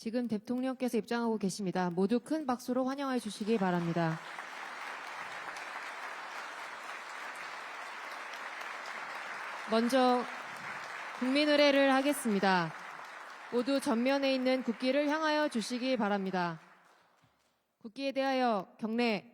지금 대통령께서 입장하고 계십니다. 모두 큰 박수로 환영해 주시기 바랍니다. 먼저 국민의례를 하겠습니다. 모두 전면에 있는 국기를 향하여 주시기 바랍니다. 국기에 대하여 경례.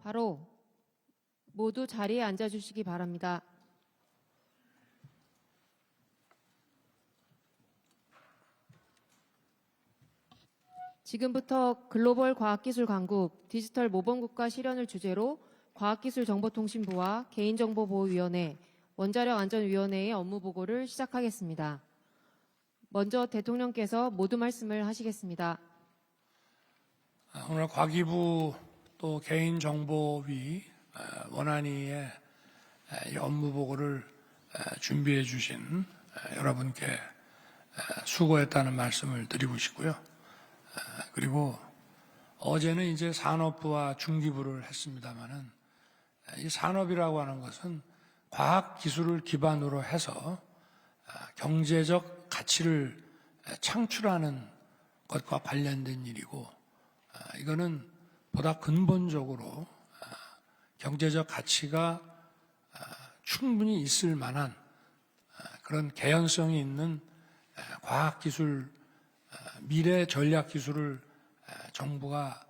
바로 모두 자리에 앉아주시기 바랍니다. 지금부터 글로벌 과학기술 강국 디지털 모범국가 실현을 주제로 과학기술정보통신부와 개인정보보호위원회, 원자력안전위원회의 업무 보고를 시작하겠습니다. 먼저 대통령께서 모두 말씀을 하시겠습니다. 오늘 과기부 또 개인정보위 원안위의 이 업무 보고를 준비해 주신 여러분께 수고했다는 말씀을 드리고 싶고요. 그리고 어제는 이제 산업부와 중기부를 했습니다마는 이 산업이라고 하는 것은 과학 기술을 기반으로 해서 경제적 가치를 창출하는 것과 관련된 일이고, 이거는 보다 근본적으로 경제적 가치가 충분히 있을 만한 그런 개연성이 있는 과학기술, 미래 전략기술을 정부가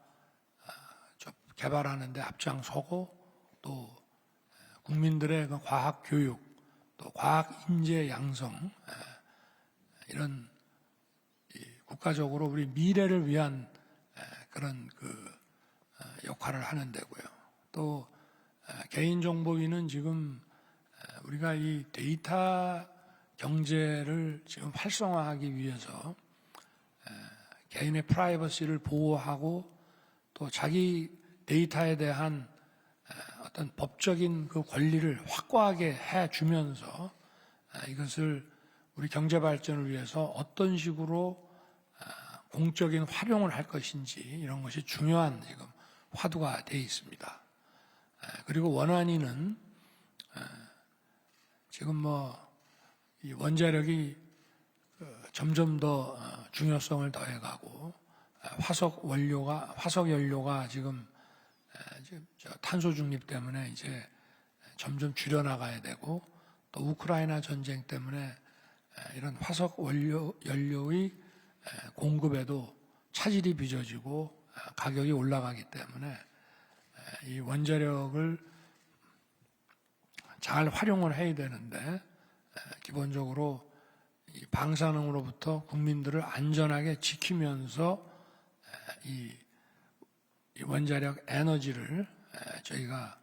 개발하는 데 앞장서고, 또 국민들의 그 과학교육, 또 과학인재 양성, 이런 국가적으로 우리 미래를 위한 그런 역할을 하는 데고요. 또 개인정보위는 지금 우리가 이 데이터 경제를 지금 활성화하기 위해서 개인의 프라이버시를 보호하고 또 자기 데이터에 대한 어떤 법적인 그 권리를 확고하게 해주면서 이것을 우리 경제 발전을 위해서 어떤 식으로 공적인 활용을 할 것인지, 이런 것이 중요한 지금 화두가 되어 있습니다. 그리고 원안위는 지금 이 원자력이 점점 더 중요성을 더해가고, 화석 연료가 지금 탄소 중립 때문에 이제 점점 줄여나가야 되고, 또 우크라이나 전쟁 때문에 이런 화석 연료의 공급에도 차질이 빚어지고 가격이 올라가기 때문에 이 원자력을 잘 활용을 해야 되는데, 기본적으로 이 방사능으로부터 국민들을 안전하게 지키면서 이 원자력 에너지를 저희가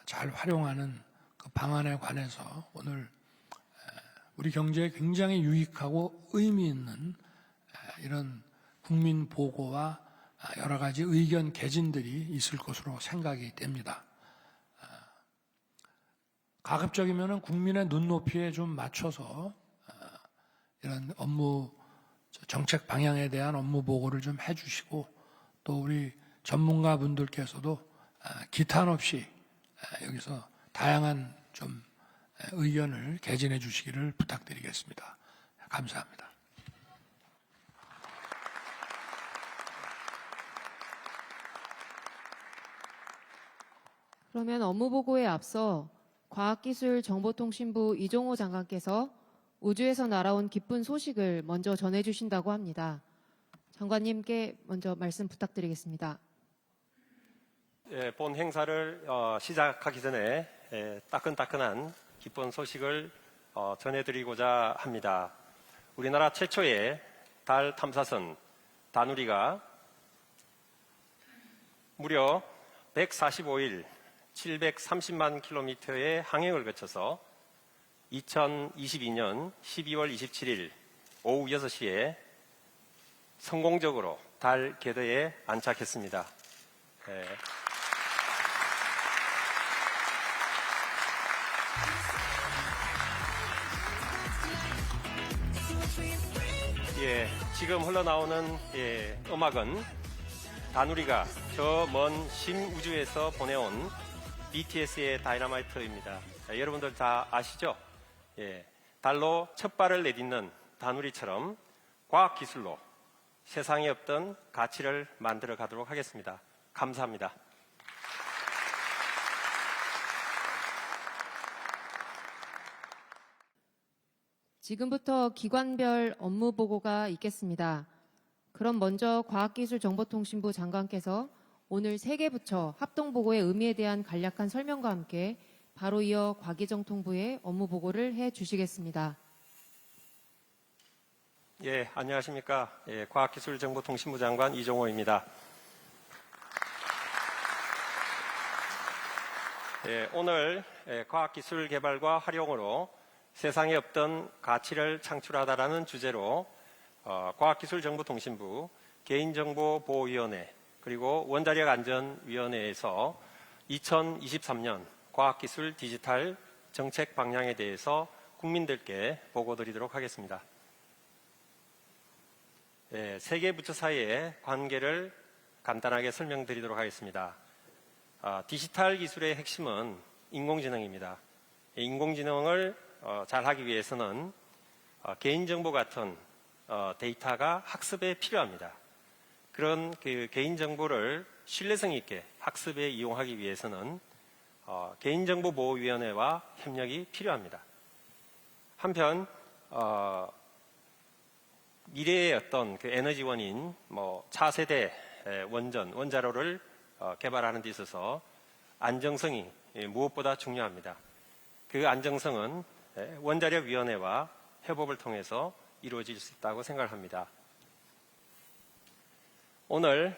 잘 활용하는 그 방안에 관해서 오늘 우리 경제에 굉장히 유익하고 의미 있는 이런 국민 보고와 여러 가지 의견 개진들이 있을 것으로 생각이 됩니다. 가급적이면 국민의 눈높이에 좀 맞춰서 이런 업무 정책 방향에 대한 업무 보고를 좀 해주시고, 또 우리 전문가분들께서도 기탄 없이 여기서 다양한 좀 의견을 개진해 주시기를 부탁드리겠습니다. 감사합니다. 그러면 업무 보고에 앞서 과학기술정보통신부 이종호 장관께서 우주에서 날아온 기쁜 소식을 먼저 전해주신다고 합니다. 장관님께 먼저 말씀 부탁드리겠습니다. 예, 본 행사를 시작하기 전에 따끈따끈한 기쁜 소식을 전해드리고자 합니다. 우리나라 최초의 달 탐사선 다누리가 무려 145일 730만 킬로미터의 항행을 거쳐서 2022년 12월 27일 오후 6시에 성공적으로 달 궤도에 안착했습니다. 지금 흘러나오는 음악은 다누리가 저 먼 심우주에서 보내온 BTS의 다이너마이트입니다. 여러분들 다 아시죠? 달로 첫 발을 내딛는 다누리처럼 과학기술로 세상에 없던 가치를 만들어 가도록 하겠습니다. 감사합니다. 지금부터 기관별 업무 보고가 있겠습니다. 그럼 먼저 과학기술정보통신부 장관께서 오늘 3개 부처 합동보고의 의미에 대한 간략한 설명과 함께 바로 이어 과기정통부의 업무 보고를 해 주시겠습니다. 안녕하십니까. 과학기술정보통신부 장관 이종호입니다. 오늘 과학기술 개발과 활용으로 세상에 없던 가치를 창출하다라는 주제로 과학기술정보통신부 개인정보보호위원회 그리고 원자력안전위원회에서 2023년 과학기술 디지털 정책 방향에 대해서 국민들께 보고드리도록 하겠습니다. 3개 부처 사이의 관계를 간단하게 설명드리도록 하겠습니다. 디지털 기술의 핵심은 인공지능입니다. 인공지능을 잘하기 위해서는 개인정보 같은 데이터가 학습에 필요합니다. 그런 그 개인정보를 신뢰성 있게 학습에 이용하기 위해서는 개인정보보호위원회와 협력이 필요합니다. 한편 미래의 어떤 그 에너지원인 차세대 원자로를 개발하는 데 있어서 안정성이 무엇보다 중요합니다. 그 안정성은 원자력위원회와 협업을 통해서 이루어질 수 있다고 생각합니다. 오늘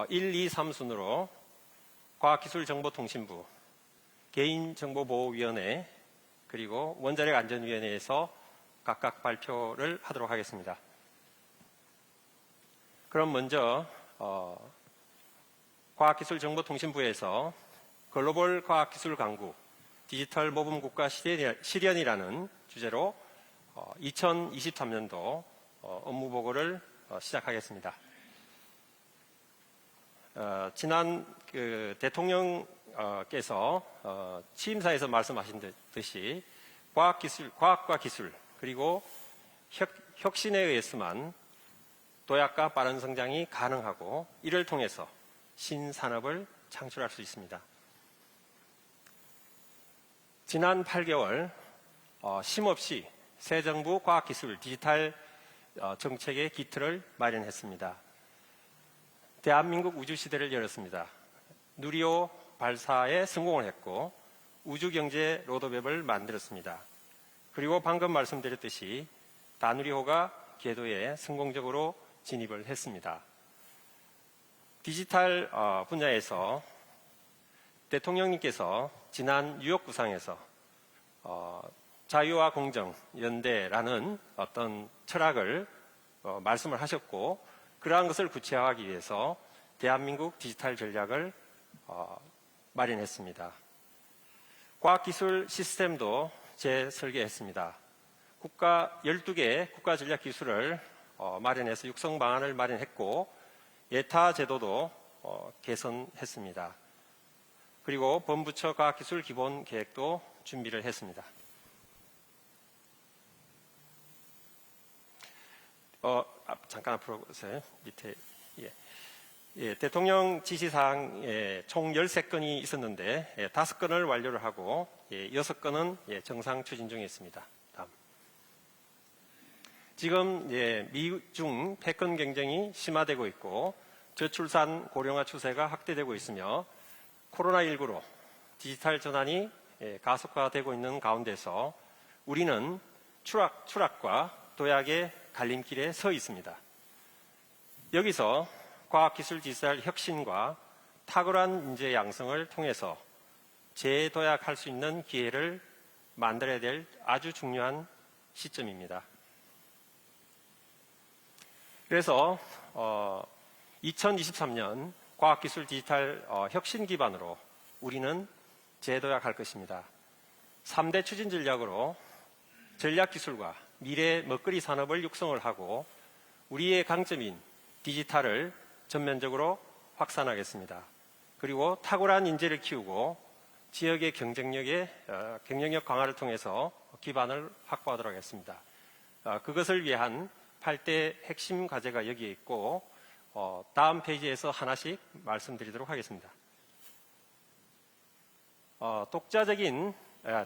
1, 2, 3순으로 과학기술정보통신부, 개인정보보호위원회, 그리고 원자력안전위원회에서 각각 발표를 하도록 하겠습니다. 그럼 먼저 과학기술정보통신부에서 글로벌 과학기술 강국 디지털 모범 국가 실현이라는 주제로 2023년도 업무 보고를 시작하겠습니다. 지난 그 대통령께서 취임사에서 말씀하신 듯이 과학과 기술 그리고 혁신에 의해서만 도약과 빠른 성장이 가능하고 이를 통해서 신산업을 창출할 수 있습니다. 지난 8개월 쉼없이 새 정부 과학기술 디지털 정책의 기틀을 마련했습니다. 대한민국 우주시대를 열었습니다. 누리호 발사에 성공을 했고 우주경제 로드맵을 만들었습니다. 그리고 방금 말씀드렸듯이 다누리호가 궤도에 성공적으로 진입을 했습니다. 디지털 분야에서 대통령님께서 지난 뉴욕 구상에서 자유와 공정 연대라는 어떤 철학을 말씀을 하셨고 그러한 것을 구체화하기 위해서 대한민국 디지털 전략을 마련했습니다. 과학기술 시스템도 재설계했습니다. 12개 국가전략 기술을 마련해서 육성 방안을 마련했고 예타 제도도 개선했습니다. 그리고 범부처 과학기술 기본 계획도 준비를 했습니다. 잠깐 앞으로 보세요. 밑에. 대통령 지시사항에 총 13건이 있었는데 5건을 완료를 하고 6건은 정상 추진 중에 있습니다. 다음. 지금 미중 패권 경쟁이 심화되고 있고 저출산 고령화 추세가 확대되고 있으며 코로나19로 디지털 전환이 가속화되고 있는 가운데서 우리는 추락과 도약의 갈림길에 서 있습니다. 여기서 과학기술 디지털 혁신과 탁월한 인재 양성을 통해서 재도약할 수 있는 기회를 만들어야 될 아주 중요한 시점입니다. 그래서 2023년 과학기술 디지털 혁신 기반으로 우리는 재도약할 것입니다. 3대 추진 전략으로 전략기술과 미래 먹거리 산업을 육성을 하고 우리의 강점인 디지털을 전면적으로 확산하겠습니다. 그리고 탁월한 인재를 키우고 지역의 경쟁력 강화를 통해서 기반을 확보하도록 하겠습니다. 그것을 위한 8대 핵심 과제가 여기에 있고 다음 페이지에서 하나씩 말씀드리도록 하겠습니다. 독자적인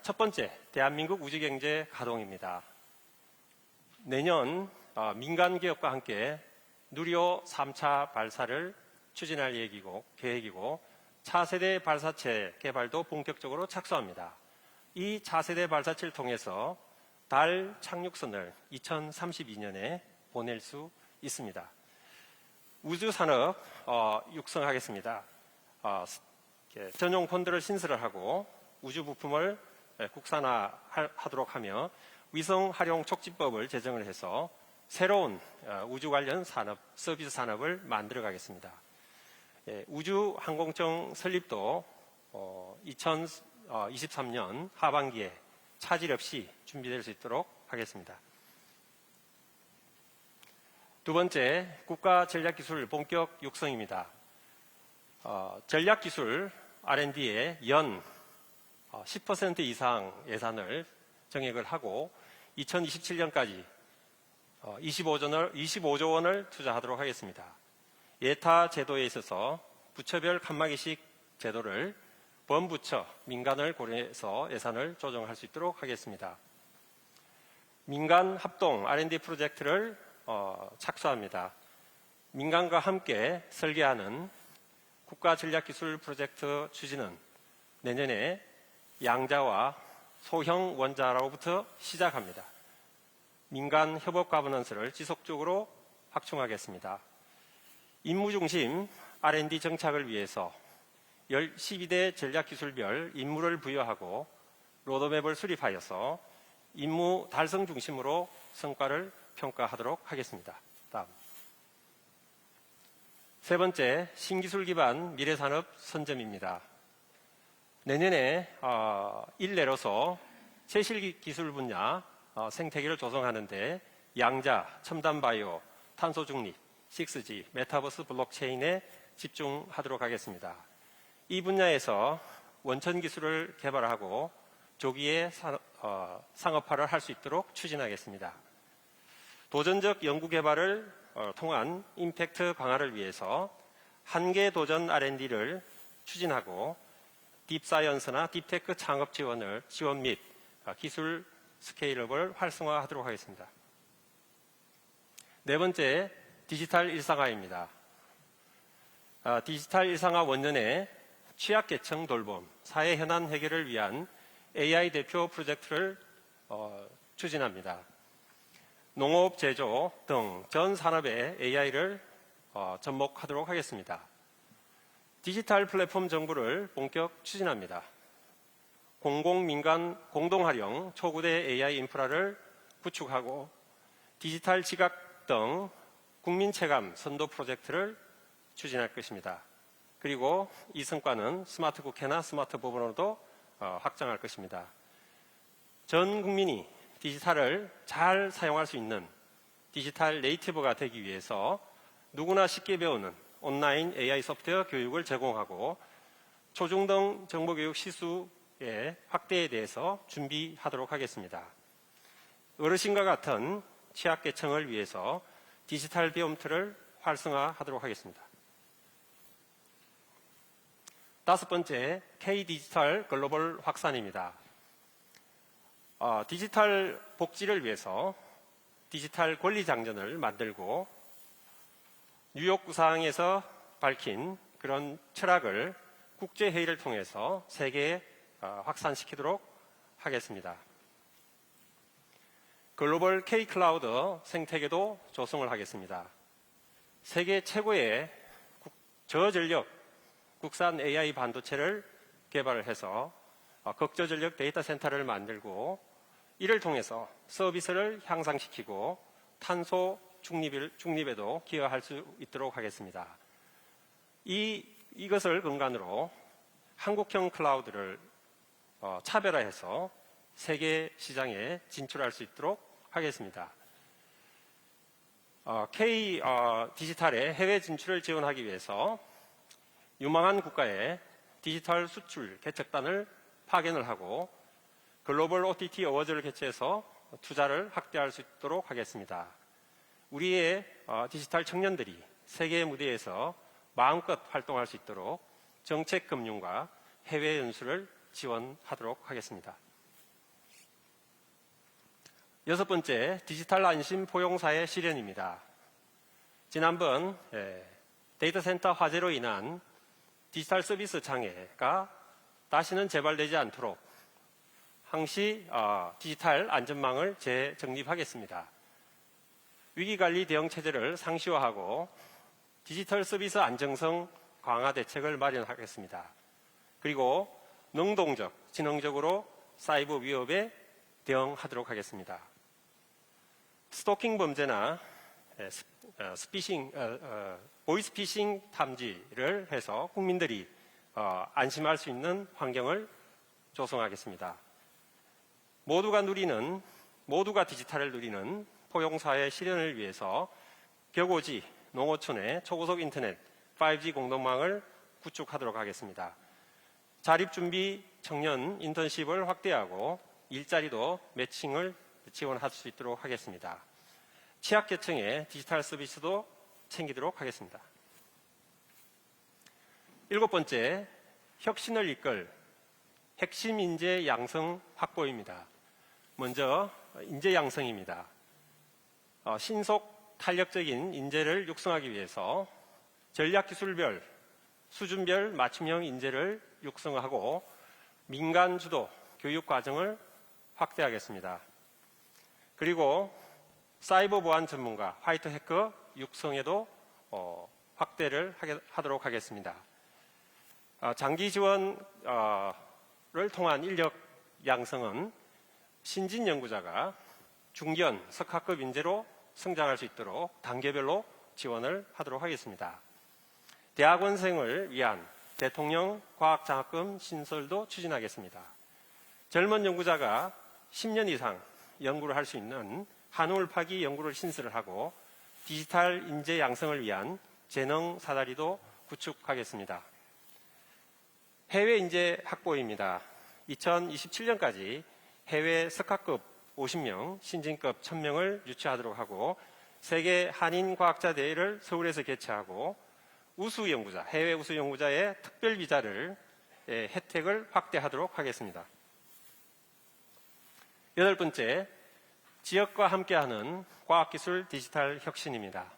첫 번째, 대한민국 우주경제 가동입니다. 내년 민간 기업과 함께 누리호 3차 발사를 추진할 계획이고 차세대 발사체 개발도 본격적으로 착수합니다. 이 차세대 발사체를 통해서 달 착륙선을 2032년에 보낼 수 있습니다. 우주산업 육성하겠습니다. 전용 펀드를 신설을 하고 우주 부품을 국산화하도록 하며 위성 활용 촉진법을 제정을 해서 새로운 우주 관련 산업, 서비스 산업을 만들어 가겠습니다. 우주 항공청 설립도 2023년 하반기에 차질 없이 준비될 수 있도록 하겠습니다. 두 번째, 국가 전략기술 본격 육성입니다. 전략기술 R&D에 연 10% 이상 예산을 정액을 하고 2027년까지 25조 원을 투자하도록 하겠습니다. 예타 제도에 있어서 부처별 칸막이식 제도를 범부처, 민간을 고려해서 예산을 조정할 수 있도록 하겠습니다. 민간 합동 R&D 프로젝트를 착수합니다. 민간과 함께 설계하는 국가 전략기술 프로젝트 추진은 내년에 양자와 소형 원자로부터 시작합니다. 민간 협업 가버넌스를 지속적으로 확충하겠습니다. 임무중심 R&D 정착을 위해서 12대 전략기술별 임무를 부여하고 로드맵을 수립하여서 임무 달성 중심으로 성과를 평가하도록 하겠습니다. 다음. 세 번째, 신기술 기반 미래산업 선점입니다. 내년에 일례로서 제실기술 분야 생태계를 조성하는데 양자, 첨단바이오, 탄소중립, 6G, 메타버스 블록체인에 집중하도록 하겠습니다. 이 분야에서 원천 기술을 개발하고 조기에 상업화를 할 수 있도록 추진하겠습니다. 도전적 연구개발을 통한 임팩트 강화를 위해서 한계 도전 R&D를 추진하고 딥사이언스나 딥테크 창업 지원 및 기술 스케일업을 활성화하도록 하겠습니다. 네 번째, 디지털 일상화입니다. 디지털 일상화 원년에 취약계층 돌봄, 사회 현안 해결을 위한 AI 대표 프로젝트를 추진합니다. 농업, 제조 등 전 산업에 AI를 접목하도록 하겠습니다. 디지털 플랫폼 정부를 본격 추진합니다. 공공민간 공동활용 초구대 AI 인프라를 구축하고 디지털 지각 등 국민체감 선도 프로젝트를 추진할 것입니다. 그리고 이 성과는 스마트 국회나 스마트 법원으로도 확장할 것입니다. 전 국민이 디지털을 잘 사용할 수 있는 디지털 네이티브가 되기 위해서 누구나 쉽게 배우는 온라인 AI 소프트웨어 교육을 제공하고 초중등 정보교육 시수의 확대에 대해서 준비하도록 하겠습니다. 어르신과 같은 취약계층을 위해서 디지털 배움틀을 활성화하도록 하겠습니다. 다섯 번째, K-디지털 글로벌 확산입니다. 디지털 복지를 위해서 디지털 권리장전을 만들고 뉴욕 구상에서 밝힌 그런 철학을 국제회의를 통해서 세계에 확산시키도록 하겠습니다. 글로벌 K-클라우드 생태계도 조성을 하겠습니다. 세계 최고의 저전력 국산 AI 반도체를 개발을 해서 극저전력 데이터 센터를 만들고 이를 통해서 서비스를 향상시키고 탄소 중립에도 기여할 수 있도록 하겠습니다. 이것을 근간으로 한국형 클라우드를 차별화해서 세계 시장에 진출할 수 있도록 하겠습니다. K 디지털의 해외 진출을 지원하기 위해서 유망한 국가의 디지털 수출 개척단을 파견을 하고 글로벌 OTT 어워즈를 개최해서 투자를 확대할 수 있도록 하겠습니다. 우리의 디지털 청년들이 세계 무대에서 마음껏 활동할 수 있도록 정책 금융과 해외 연수를 지원하도록 하겠습니다. 여섯 번째, 디지털 안심 포용사의 실현입니다. 지난번 데이터 센터 화재로 인한 디지털 서비스 장애가 다시는 재발되지 않도록 항시 디지털 안전망을 재정립하겠습니다. 위기관리 대응 체제를 상시화하고 디지털 서비스 안정성 강화 대책을 마련하겠습니다. 그리고 능동적, 지능적으로 사이버 위협에 대응하도록 하겠습니다. 스토킹 범죄나 보이스피싱 탐지를 해서 국민들이 안심할 수 있는 환경을 조성하겠습니다. 모두가 디지털을 누리는 포용사회 실현을 위해서 격오지, 농어촌의 초고속 인터넷, 5G 공동망을 구축하도록 하겠습니다. 자립준비 청년 인턴십을 확대하고 일자리도 매칭을 지원할 수 있도록 하겠습니다. 취약계층의 디지털 서비스도 챙기도록 하겠습니다. 일곱 번째, 혁신을 이끌 핵심 인재 양성 확보입니다. 먼저 인재 양성입니다. 신속 탄력적인 인재를 육성하기 위해서 전략기술별, 수준별 맞춤형 인재를 육성하고 민간 주도 교육 과정을 확대하겠습니다. 그리고 사이버 보안 전문가, 화이트 해커 육성에도 확대를 하도록 하겠습니다. 장기 지원을 통한 인력 양성은 신진 연구자가 중견, 석학급 인재로 성장할 수 있도록 단계별로 지원을 하도록 하겠습니다. 대학원생을 위한 대통령 과학장학금 신설도 추진하겠습니다. 젊은 연구자가 10년 이상 연구를 할 수 있는 한울 파기 연구를 신설을 하고 디지털 인재 양성을 위한 재능 사다리도 구축하겠습니다. 해외 인재 확보입니다. 2027년까지 해외 석학급 50명, 신진급 1000명을 유치하도록 하고 세계 한인 과학자 대회를 서울에서 개최하고 우수 연구자, 해외 우수 연구자의 특별 비자를 혜택을 확대하도록 하겠습니다. 여덟 번째, 지역과 함께하는 과학기술 디지털 혁신입니다.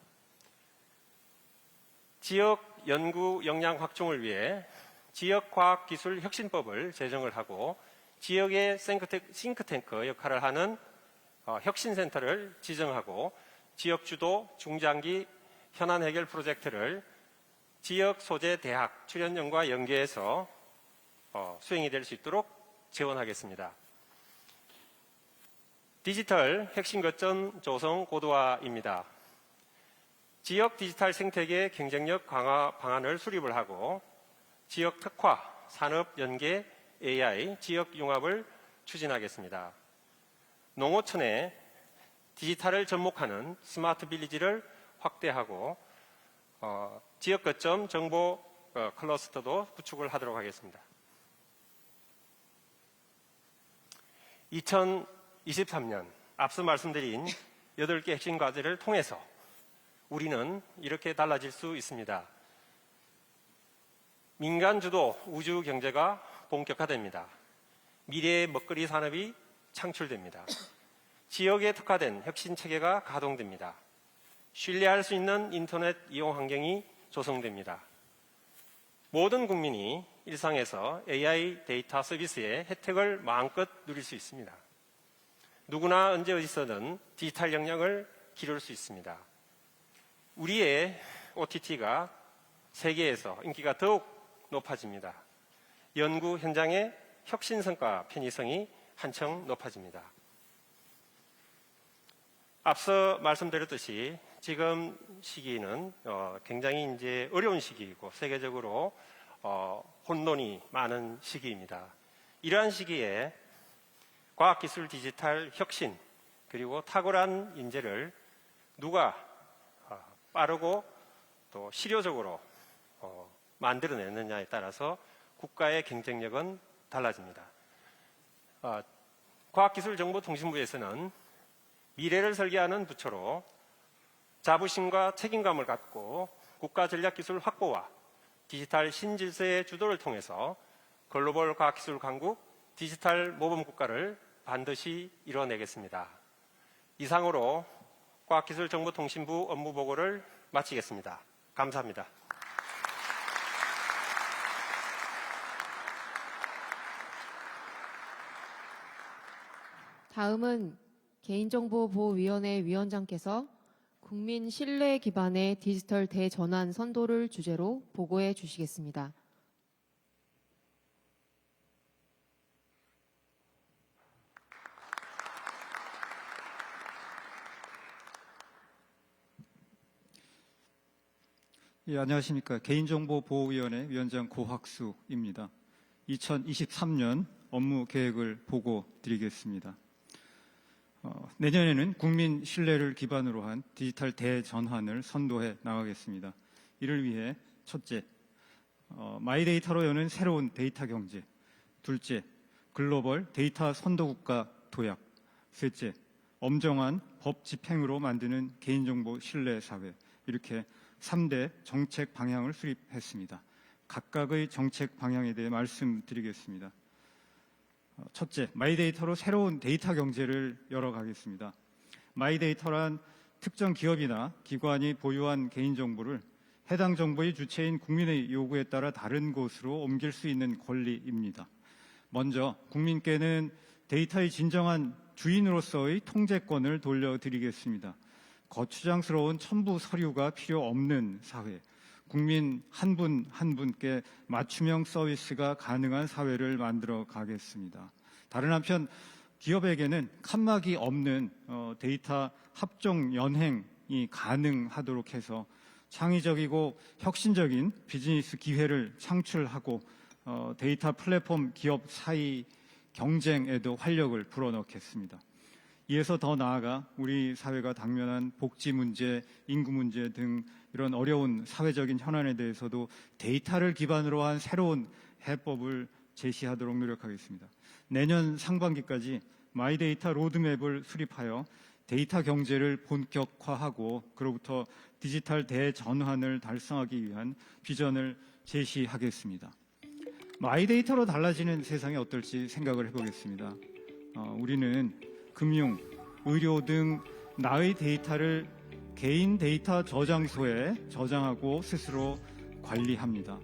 지역 연구 역량 확충을 위해 지역과학기술 혁신법을 제정을 하고 지역의 싱크탱크 역할을 하는 혁신센터를 지정하고 지역주도 중장기 현안 해결 프로젝트를 지역 소재 대학 출연연과 연계해서 수행이 될 수 있도록 지원하겠습니다. 디지털 핵심 거점 조성 고도화입니다. 지역 디지털 생태계 경쟁력 강화 방안을 수립을 하고 지역 특화, 산업 연계, AI, 지역 융합을 추진하겠습니다. 농어촌에 디지털을 접목하는 스마트 빌리지를 확대하고 지역 거점 정보 클러스터도 구축을 하도록 하겠습니다. 2023년 앞서 말씀드린 8개 핵심 과제를 통해서 우리는 이렇게 달라질 수 있습니다. 민간 주도 우주 경제가 본격화됩니다. 미래의 먹거리 산업이 창출됩니다. 지역에 특화된 혁신 체계가 가동됩니다. 신뢰할 수 있는 인터넷 이용 환경이 조성됩니다. 모든 국민이 일상에서 AI 데이터 서비스의 혜택을 마음껏 누릴 수 있습니다. 누구나 언제 어디서든 디지털 역량을 기를 수 있습니다. 우리의 OTT가 세계에서 인기가 더욱 높아집니다. 연구 현장의 혁신 성과 편의성이 한층 높아집니다. 앞서 말씀드렸듯이 지금 시기는 굉장히 이제 어려운 시기이고 세계적으로 혼돈이 많은 시기입니다. 이러한 시기에 과학기술 디지털 혁신 그리고 탁월한 인재를 누가 빠르고 또 실효적으로 만들어내느냐에 따라서 국가의 경쟁력은 달라집니다. 과학기술정보통신부에서는 미래를 설계하는 부처로 자부심과 책임감을 갖고 국가 전략기술 확보와 디지털 신질서의 주도를 통해서 글로벌 과학기술 강국 디지털 모범국가를 반드시 이뤄내겠습니다. 이상으로 과학기술정보통신부 업무보고를 마치겠습니다. 감사합니다. 다음은 개인정보보호위원회 위원장께서 국민 신뢰 기반의 디지털 대전환 선도를 주제로 보고해 주시겠습니다. 예, 안녕하십니까. 개인정보보호위원회 위원장 고학수입니다. 2023년 업무 계획을 보고 드리겠습니다. 내년에는 국민 신뢰를 기반으로 한 디지털 대전환을 선도해 나가겠습니다. 이를 위해 첫째, 마이데이터로 여는 새로운 데이터 경제. 둘째, 글로벌 데이터 선도국가 도약. 셋째, 엄정한 법 집행으로 만드는 개인정보 신뢰 사회. 이렇게 3대 정책 방향을 수립했습니다. 각각의 정책 방향에 대해 말씀드리겠습니다. 첫째, 마이데이터로 새로운 데이터 경제를 열어가겠습니다. 마이데이터란 특정 기업이나 기관이 보유한 개인정보를 해당 정보의 주체인 국민의 요구에 따라 다른 곳으로 옮길 수 있는 권리입니다. 먼저 국민께는 데이터의 진정한 주인으로서의 통제권을 돌려드리겠습니다. 거추장스러운 첨부 서류가 필요 없는 사회, 국민 한 분 한 분께 맞춤형 서비스가 가능한 사회를 만들어 가겠습니다. 다른 한편 기업에게는 칸막이 없는 데이터 합종 연행이 가능하도록 해서 창의적이고 혁신적인 비즈니스 기회를 창출하고 데이터 플랫폼 기업 사이 경쟁에도 활력을 불어넣겠습니다. 이에서 더 나아가 우리 사회가 당면한 복지 문제, 인구 문제 등 이런 어려운 사회적인 현안에 대해서도 데이터를 기반으로 한 새로운 해법을 제시하도록 노력하겠습니다. 내년 상반기까지 마이데이터 로드맵을 수립하여 데이터 경제를 본격화하고 그로부터 디지털 대전환을 달성하기 위한 비전을 제시하겠습니다. 마이데이터로 달라지는 세상이 어떨지 생각을 해보겠습니다. 우리는 금융, 의료 등 나의 데이터를 개인 데이터 저장소에 저장하고 스스로 관리합니다.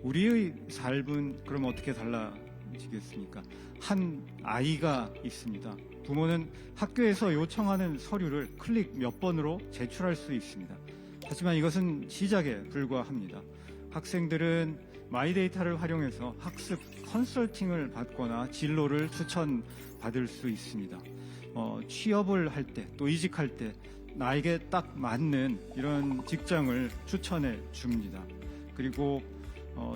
우리의 삶은 그럼 어떻게 달라지겠습니까? 한 아이가 있습니다. 부모는 학교에서 요청하는 서류를 클릭 몇 번으로 제출할 수 있습니다. 하지만 이것은 시작에 불과합니다. 학생들은 마이데이터를 활용해서 학습 컨설팅을 받거나 진로를 추천받을 수 있습니다. 취업을 할 때, 또 이직할 때 나에게 딱 맞는 이런 직장을 추천해 줍니다. 그리고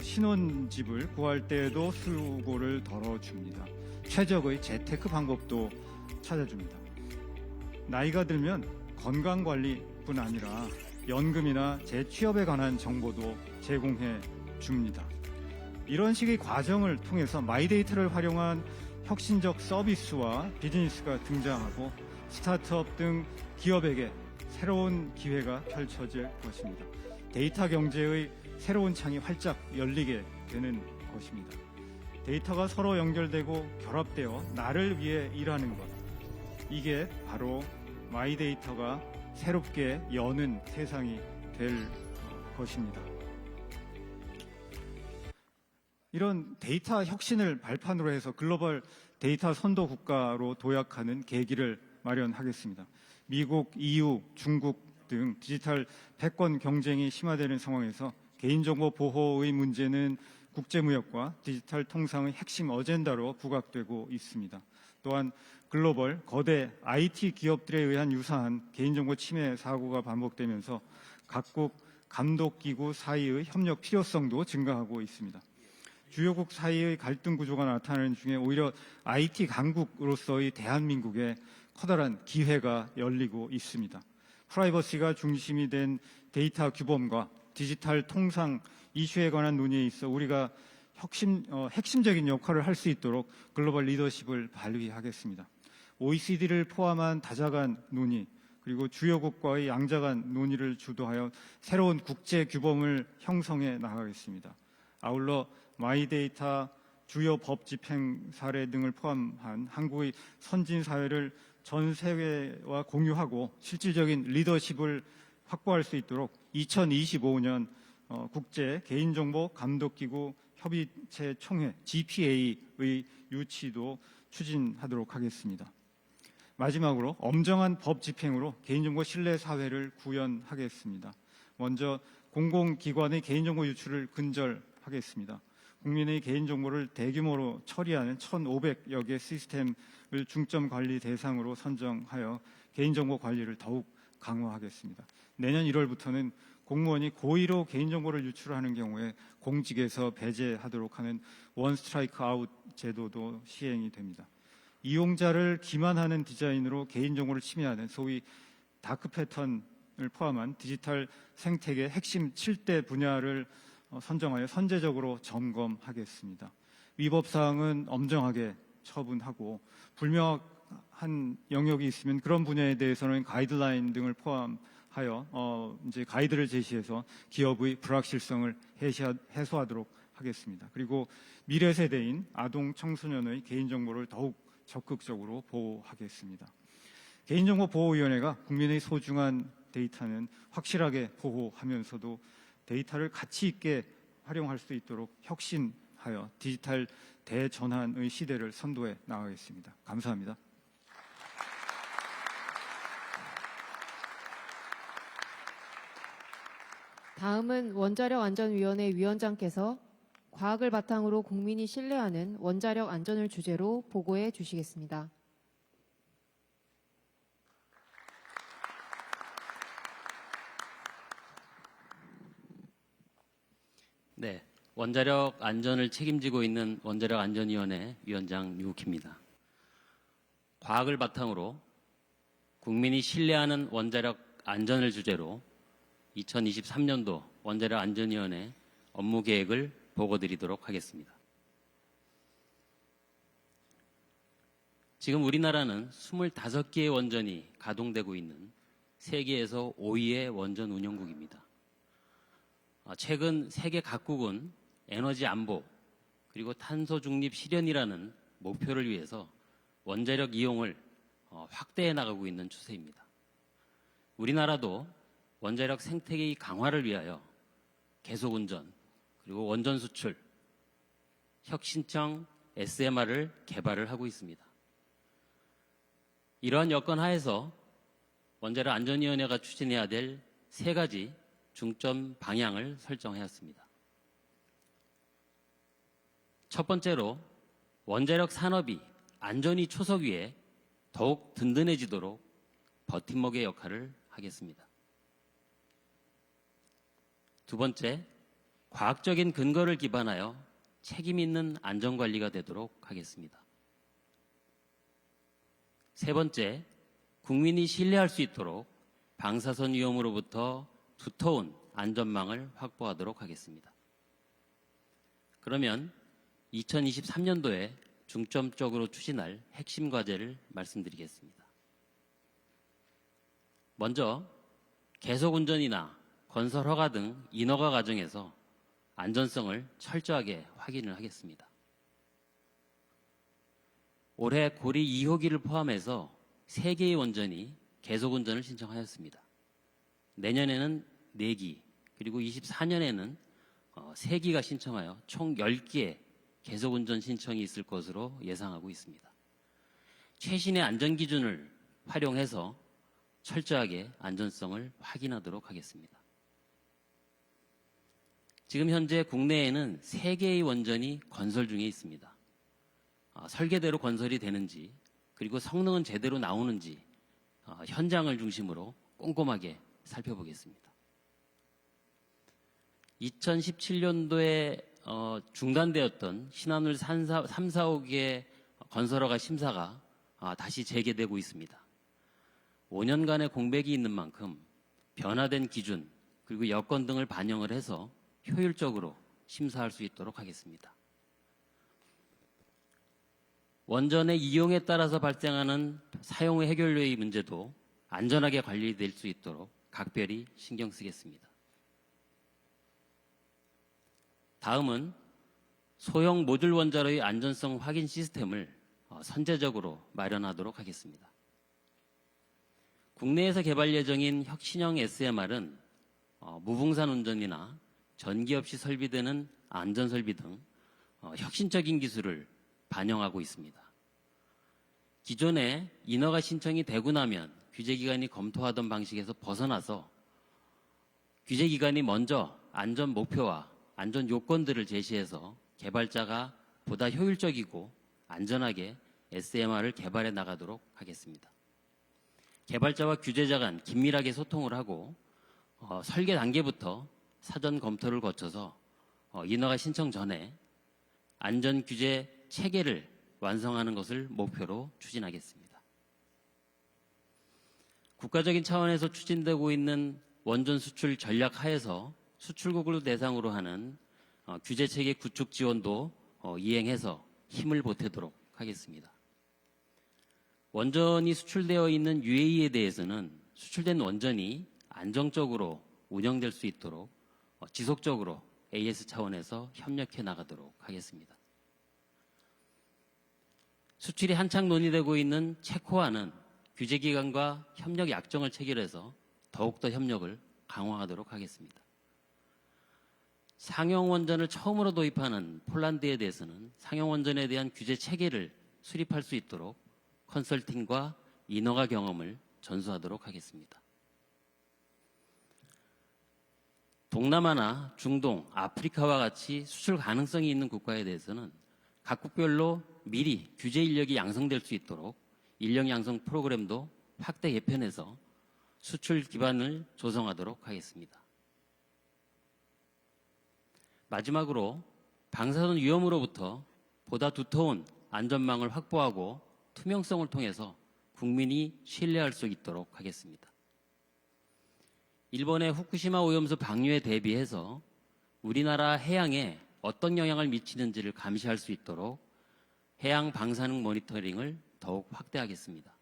신혼집을 구할 때에도 수고를 덜어줍니다. 최적의 재테크 방법도 찾아줍니다. 나이가 들면 건강관리뿐 아니라 연금이나 재취업에 관한 정보도 제공해 줍니다. 이런 식의 과정을 통해서 마이데이터를 활용한 혁신적 서비스와 비즈니스가 등장하고 스타트업 등 기업에게 새로운 기회가 펼쳐질 것입니다. 데이터 경제의 새로운 창이 활짝 열리게 되는 것입니다. 데이터가 서로 연결되고 결합되어 나를 위해 일하는 것, 이게 바로 마이데이터가 새롭게 여는 세상이 될 것입니다. 이런 데이터 혁신을 발판으로 해서 글로벌 데이터 선도 국가로 도약하는 계기를 마련하겠습니다. 미국, EU, 중국 등 디지털 패권 경쟁이 심화되는 상황에서 개인정보 보호의 문제는 국제무역과 디지털 통상의 핵심 어젠다로 부각되고 있습니다. 또한 글로벌 거대 IT 기업들에 의한 유사한 개인정보 침해 사고가 반복되면서 각국 감독기구 사이의 협력 필요성도 증가하고 있습니다. 주요국 사이의 갈등 구조가 나타나는 중에 오히려 IT 강국으로서의 대한민국에 커다란 기회가 열리고 있습니다. 프라이버시가 중심이 된 데이터 규범과 디지털 통상 이슈에 관한 논의에 있어 우리가 핵심적인 역할을 할 수 있도록 글로벌 리더십을 발휘하겠습니다. OECD를 포함한 다자간 논의, 그리고 주요국과의 양자간 논의를 주도하여 새로운 국제 규범을 형성해 나가겠습니다. 아울러 마이데이터 주요 법 집행 사례 등을 포함한 한국의 선진 사회를 전 세계와 공유하고 실질적인 리더십을 확보할 수 있도록 2025년 국제 개인정보 감독기구 협의체 총회 GPA의 유치도 추진하도록 하겠습니다. 마지막으로 엄정한 법 집행으로 개인정보 신뢰 사회를 구현하겠습니다. 먼저 공공기관의 개인정보 유출을 근절하겠습니다. 국민의 개인정보를 대규모로 처리하는 1,500여 개 시스템을 중점 관리 대상으로 선정하여 개인정보 관리를 더욱 강화하겠습니다. 내년 1월부터는 공무원이 고의로 개인정보를 유출하는 경우에 공직에서 배제하도록 하는 원 스트라이크 아웃 제도도 시행이 됩니다. 이용자를 기만하는 디자인으로 개인정보를 침해하는 소위 다크 패턴을 포함한 디지털 생태계 핵심 7대 분야를 선정하여 선제적으로 점검하겠습니다. 위법사항은 엄정하게 처분하고 불명확한 영역이 있으면 그런 분야에 대해서는 가이드라인 등을 포함하여 이제 가이드를 제시해서 기업의 불확실성을 해소하도록 하겠습니다. 그리고 미래 세대인 아동 청소년의 개인정보를 더욱 적극적으로 보호하겠습니다. 개인정보보호위원회가 국민의 소중한 데이터는 확실하게 보호하면서도 데이터를 가치 있게 활용할 수 있도록 혁신하여 디지털 대전환의 시대를 선도해 나가겠습니다. 감사합니다. 다음은 원자력안전위원회 위원장께서 과학을 바탕으로 국민이 신뢰하는 원자력 안전을 주제로 보고해 주시겠습니다. 네, 원자력 안전을 책임지고 있는 원자력안전위원회 위원장 유국희입니다. 과학을 바탕으로 국민이 신뢰하는 원자력 안전을 주제로 2023년도 원자력안전위원회 업무 계획을 보고드리도록 하겠습니다. 지금 우리나라는 25개의 원전이 가동되고 있는 세계에서 5위의 원전 운영국입니다. 최근 세계 각국은 에너지 안보 그리고 탄소 중립 실현이라는 목표를 위해서 원자력 이용을 확대해 나가고 있는 추세입니다. 우리나라도 원자력 생태계의 강화를 위하여 계속운전 그리고 원전 수출, 혁신형 SMR을 개발을 하고 있습니다. 이러한 여건 하에서 원자력 안전위원회가 추진해야 될 3가지 중점 방향을 설정하였습니다. 첫 번째로 원자력 산업이 안전이 초석 위에 더욱 든든해지도록 버팀목의 역할을 하겠습니다. 두 번째, 과학적인 근거를 기반하여 책임 있는 안전관리가 되도록 하겠습니다. 세 번째, 국민이 신뢰할 수 있도록 방사선 위험으로부터 두터운 안전망을 확보하도록 하겠습니다. 그러면 2023년도에 중점적으로 추진할 핵심 과제를 말씀드리겠습니다. 먼저 계속운전이나 건설 허가 등 인허가 과정에서 안전성을 철저하게 확인을 하겠습니다. 올해 고리 2호기를 포함해서 3개의 원전이 계속 운전을 신청하였습니다. 내년에는 4기, 그리고 24년에는 3기가 신청하여 총 10기의 계속 운전 신청이 있을 것으로 예상하고 있습니다. 최신의 안전기준을 활용해서 철저하게 안전성을 확인하도록 하겠습니다. 지금 현재 국내에는 3개의 원전이 건설 중에 있습니다. 설계대로 건설이 되는지, 그리고 성능은 제대로 나오는지 현장을 중심으로 꼼꼼하게 살펴보겠습니다. 2017년도에 중단되었던 신한울 3, 4호기의 건설허가 심사가 다시 재개되고 있습니다. 5년간의 공백이 있는 만큼 변화된 기준 그리고 여건 등을 반영을 해서 효율적으로 심사할 수 있도록 하겠습니다. 원전의 이용에 따라서 발생하는 사용 후 해결료의 문제도 안전하게 관리될 수 있도록 각별히 신경 쓰겠습니다. 다음은 소형 모듈 원자로의 안전성 확인 시스템을 선제적으로 마련하도록 하겠습니다. 국내에서 개발 예정인 혁신형 SMR은 무붕산 운전이나 전기 없이 설비되는 안전설비 등 혁신적인 기술을 반영하고 있습니다. 기존에 인허가 신청이 되고 나면 규제기관이 검토하던 방식에서 벗어나서 규제기관이 먼저 안전 목표와 안전 요건들을 제시해서 개발자가 보다 효율적이고 안전하게 SMR을 개발해 나가도록 하겠습니다. 개발자와 규제자 간 긴밀하게 소통을 하고 설계 단계부터 사전 검토를 거쳐서 인허가 신청 전에 안전 규제 체계를 완성하는 것을 목표로 추진하겠습니다. 국가적인 차원에서 추진되고 있는 원전 수출 전략 하에서 수출국을 대상으로 하는 규제 체계 구축 지원도 이행해서 힘을 보태도록 하겠습니다. 원전이 수출되어 있는 UAE에 대해서는 수출된 원전이 안정적으로 운영될 수 있도록 지속적으로 AS 차원에서 협력해 나가도록 하겠습니다. 수출이 한창 논의되고 있는 체코와는 규제기관과 협력 약정을 체결해서 더욱더 협력을 강화하도록 하겠습니다. 상용 원전을 처음으로 도입하는 폴란드에 대해서는 상용 원전에 대한 규제 체계를 수립할 수 있도록 컨설팅과 인허가 경험을 전수하도록 하겠습니다. 동남아나 중동, 아프리카와 같이 수출 가능성이 있는 국가에 대해서는 각국별로 미리 규제 인력이 양성될 수 있도록 인력 양성 프로그램도 확대 개편해서 수출 기반을 조성하도록 하겠습니다. 마지막으로 방사선 위험으로부터 보다 두터운 안전망을 확보하고 투명성을 통해서 국민이 신뢰할 수 있도록 하겠습니다. 일본의 후쿠시마 오염수 방류에 대비해서 우리나라 해양에 어떤 영향을 미치는지를 감시할 수 있도록 해양 방사능 모니터링을 더욱 확대하겠습니다.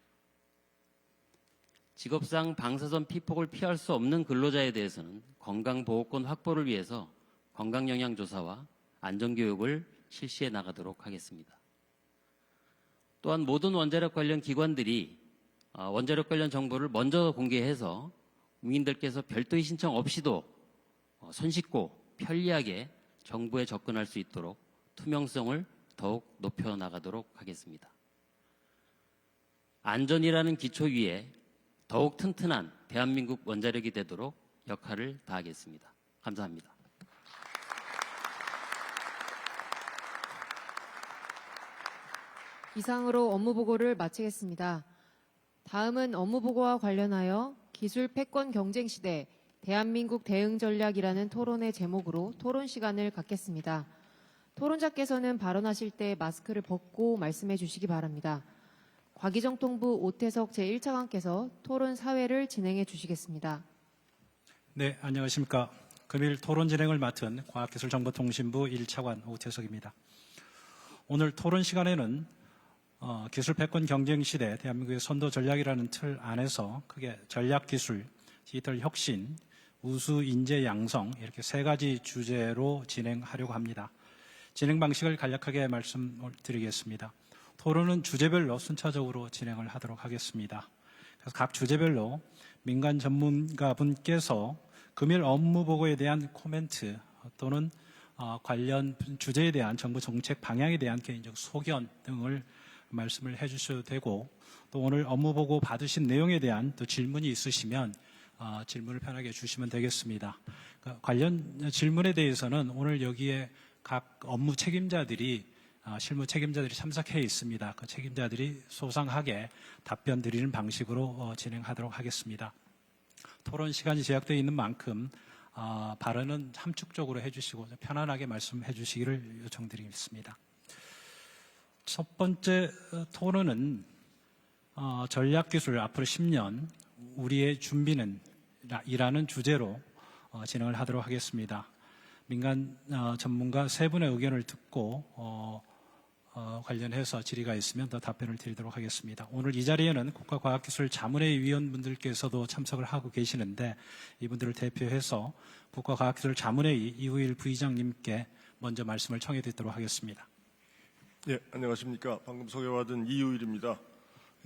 직업상 방사선 피폭을 피할 수 없는 근로자에 대해서는 건강보호권 확보를 위해서 건강영향조사와 안전교육을 실시해 나가도록 하겠습니다. 또한 모든 원자력 관련 기관들이 원자력 관련 정보를 먼저 공개해서 국민들께서 별도의 신청 없이도 손쉽고 편리하게 정보에 접근할 수 있도록 투명성을 더욱 높여나가도록 하겠습니다. 안전이라는 기초 위에 더욱 튼튼한 대한민국 원자력이 되도록 역할을 다하겠습니다. 감사합니다. 이상으로 업무보고를 마치겠습니다. 다음은 업무보고와 관련하여 기술 패권 경쟁 시대 대한민국 대응 전략이라는 토론의 제목으로 토론 시간을 갖겠습니다. 토론자께서는 발언하실 때 마스크를 벗고 말씀해 주시기 바랍니다. 과기정통부 오태석 제1차관께서 토론 사회를 진행해 주시겠습니다. 네, 안녕하십니까. 금일 토론 진행을 맡은 과학기술정보통신부 1차관 오태석입니다. 오늘 토론 시간에는 기술 패권 경쟁 시대 대한민국의 선도 전략이라는 틀 안에서 크게 전략기술, 디지털 혁신, 우수 인재 양성 이렇게 세 가지 주제로 진행하려고 합니다. 진행 방식을 간략하게 말씀드리겠습니다. 토론은 주제별로 순차적으로 진행을 하도록 하겠습니다. 그래서 각 주제별로 민간 전문가분께서 금일 업무 보고에 대한 코멘트 또는 관련 주제에 대한 정부 정책 방향에 대한 개인적 소견 등을 말씀을 해주셔도 되고, 또 오늘 업무 보고 받으신 내용에 대한 또 질문이 있으시면 질문을 편하게 주시면 되겠습니다. 관련 질문에 대해서는 오늘 여기에 각 업무 책임자들이 실무 책임자들이 참석해 있습니다. 그 책임자들이 소상하게 답변 드리는 방식으로 진행하도록 하겠습니다. 토론 시간이 제약되어 있는 만큼 발언은 함축적으로 해주시고 편안하게 말씀해 주시기를 요청드리겠습니다. 첫 번째 토론은 전략기술 앞으로 10년 우리의 준비는 이라는 주제로 진행을 하도록 하겠습니다. 민간 전문가 세 분의 의견을 듣고 관련해서 질의가 있으면 더 답변을 드리도록 하겠습니다. 오늘 이 자리에는 국가과학기술자문회 위원분들께서도 참석을 하고 계시는데 이분들을 대표해서 국가과학기술자문회의 이후일 부의장님께 먼저 말씀을 청해 듣도록 하겠습니다. 예, 안녕하십니까. 방금 소개받은 이우일입니다.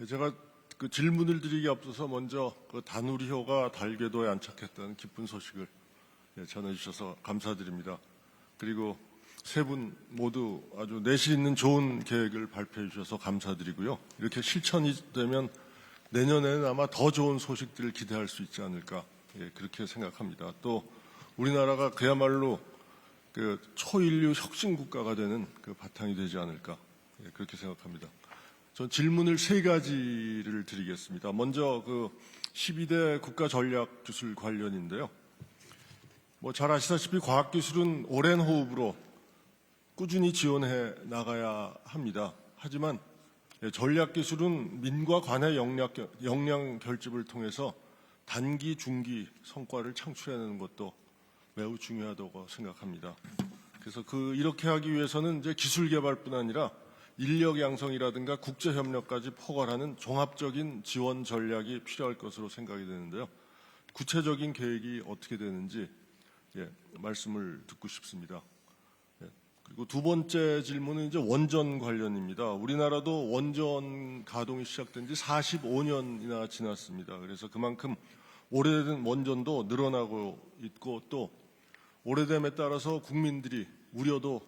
제가 그 질문을 드리기 앞서서 먼저 그 다누리호가 달궤도에 안착했다는 기쁜 소식을 전해주셔서 감사드립니다. 그리고 세 분 모두 아주 내실 있는 좋은 계획을 발표해 주셔서 감사드리고요. 이렇게 실천이 되면 내년에는 아마 더 좋은 소식들을 기대할 수 있지 않을까, 그렇게 생각합니다. 또 우리나라가 그야말로 그 초인류 혁신 국가가 되는 그 바탕이 되지 않을까, 그렇게 생각합니다. 전 질문을 세 가지를 드리겠습니다. 먼저 그 12대 국가전략기술 관련인데요. 잘 아시다시피 과학기술은 오랜 호흡으로 꾸준히 지원해 나가야 합니다. 하지만 전략기술은 민과 관의 역량 결집을 통해서 단기, 중기 성과를 창출해내는 것도 매우 중요하다고 생각합니다. 그래서 이렇게 하기 위해서는 이제 기술 개발뿐 아니라 인력 양성이라든가 국제 협력까지 포괄하는 종합적인 지원 전략이 필요할 것으로 생각이 되는데요. 구체적인 계획이 어떻게 되는지 말씀을 듣고 싶습니다. 그리고 두 번째 질문은 이제 원전 관련입니다. 우리나라도 원전 가동이 시작된 지 45년이나 지났습니다. 그래서 그만큼 오래된 원전도 늘어나고 있고 또 오래됨에 따라서 국민들이 우려도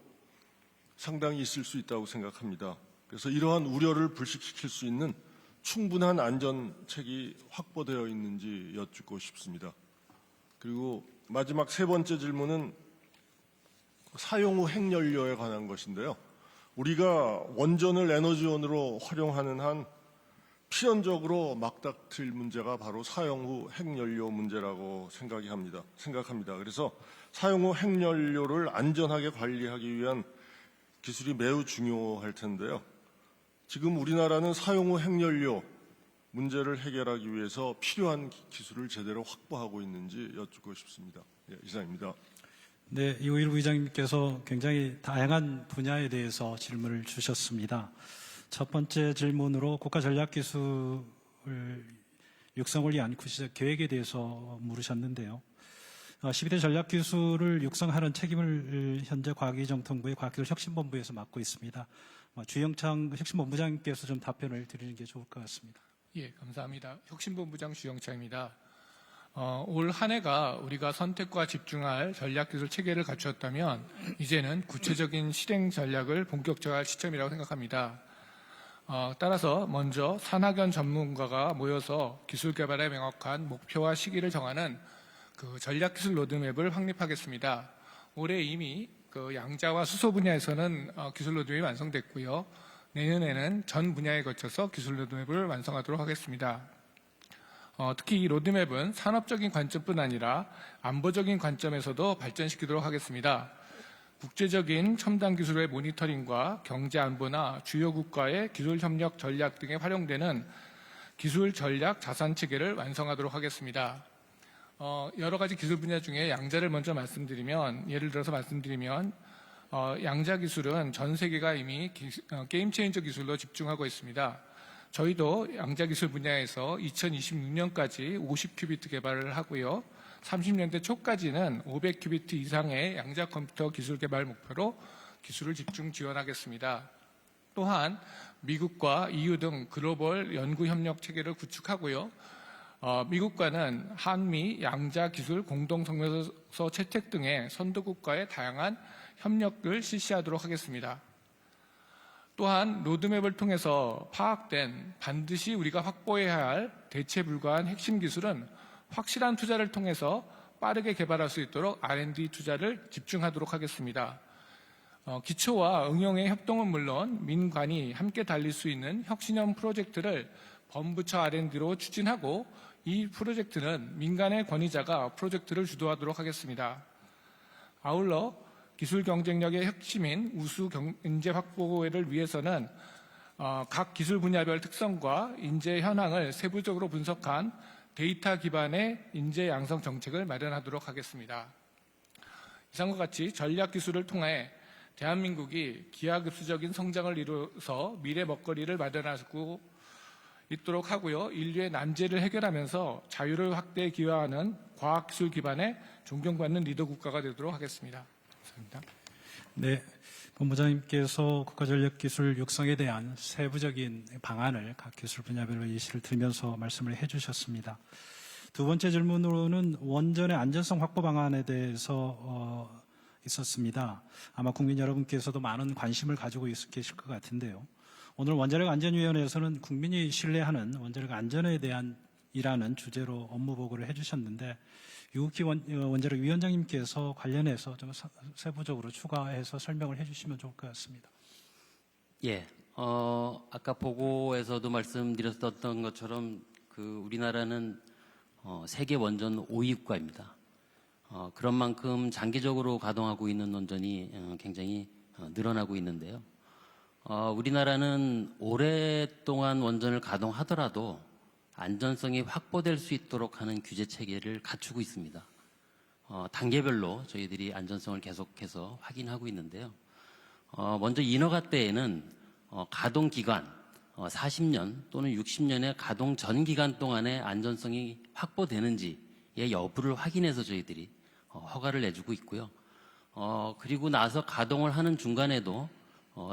상당히 있을 수 있다고 생각합니다. 그래서 이러한 우려를 불식시킬 수 있는 충분한 안전책이 확보되어 있는지 여쭙고 싶습니다. 그리고 마지막 세 번째 질문은 사용 후 핵연료에 관한 것인데요. 우리가 원전을 에너지원으로 활용하는 한 필연적으로 막닥칠 문제가 바로 사용 후 핵연료 문제라고 생각합니다. 그래서 사용 후 핵연료를 안전하게 관리하기 위한 기술이 매우 중요할 텐데요. 지금 우리나라는 사용 후 핵연료 문제를 해결하기 위해서 필요한 기술을 제대로 확보하고 있는지 여쭙고 싶습니다. 이상입니다. 네, 이우일 부의장님께서 굉장히 다양한 분야에 대해서 질문을 주셨습니다. 첫 번째 질문으로 국가전략기술 육성을 위한 구체적 계획에 대해서 물으셨는데요. 12대 전략기술을 육성하는 책임을 현재 과기정통부의 과학기술혁신본부에서 맡고 있습니다. 주영창 혁신본부장님께서 좀 답변을 드리는 게 좋을 것 같습니다. 예, 감사합니다. 혁신본부장 주영창입니다. 올 한 해가 우리가 선택과 집중할 전략기술 체계를 갖추었다면 이제는 구체적인 실행 전략을 본격화할 시점이라고 생각합니다. 따라서 먼저 산학연 전문가가 모여서 기술 개발의 명확한 목표와 시기를 정하는 그 전략기술 로드맵을 확립하겠습니다. 올해 이미 그 양자와 수소 분야에서는 기술 로드맵이 완성됐고요. 내년에는 전 분야에 거쳐서 기술 로드맵을 완성하도록 하겠습니다. 특히 이 로드맵은 산업적인 관점뿐 아니라 안보적인 관점에서도 발전시키도록 하겠습니다. 국제적인 첨단 기술의 모니터링과 경제 안보나 주요 국가의 기술 협력 전략 등에 활용되는 기술 전략 자산 체계를 완성하도록 하겠습니다. 여러 가지 기술 분야 중에 양자를 먼저 예를 들어서 말씀드리면 양자 기술은 전 세계가 이미 게임 체인저 기술로 집중하고 있습니다. 저희도 양자 기술 분야에서 2026년까지 50큐비트 개발을 하고요. 30년대 초까지는 500큐비트 이상의 양자 컴퓨터 기술 개발 목표로 기술을 집중 지원하겠습니다. 또한 미국과 EU 등 글로벌 연구 협력 체계를 구축하고요. 미국과는 한미 양자 기술 공동 성명서 채택 등의 선도국과의 다양한 협력을 실시하도록 하겠습니다. 또한 로드맵을 통해서 파악된 반드시 우리가 확보해야 할 대체 불가한 핵심 기술은 확실한 투자를 통해서 빠르게 개발할 수 있도록 R&D 투자를 집중하도록 하겠습니다. 기초와 응용의 협동은 물론 민관이 함께 달릴 수 있는 혁신형 프로젝트를 범부처 R&D로 추진하고 이 프로젝트는 민간의 권위자가 프로젝트를 주도하도록 하겠습니다. 아울러 기술 경쟁력의 핵심인 우수 인재 확보를 위해서는 각 기술 분야별 특성과 인재 현황을 세부적으로 분석한 데이터 기반의 인재 양성 정책을 마련하도록 하겠습니다. 이상과 같이 전략 기술을 통해 대한민국이 기하급수적인 성장을 이루어서 미래 먹거리를 마련하고 있도록 하고요. 인류의 난제를 해결하면서 자유를 확대에 기여하는 과학기술 기반의 존경받는 리더 국가가 되도록 하겠습니다. 감사합니다. 네, 본부장님께서 국가전략기술 육성에 대한 세부적인 방안을 각 기술 분야별로 예시를 들면서 말씀을 해주셨습니다. 두 번째 질문으로는 원전의 안전성 확보 방안에 대해서 있었습니다. 아마 국민 여러분께서도 많은 관심을 가지고 계실 것 같은데요. 오늘 원자력 안전위원회에서는 국민이 신뢰하는 원자력 안전에 대한 이라는 주제로 업무 보고를 해주셨는데 유국기 원자력 위원장님께서 관련해서 좀 세부적으로 추가해서 설명을 해주시면 좋을 것 같습니다. 예, 아까 보고에서도 말씀드렸던 것처럼 우리나라는 세계 원전 5위 국가입니다. 그런 만큼 장기적으로 가동하고 있는 원전이 굉장히 늘어나고 있는데요. 우리나라는 오랫동안 원전을 가동하더라도 안전성이 확보될 수 있도록 하는 규제 체계를 갖추고 있습니다. 단계별로 저희들이 안전성을 계속해서 확인하고 있는데요. 먼저 인허가 때에는 가동 기간 40년 또는 60년의 가동 전 기간 동안의 안전성이 확보되는지의 여부를 확인해서 저희들이 허가를 내주고 있고요. 그리고 나서 가동을 하는 중간에도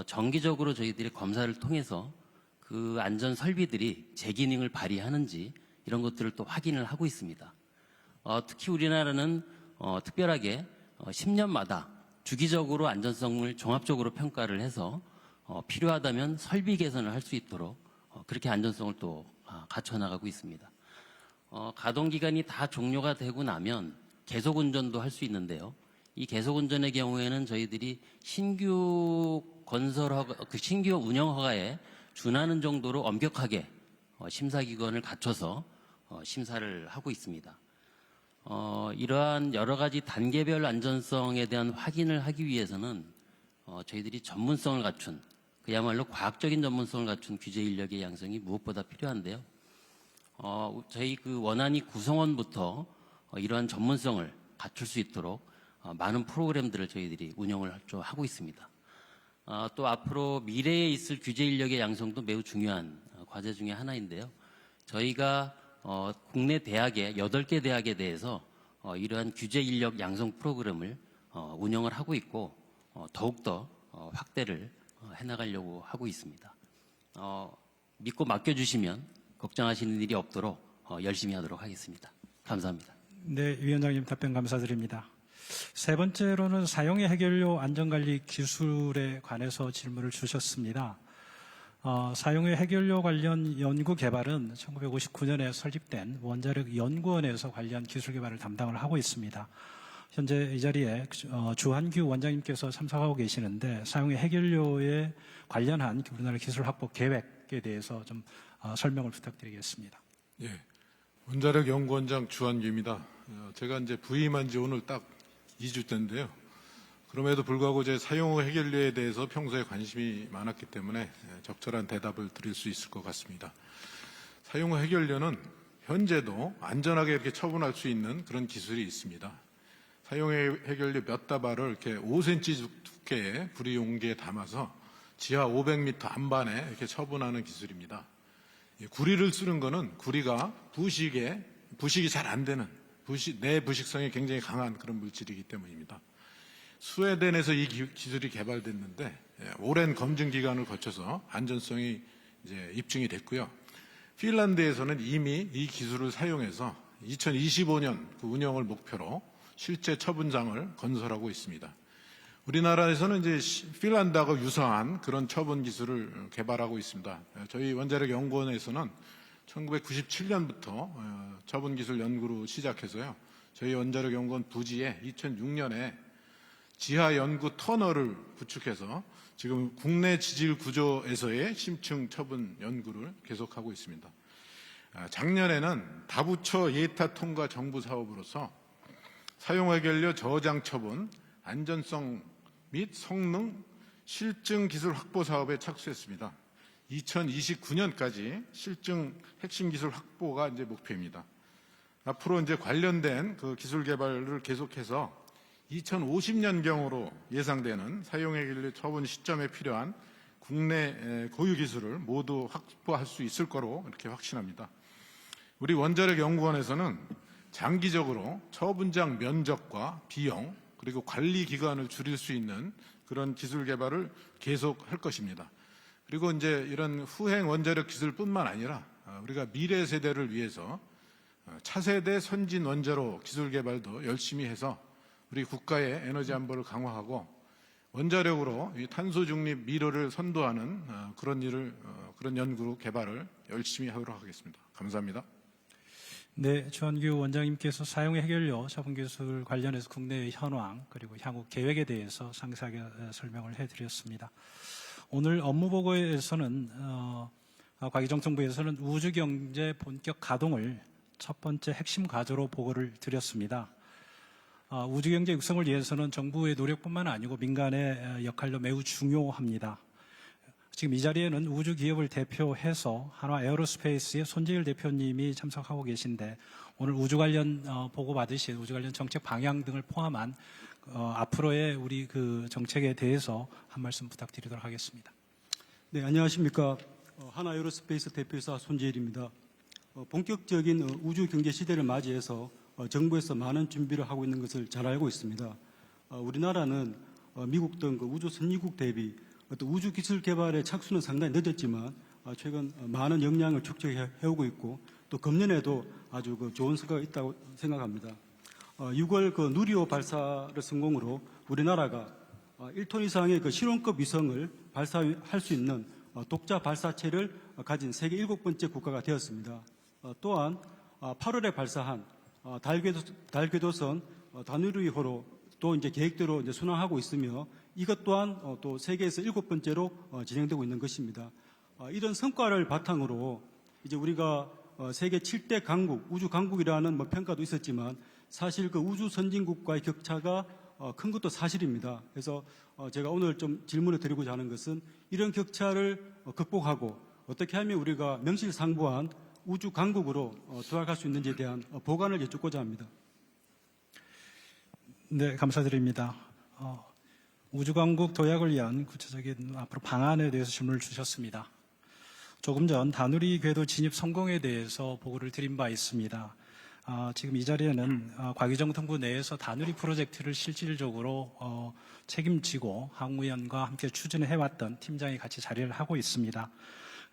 정기적으로 저희들이 검사를 통해서 그 안전 설비들이 제 기능을 발휘하는지 이런 것들을 또 확인을 하고 있습니다. 특히 우리나라는 특별하게 10년마다 주기적으로 안전성을 종합적으로 평가를 해서 필요하다면 설비 개선을 할 수 있도록 그렇게 안전성을 또 갖춰 나가고 있습니다. 가동 기간이 다 종료가 되고 나면 계속 운전도 할 수 있는데요. 이 계속 운전의 경우에는 저희들이 신규 신규 운영 허가에 준하는 정도로 엄격하게 심사기관을 갖춰서 심사를 하고 있습니다. 이러한 여러 가지 단계별 안전성에 대한 확인을 하기 위해서는 저희들이 전문성을 갖춘 그야말로 과학적인 전문성을 갖춘 규제 인력의 양성이 무엇보다 필요한데요. 저희 원안위 구성원부터 이러한 전문성을 갖출 수 있도록 많은 프로그램들을 저희들이 운영을 하고 있습니다. 또 앞으로 미래에 있을 규제 인력의 양성도 매우 중요한 과제 중에 하나인데요. 저희가 국내 대학의 8개 대학에 대해서 이러한 규제 인력 양성 프로그램을 운영을 하고 있고 더욱더 확대를 해나가려고 하고 있습니다. 믿고 맡겨주시면 걱정하시는 일이 없도록 열심히 하도록 하겠습니다. 감사합니다. 네, 위원장님 답변 감사드립니다. 세 번째로는 사용의 해결료 안전관리 기술에 관해서 질문을 주셨습니다. 사용의 해결료 관련 연구 개발은 1959년에 설립된 원자력 연구원에서 관련 기술 개발을 담당을 하고 있습니다. 현재 이 자리에 주한규 원장님께서 참석하고 계시는데 사용의 해결료에 관련한 우리나라 기술 확보 계획에 대해서 좀 설명을 부탁드리겠습니다. 예, 원자력 연구원장 주한규입니다. 제가 이제 부임한 지 오늘 딱 2주째인데요. 그럼에도 불구하고 제 사용 해결료에 대해서 평소에 관심이 많았기 때문에 적절한 대답을 드릴 수 있을 것 같습니다. 사용 해결료는 현재도 안전하게 이렇게 처분할 수 있는 그런 기술이 있습니다. 사용 해결료 몇 다발을 이렇게 5cm 두께의 구리 용기에 담아서 지하 500m 안반에 이렇게 처분하는 기술입니다. 구리를 쓰는 거는 구리가 부식이 잘 안 되는 내부식성이 굉장히 강한 그런 물질이기 때문입니다. 스웨덴에서 이 기술이 개발됐는데 오랜 검증 기간을 거쳐서 안전성이 이제 입증이 됐고요. 핀란드에서는 이미 이 기술을 사용해서 2025년 그 운영을 목표로 실제 처분장을 건설하고 있습니다. 우리나라에서는 이제 핀란드하고 유사한 그런 처분 기술을 개발하고 있습니다. 저희 원자력연구원에서는 1997년부터 처분 기술 연구로 시작해서요. 저희 원자력연구원 부지에 2006년에 지하 연구 터널을 구축해서 지금 국내 지질 구조에서의 심층 처분 연구를 계속하고 있습니다. 작년에는 다부처 예타 통과 정부 사업으로서 사용 해결료 저장 처분, 안전성 및 성능, 실증 기술 확보 사업에 착수했습니다. 2029년까지 실증 핵심 기술 확보가 이제 목표입니다. 앞으로 이제 관련된 그 기술 개발을 계속해서 2050년경으로 예상되는 사용 해결료 처분 시점에 필요한 국내 고유 기술을 모두 확보할 수 있을 거로 이렇게 확신합니다. 우리 원자력연구원에서는 장기적으로 처분장 면적과 비용 그리고 관리 기간을 줄일 수 있는 그런 기술 개발을 계속할 것입니다. 그리고 이제 이런 후행 원자력 기술뿐만 아니라 우리가 미래 세대를 위해서 차세대 선진 원자로 기술 개발도 열심히 해서 우리 국가의 에너지 안보를 강화하고 원자력으로 이 탄소 중립 미래를 선도하는 그런 연구 개발을 열심히 하도록 하겠습니다. 감사합니다. 네, 주한규 원장님께서 사용 해결료 처분 기술 관련해서 국내의 현황 그리고 향후 계획에 대해서 상세하게 설명을 해드렸습니다. 오늘 업무 보고에서는 과기정통부에서는 우주경제 본격 가동을 첫 번째 핵심 과제로 보고를 드렸습니다. 우주경제 육성을 위해서는 정부의 노력뿐만 아니고 민간의 역할도 매우 중요합니다. 지금 이 자리에는 우주 기업을 대표해서 한화 에어로스페이스의 손재일 대표님이 참석하고 계신데 오늘 우주 관련 보고 받으신 우주 관련 정책 방향 등을 포함한 앞으로의 우리 그 정책에 대해서 한 말씀 부탁드리도록 하겠습니다. 네, 안녕하십니까. 한화 에어로스페이스 대표이사 손재일입니다. 본격적인 우주 경제 시대를 맞이해서 정부에서 많은 준비를 하고 있는 것을 잘 알고 있습니다. 우리나라는 미국 등 우주 선진국 대비 우주 기술 개발의 착수는 상당히 늦었지만 최근 많은 역량을 축적해오고 있고 또 금년에도 아주 좋은 성과가 있다고 생각합니다. 6월 누리호 발사를 성공으로 우리나라가 1톤 이상의 실용급 위성을 발사할 수 있는 독자 발사체를 가진 세계 7번째 국가가 되었습니다. 또한 8월에 발사한 달궤도선 다누리호로 또 이제 계획대로 이제 순항하고 있으며 이것 또한 또 세계에서 7번째로 진행되고 있는 것입니다. 이런 성과를 바탕으로 이제 우리가 세계 7대 강국, 우주 강국이라는 평가도 있었지만 사실 그 우주 선진국과의 격차가 큰 것도 사실입니다. 그래서 제가 오늘 좀 질문을 드리고자 하는 것은 이런 격차를 극복하고 어떻게 하면 우리가 명실상부한 우주 강국으로 도약할 수 있는지에 대한 보관을 여쭙고자 합니다. 네, 감사드립니다. 우주강국 도약을 위한 구체적인 앞으로 방안에 대해서 질문을 주셨습니다. 조금 전 다누리 궤도 진입 성공에 대해서 보고를 드린 바 있습니다. 지금 이 자리에는 과기정통부 내에서 다누리 프로젝트를 실질적으로 책임지고 항우위원과 함께 추진해왔던 팀장이 같이 자리를 하고 있습니다.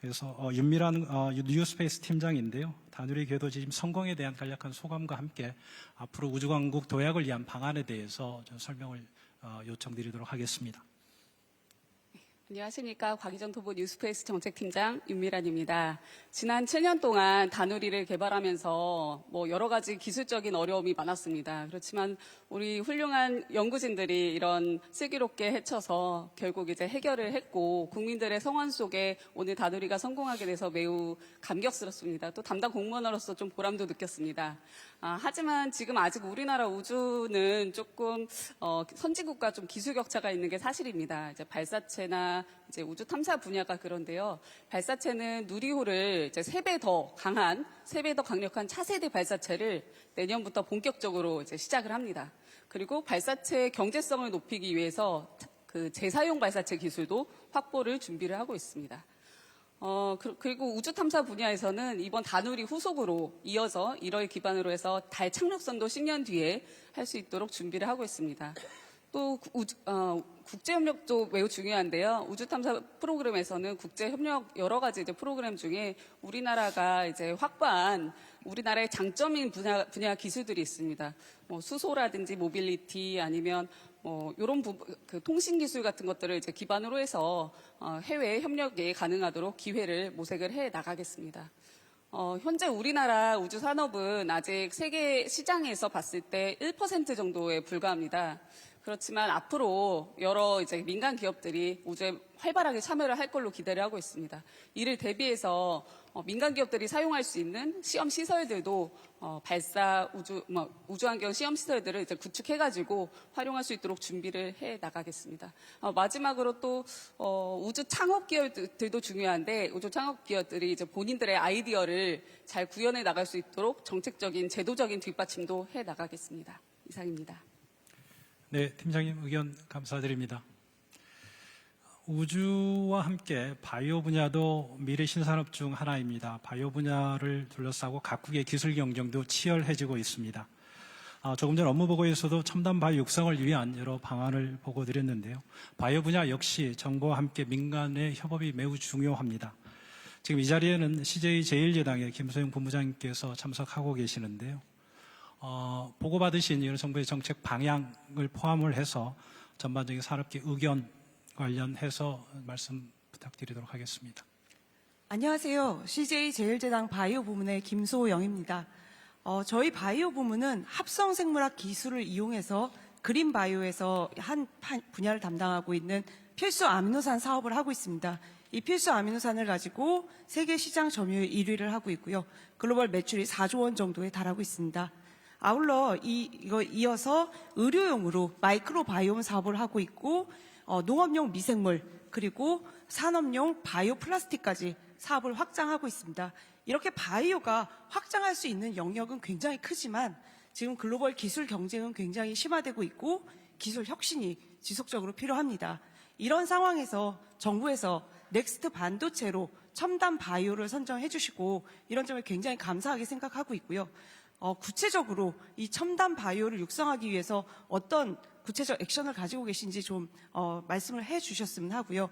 그래서 윤미란 뉴스페이스 팀장인데요. 다누리 궤도 진입 성공에 대한 간략한 소감과 함께 앞으로 우주강국 도약을 위한 방안에 대해서 좀 설명을 요청드리도록 하겠습니다. 안녕하십니까. 과기정통부 뉴스페이스 정책팀장 윤미란입니다. 지난 7년 동안 다누리를 개발하면서 여러 가지 기술적인 어려움이 많았습니다. 그렇지만 우리 훌륭한 연구진들이 이런 슬기롭게 헤쳐서 결국 이제 해결을 했고 국민들의 성원 속에 오늘 다누리가 성공하게 돼서 매우 감격스럽습니다. 또 담당 공무원으로서 좀 보람도 느꼈습니다. 하지만 지금 아직 우리나라 우주는 조금 선진국과 좀 기술 격차가 있는 게 사실입니다. 이제 발사체나 이제 우주 탐사 분야가 그런데요. 발사체는 누리호를 이제 3배 더 강력한 차세대 발사체를 내년부터 본격적으로 이제 시작을 합니다. 그리고 발사체의 경제성을 높이기 위해서 그 재사용 발사체 기술도 확보를 준비를 하고 있습니다. 그리고 우주 탐사 분야에서는 이번 다누리 후속으로 이어서 1월 기반으로 해서 달 착륙선도 10년 뒤에 할 수 있도록 준비를 하고 있습니다. 또 국제협력도 매우 중요한데요. 우주탐사 프로그램에서는 국제협력 여러 가지 이제 프로그램 중에 우리나라가 이제 확보한 우리나라의 장점인 분야 기술들이 있습니다. 뭐 수소라든지 모빌리티 아니면 이런 그 통신 기술 같은 것들을 이제 기반으로 해서 해외 협력에 가능하도록 기회를 모색을 해 나가겠습니다. 현재 우리나라 우주 산업은 아직 세계 시장에서 봤을 때 1% 정도에 불과합니다. 그렇지만 앞으로 여러 이제 민간 기업들이 우주에 활발하게 참여를 할 걸로 기대를 하고 있습니다. 이를 대비해서 민간 기업들이 사용할 수 있는 시험 시설들도 발사 우주환경 시험 시설들을 이제 구축해가지고 활용할 수 있도록 준비를 해 나가겠습니다. 마지막으로 또 우주 창업 기업들도 중요한데 우주 창업 기업들이 이제 본인들의 아이디어를 잘 구현해 나갈 수 있도록 정책적인 제도적인 뒷받침도 해 나가겠습니다. 이상입니다. 네, 팀장님 의견 감사드립니다. 우주와 함께 바이오 분야도 미래 신산업 중 하나입니다. 바이오 분야를 둘러싸고 각국의 기술 경쟁도 치열해지고 있습니다. 조금 전 업무 보고에서도 첨단 바이오 육성을 위한 여러 방안을 보고드렸는데요. 바이오 분야 역시 정부와 함께 민간의 협업이 매우 중요합니다. 지금 이 자리에는 CJ 제1여당의 김소영 본부장님께서 참석하고 계시는데요. 보고받으신 이런 정부의 정책 방향을 포함을 해서 전반적인 산업계 의견 관련해서 말씀 부탁드리도록 하겠습니다. 안녕하세요. CJ 제1제당 바이오 부문의 김소영입니다. 저희 바이오 부문은 합성 생물학 기술을 이용해서 그린 바이오에서 한 분야를 담당하고 있는 필수 아미노산 사업을 하고 있습니다. 이 필수 아미노산을 가지고 세계 시장 점유율 1위를 하고 있고요. 글로벌 매출이 4조 원 정도에 달하고 있습니다. 아울러 이어서 의료용으로 마이크로바이옴 사업을 하고 있고 농업용 미생물 그리고 산업용 바이오 플라스틱까지 사업을 확장하고 있습니다. 이렇게 바이오가 확장할 수 있는 영역은 굉장히 크지만 지금 글로벌 기술 경쟁은 굉장히 심화되고 있고 기술 혁신이 지속적으로 필요합니다. 이런 상황에서 정부에서 넥스트 반도체로 첨단 바이오를 선정해 주시고 이런 점을 굉장히 감사하게 생각하고 있고요. 구체적으로 이 첨단 바이오를 육성하기 위해서 어떤 구체적 액션을 가지고 계신지 좀 말씀을 해 주셨으면 하고요.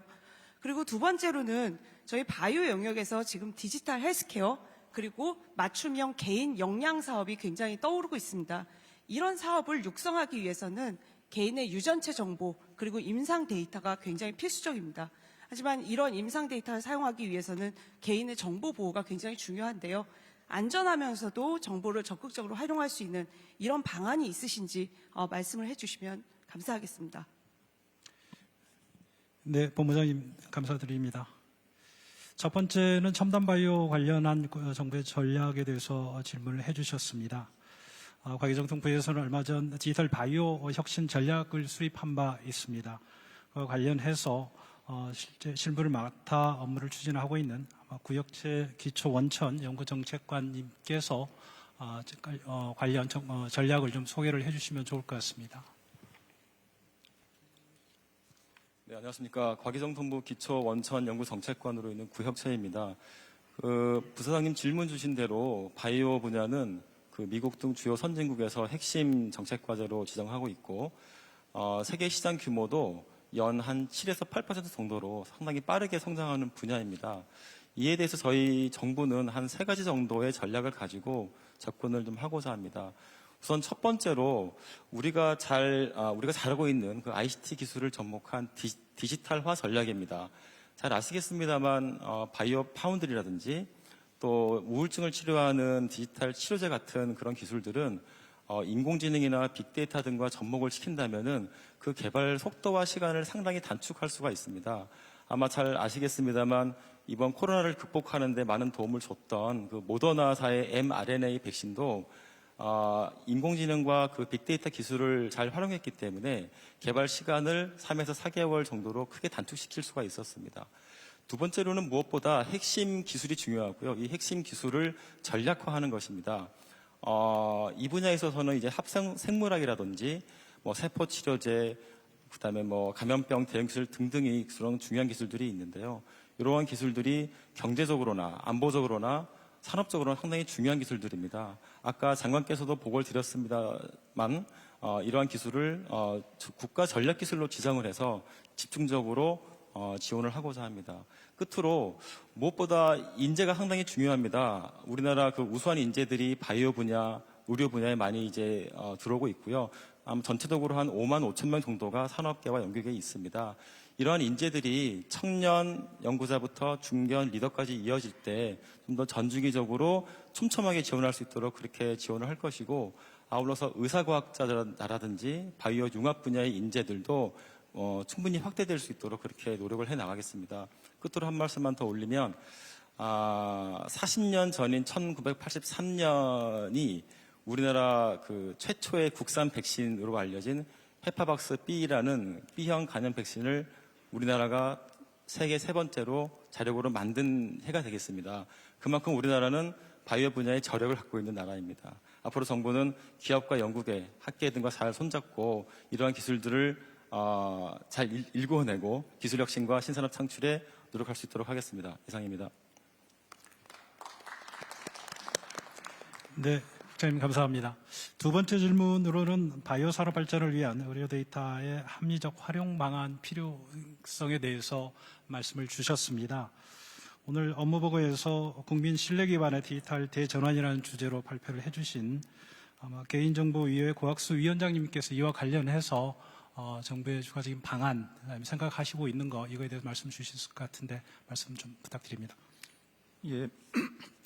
그리고 두 번째로는 저희 바이오 영역에서 지금 디지털 헬스케어 그리고 맞춤형 개인 역량 사업이 굉장히 떠오르고 있습니다. 이런 사업을 육성하기 위해서는 개인의 유전체 정보 그리고 임상 데이터가 굉장히 필수적입니다. 하지만 이런 임상 데이터를 사용하기 위해서는 개인의 정보 보호가 굉장히 중요한데요. 안전하면서도 정보를 적극적으로 활용할 수 있는 이런 방안이 있으신지 말씀을 해주시면 감사하겠습니다. 네, 본부장님 감사드립니다. 첫 번째는 첨단 바이오 관련한 정부의 전략에 대해서 질문을 해주셨습니다. 과기정통부에서는 얼마 전 디지털 바이오 혁신 전략을 수립한 바 있습니다. 관련해서 실제 실무를 맡아 업무를 추진하고 있는 구역체 기초원천 연구정책관님께서 관련 전략을 좀 소개를 해주시면 좋을 것 같습니다. 네, 안녕하십니까. 과기정통부 기초원천연구정책관으로 있는 구혁채입니다. 부사장님 질문 주신 대로 바이오 분야는 미국 등 주요 선진국에서 핵심 정책과제로 지정하고 있고 세계 시장 규모도 연 한 7에서 8% 정도로 상당히 빠르게 성장하는 분야입니다. 이에 대해서 저희 정부는 한 3가지 정도의 전략을 가지고 접근을 좀 하고자 합니다. 우선 첫 번째로 우리가 잘하고 있는 그 ICT 기술을 접목한 디지털화 전략입니다. 잘 아시겠습니다만 바이오 파운드리라든지 또 우울증을 치료하는 디지털 치료제 같은 그런 기술들은 인공지능이나 빅데이터 등과 접목을 시킨다면은 그 개발 속도와 시간을 상당히 단축할 수가 있습니다. 아마 잘 아시겠습니다만 이번 코로나를 극복하는 데 많은 도움을 줬던 그 모더나사의 mRNA 백신도 인공지능과 그 빅데이터 기술을 잘 활용했기 때문에 개발 시간을 3에서 4개월 정도로 크게 단축시킬 수가 있었습니다. 두 번째로는 무엇보다 핵심 기술이 중요하고요. 이 핵심 기술을 전략화하는 것입니다. 이 분야에 있어서는 이제 합성 생물학이라든지 세포 치료제, 그다음에 감염병 대응 기술 등등이 그런 중요한 기술들이 있는데요. 이러한 기술들이 경제적으로나 안보적으로나 산업적으로는 상당히 중요한 기술들입니다. 아까 장관께서도 보고를 드렸습니다만 이러한 기술을 국가 전략 기술로 지정을 해서 집중적으로 지원을 하고자 합니다. 끝으로 무엇보다 인재가 상당히 중요합니다. 우리나라 그 우수한 인재들이 바이오 분야, 의료 분야에 많이 이제 들어오고 있고요. 아마 전체적으로 한 5만 5천 명 정도가 산업계와 연계돼 있습니다. 이러한 인재들이 청년 연구자부터 중견 리더까지 이어질 때 좀 더 전주기적으로 촘촘하게 지원할 수 있도록 그렇게 지원을 할 것이고, 아울러서 의사과학자라든지 바이오 융합 분야의 인재들도 충분히 확대될 수 있도록 그렇게 노력을 해 나가겠습니다. 끝으로 한 말씀만 더 올리면 40년 전인 1983년이 우리나라 그 최초의 국산 백신으로 알려진 헤파박스 B라는 B형 간염 백신을 우리나라가 세계 세 번째로 자력으로 만든 해가 되겠습니다. 그만큼 우리나라는 바이오 분야의 저력을 갖고 있는 나라입니다. 앞으로 정부는 기업과 연구계, 학계 등과 잘 손잡고 이러한 기술들을 잘 일궈내고 기술 혁신과 신산업 창출에 노력할 수 있도록 하겠습니다. 이상입니다. 네, 국장님 감사합니다. 두 번째 질문으로는 바이오 산업 발전을 위한 의료 데이터의 합리적 활용 방안 필요성에 대해서 말씀을 주셨습니다. 오늘 업무보고에서 국민 신뢰 기반의 디지털 대전환이라는 주제로 발표를 해주신 아마 개인정보위원회 고학수 위원장님께서 이와 관련해서 정부의 추가적인 방안 생각하시고 있는 거 이거에 대해서 말씀 주실 것 같은데 말씀 좀 부탁드립니다. 예,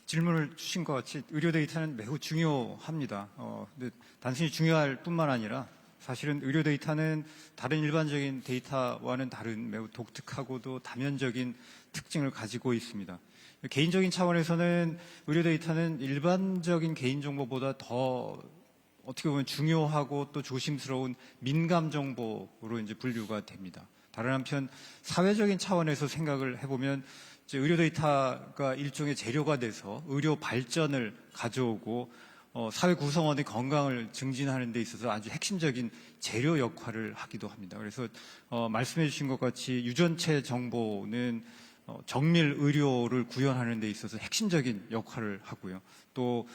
질문을 주신 것 같이 의료 데이터는 매우 중요합니다. 근데 단순히 중요할 뿐만 아니라 사실은 의료 데이터는 다른 일반적인 데이터와는 다른 매우 독특하고도 다면적인 특징을 가지고 있습니다. 개인적인 차원에서는 의료 데이터는 일반적인 개인정보보다 더 어떻게 보면 중요하고 또 조심스러운 민감 정보로 이제 분류가 됩니다. 다른 한편 사회적인 차원에서 생각을 해보면 이제 의료 데이터가 일종의 재료가 돼서 의료 발전을 가져오고 사회 구성원의 건강을 증진하는 데 있어서 아주 핵심적인 재료 역할을 하기도 합니다. 그래서 말씀해 주신 것 같이 유전체 정보는 정밀 의료를 구현하는 데 있어서 핵심적인 역할을 하고요. 또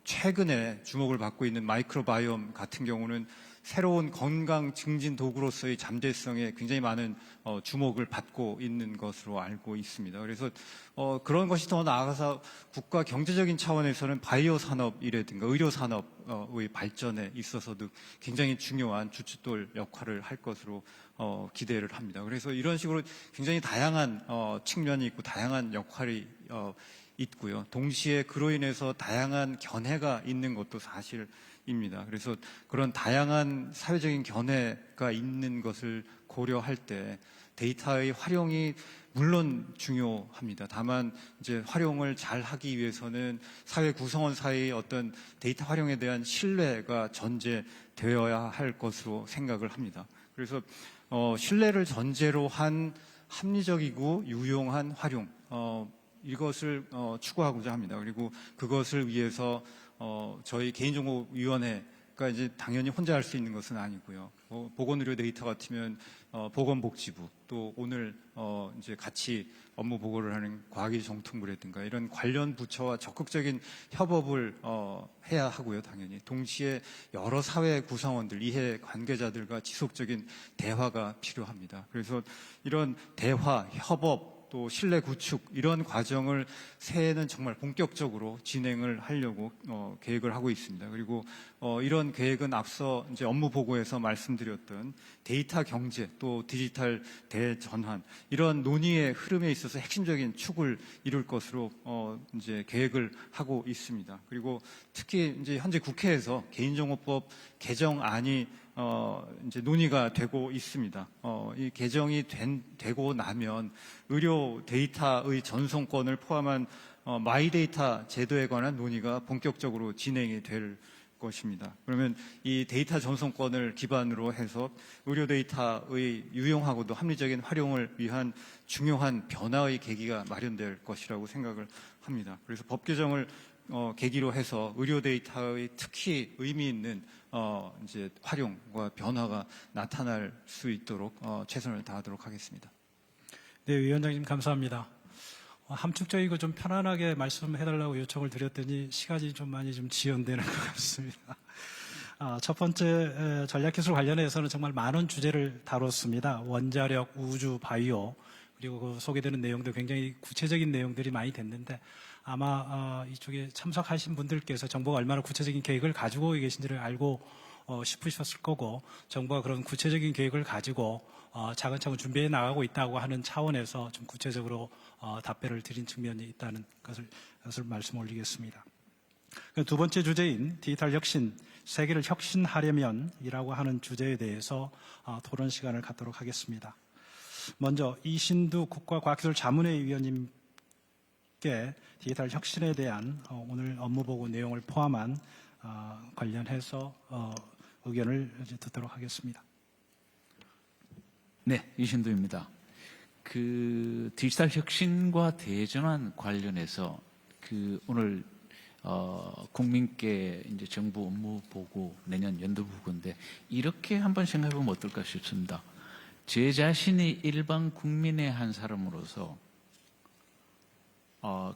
최근에 주목을 받고 있는 마이크로바이옴 같은 경우는 새로운 건강 증진 도구로서의 잠재성에 굉장히 많은 주목을 받고 있는 것으로 알고 있습니다. 그래서 그런 것이 더 나아가서 국가 경제적인 차원에서는 바이오 산업이라든가 의료 산업의 발전에 있어서도 굉장히 중요한 주춧돌 역할을 할 것으로 기대를 합니다. 그래서 이런 식으로 굉장히 다양한 측면이 있고 다양한 역할이 있고요. 동시에 그로 인해서 다양한 견해가 있는 것도 사실입니다. 그래서 그런 다양한 사회적인 견해가 있는 것을 고려할 때 데이터의 활용이 물론 중요합니다. 다만 이제 활용을 잘 하기 위해서는 사회 구성원 사이의 어떤 데이터 활용에 대한 신뢰가 전제되어야 할 것으로 생각을 합니다. 그래서 신뢰를 전제로 한 합리적이고 유용한 활용 이것을 추구하고자 합니다. 그리고 그것을 위해서 저희 개인정보위원회가 이제 당연히 혼자 할 수 있는 것은 아니고요. 보건의료 데이터 같으면 보건복지부 또 오늘 이제 같이 업무 보고를 하는 과학기술정통부라든가 이런 관련 부처와 적극적인 협업을 해야 하고요. 당연히 동시에 여러 사회 구성원들, 이해 관계자들과 지속적인 대화가 필요합니다. 그래서 이런 대화, 협업 또 신뢰 구축 이런 과정을 새해에는 정말 본격적으로 진행을 하려고 계획을 하고 있습니다. 그리고 이런 계획은 앞서 이제 업무 보고에서 말씀드렸던 데이터 경제 또 디지털 대전환 이런 논의의 흐름에 있어서 핵심적인 축을 이룰 것으로 이제 계획을 하고 있습니다. 그리고 특히 이제 현재 국회에서 개인정보법 개정안이 이제 논의가 되고 있습니다. 이 개정이 되고 나면 의료 데이터의 전송권을 포함한 마이데이터 제도에 관한 논의가 본격적으로 진행이 될 것입니다. 그러면 이 데이터 전송권을 기반으로 해서 의료 데이터의 유용하고도 합리적인 활용을 위한 중요한 변화의 계기가 마련될 것이라고 생각을 합니다. 그래서 법 개정을 계기로 해서 의료 데이터의 특히 의미 있는 이제 활용과 변화가 나타날 수 있도록 최선을 다하도록 하겠습니다. 네, 위원장님 감사합니다. 함축적이고 좀 편안하게 말씀해달라고 요청을 드렸더니 시간이 좀 많이 좀 지연되는 것 같습니다. 첫 번째 전략기술 관련해서는 정말 많은 주제를 다뤘습니다. 원자력, 우주, 바이오 그리고 그 소개되는 내용도 굉장히 구체적인 내용들이 많이 됐는데 아마 이쪽에 참석하신 분들께서 정부가 얼마나 구체적인 계획을 가지고 계신지를 알고 싶으셨을 거고 정부가 그런 구체적인 계획을 가지고 차근차근 준비해 나가고 있다고 하는 차원에서 좀 구체적으로 답변을 드린 측면이 있다는 것을 말씀 올리겠습니다. 두 번째 주제인 디지털 혁신, 세계를 혁신하려면이라고 하는 주제에 대해서 토론 시간을 갖도록 하겠습니다. 먼저 이신두 국가과학기술자문회 위원님께 디지털 혁신에 대한 오늘 업무보고 내용을 포함한 관련해서 의견을 이제 듣도록 하겠습니다. 네, 이신두입니다. 디지털 혁신과 대전환 관련해서 오늘 국민께 이제 정부 업무 보고 내년 연도 보고인데 이렇게 한번 생각해 보면 어떨까 싶습니다. 제 자신이 일반 국민의 한 사람으로서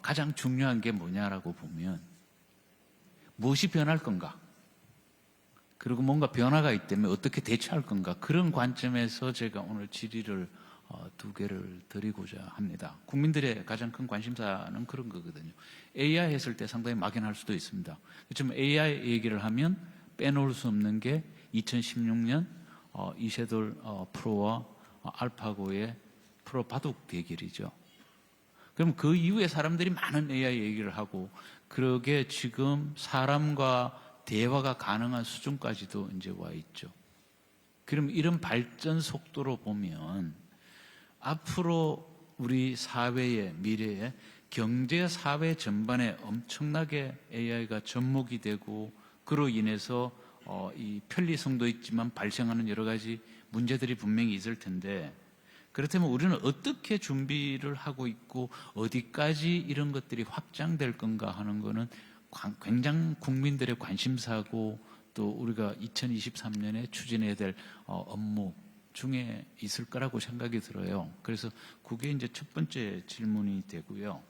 가장 중요한 게 뭐냐라고 보면 무엇이 변할 건가? 그리고 뭔가 변화가 있다면 어떻게 대처할 건가? 그런 관점에서 제가 오늘 질의를 두 개를 드리고자 합니다. 국민들의 가장 큰 관심사는 그런 거거든요. AI 했을 때 상당히 막연할 수도 있습니다. 지금 AI 얘기를 하면 빼놓을 수 없는 게 2016년 이세돌 프로와 알파고의 프로 바둑 대결이죠. 그럼 그 이후에 사람들이 많은 AI 얘기를 하고 그러게 지금 사람과 대화가 가능한 수준까지도 이제 와 있죠. 그럼 이런 발전 속도로 보면 앞으로 우리 사회의 미래에 경제 사회 전반에 엄청나게 AI가 접목이 되고 그로 인해서 이 편리성도 있지만 발생하는 여러 가지 문제들이 분명히 있을 텐데 그렇다면 우리는 어떻게 준비를 하고 있고 어디까지 이런 것들이 확장될 건가 하는 거는 굉장히 국민들의 관심사고 또 우리가 2023년에 추진해야 될 업무 중에 있을 거라고 생각이 들어요. 그래서 그게 이제 첫 번째 질문이 되고요.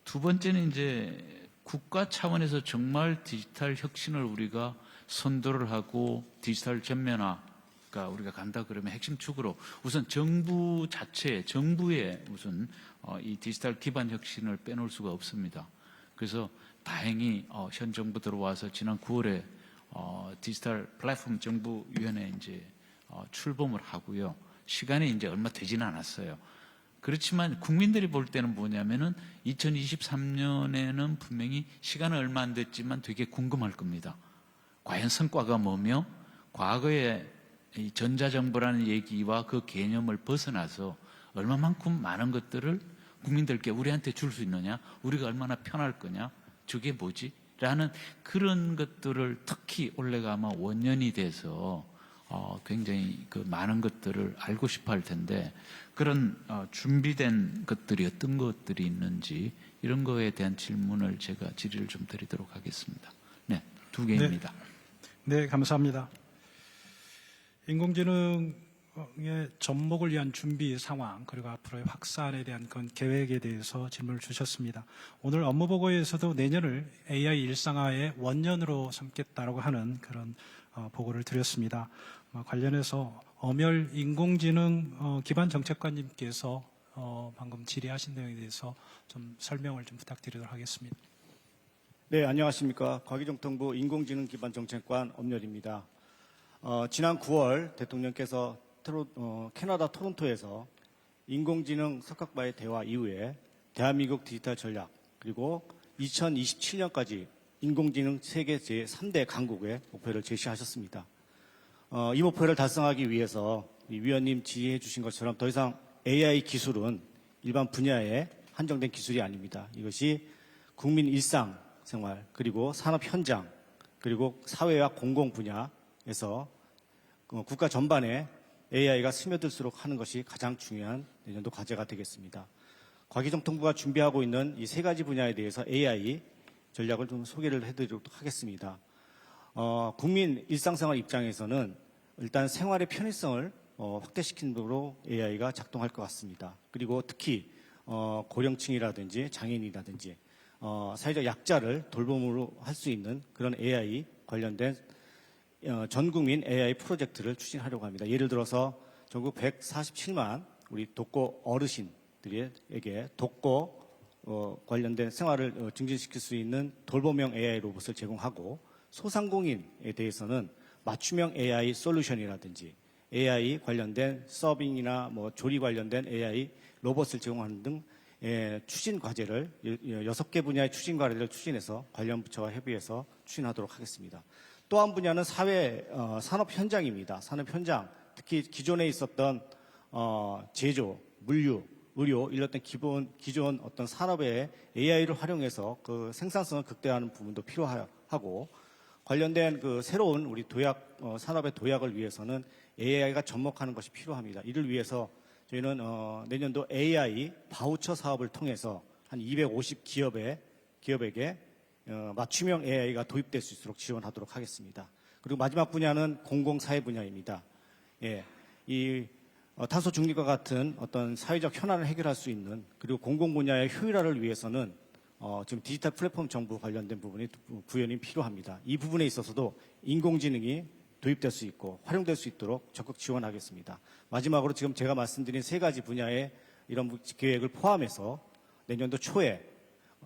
두 번째는 이제 국가 차원에서 정말 디지털 혁신을 우리가 선도를 하고 디지털 전면화가 우리가 간다 그러면 핵심 축으로 우선 정부 자체, 정부의 우선 이 디지털 기반 혁신을 빼놓을 수가 없습니다. 그래서 다행히 현 정부 들어와서 지난 9월에 디지털 플랫폼 정부위원회 이제 출범을 하고요. 시간이 이제 얼마 되지는 않았어요. 그렇지만 국민들이 볼 때는 뭐냐면은 2023년에는 분명히 시간은 얼마 안 됐지만 되게 궁금할 겁니다. 과연 성과가 뭐며 과거의 이 전자정부라는 얘기와 그 개념을 벗어나서 얼마만큼 많은 것들을 국민들께 우리한테 줄 수 있느냐, 우리가 얼마나 편할 거냐, 저게 뭐지? 라는 그런 것들을 특히 올해가 아마 원년이 돼서 굉장히 그 많은 것들을 알고 싶어 할 텐데 그런 준비된 것들이 어떤 것들이 있는지 이런 거에 대한 질문을 제가 질의를 좀 드리도록 하겠습니다. 네, 두 개입니다. 네, 감사합니다. 인공지능의 접목을 위한 준비 상황 그리고 앞으로의 확산에 대한 그런 계획에 대해서 질문을 주셨습니다. 오늘 업무보고에서도 내년을 AI 일상화의 원년으로 삼겠다라고 하는 그런 보고를 드렸습니다. 관련해서 엄열 인공지능 기반 정책관님께서 방금 질의하신 내용에 대해서 좀 설명을 좀 부탁드리도록 하겠습니다. 네, 안녕하십니까. 과기정통부 인공지능 기반 정책관 엄열입니다. 지난 9월 대통령께서 캐나다 토론토에서 인공지능 석학과의 대화 이후에 대한민국 디지털 전략 그리고 2027년까지 인공지능 세계 제3대 강국의 목표를 제시하셨습니다. 이 목표를 달성하기 위해서 이 위원님 지휘해 주신 것처럼 더 이상 AI 기술은 일반 분야에 한정된 기술이 아닙니다. 이것이 국민 일상생활 그리고 산업 현장 그리고 사회와 공공 분야에서 국가 전반에 AI가 스며들수록 하는 것이 가장 중요한 내년도 과제가 되겠습니다. 과기정통부가 준비하고 있는 이 세 가지 분야에 대해서 AI 전략을 좀 소개를 해드리도록 하겠습니다. 국민 일상생활 입장에서는 일단 생활의 편의성을 확대시키는 쪽으로 AI가 작동할 것 같습니다. 그리고 특히 고령층이라든지 장애인이라든지 사회적 약자를 돌봄으로 할 수 있는 그런 AI 관련된 전 국민 AI 프로젝트를 추진하려고 합니다. 예를 들어서 전국 147만 우리 독거 어르신들에게 독거 관련된 생활을 증진시킬 수 있는 돌봄형 AI 로봇을 제공하고, 소상공인에 대해서는 맞춤형 AI 솔루션이라든지 AI 관련된 서빙이나 조리 관련된 AI 로봇을 제공하는 등 추진 과제를 6개 분야의 추진 과제를 추진해서 관련 부처와 협의해서 추진하도록 하겠습니다. 또 한 분야는 산업 현장입니다. 산업 현장, 특히 기존에 있었던 제조, 물류, 의료 이런 기존 어떤 산업에 AI를 활용해서 그 생산성을 극대화하는 부분도 필요하고, 관련된 그 새로운 우리 산업의 도약을 위해서는 AI가 접목하는 것이 필요합니다. 이를 위해서 저희는 내년도 AI 바우처 사업을 통해서 한 250 기업에게 맞춤형 AI가 도입될 수 있도록 지원하도록 하겠습니다. 그리고 마지막 분야는 공공사회 분야입니다. 이 탄소 중립과 같은 어떤 사회적 현안을 해결할 수 있는, 그리고 공공 분야의 효율화를 위해서는 지금 디지털 플랫폼 정부 관련된 부분이 구현이 필요합니다. 이 부분에 있어서도 인공지능이 도입될 수 있고 활용될 수 있도록 적극 지원하겠습니다. 마지막으로 지금 제가 말씀드린 3가지 분야의 이런 계획을 포함해서 내년도 초에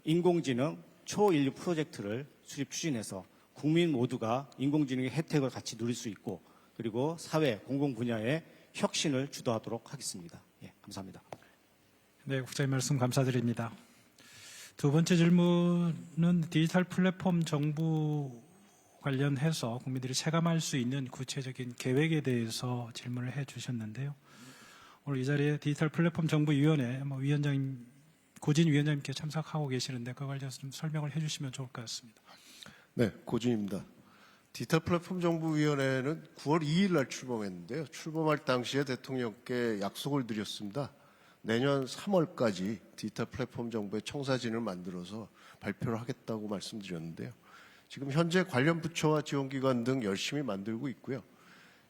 인공지능 초인류 프로젝트를 수립 추진해서 국민 모두가 인공지능의 혜택을 같이 누릴 수 있고, 그리고 사회 공공 분야의 혁신을 주도하도록 하겠습니다. 감사합니다. 네, 국장님 말씀 감사드립니다. 두 번째 질문은 디지털 플랫폼 정부 관련해서 국민들이 체감할 수 있는 구체적인 계획에 대해서 질문을 해 주셨는데요. 오늘 이 자리에 디지털 플랫폼 정부위원회 위원장님, 고진 위원장님께 참석하고 계시는데 그거 관련해서 좀 설명을 해 주시면 좋을 것 같습니다. 네, 고진입니다. 디지털 플랫폼 정부위원회는 9월 2일 날 출범했는데요. 출범할 당시에 대통령께 약속을 드렸습니다. 내년 3월까지 디지털 플랫폼 정부의 청사진을 만들어서 발표를 하겠다고 말씀드렸는데요. 지금 현재 관련 부처와 지원기관 등 열심히 만들고 있고요.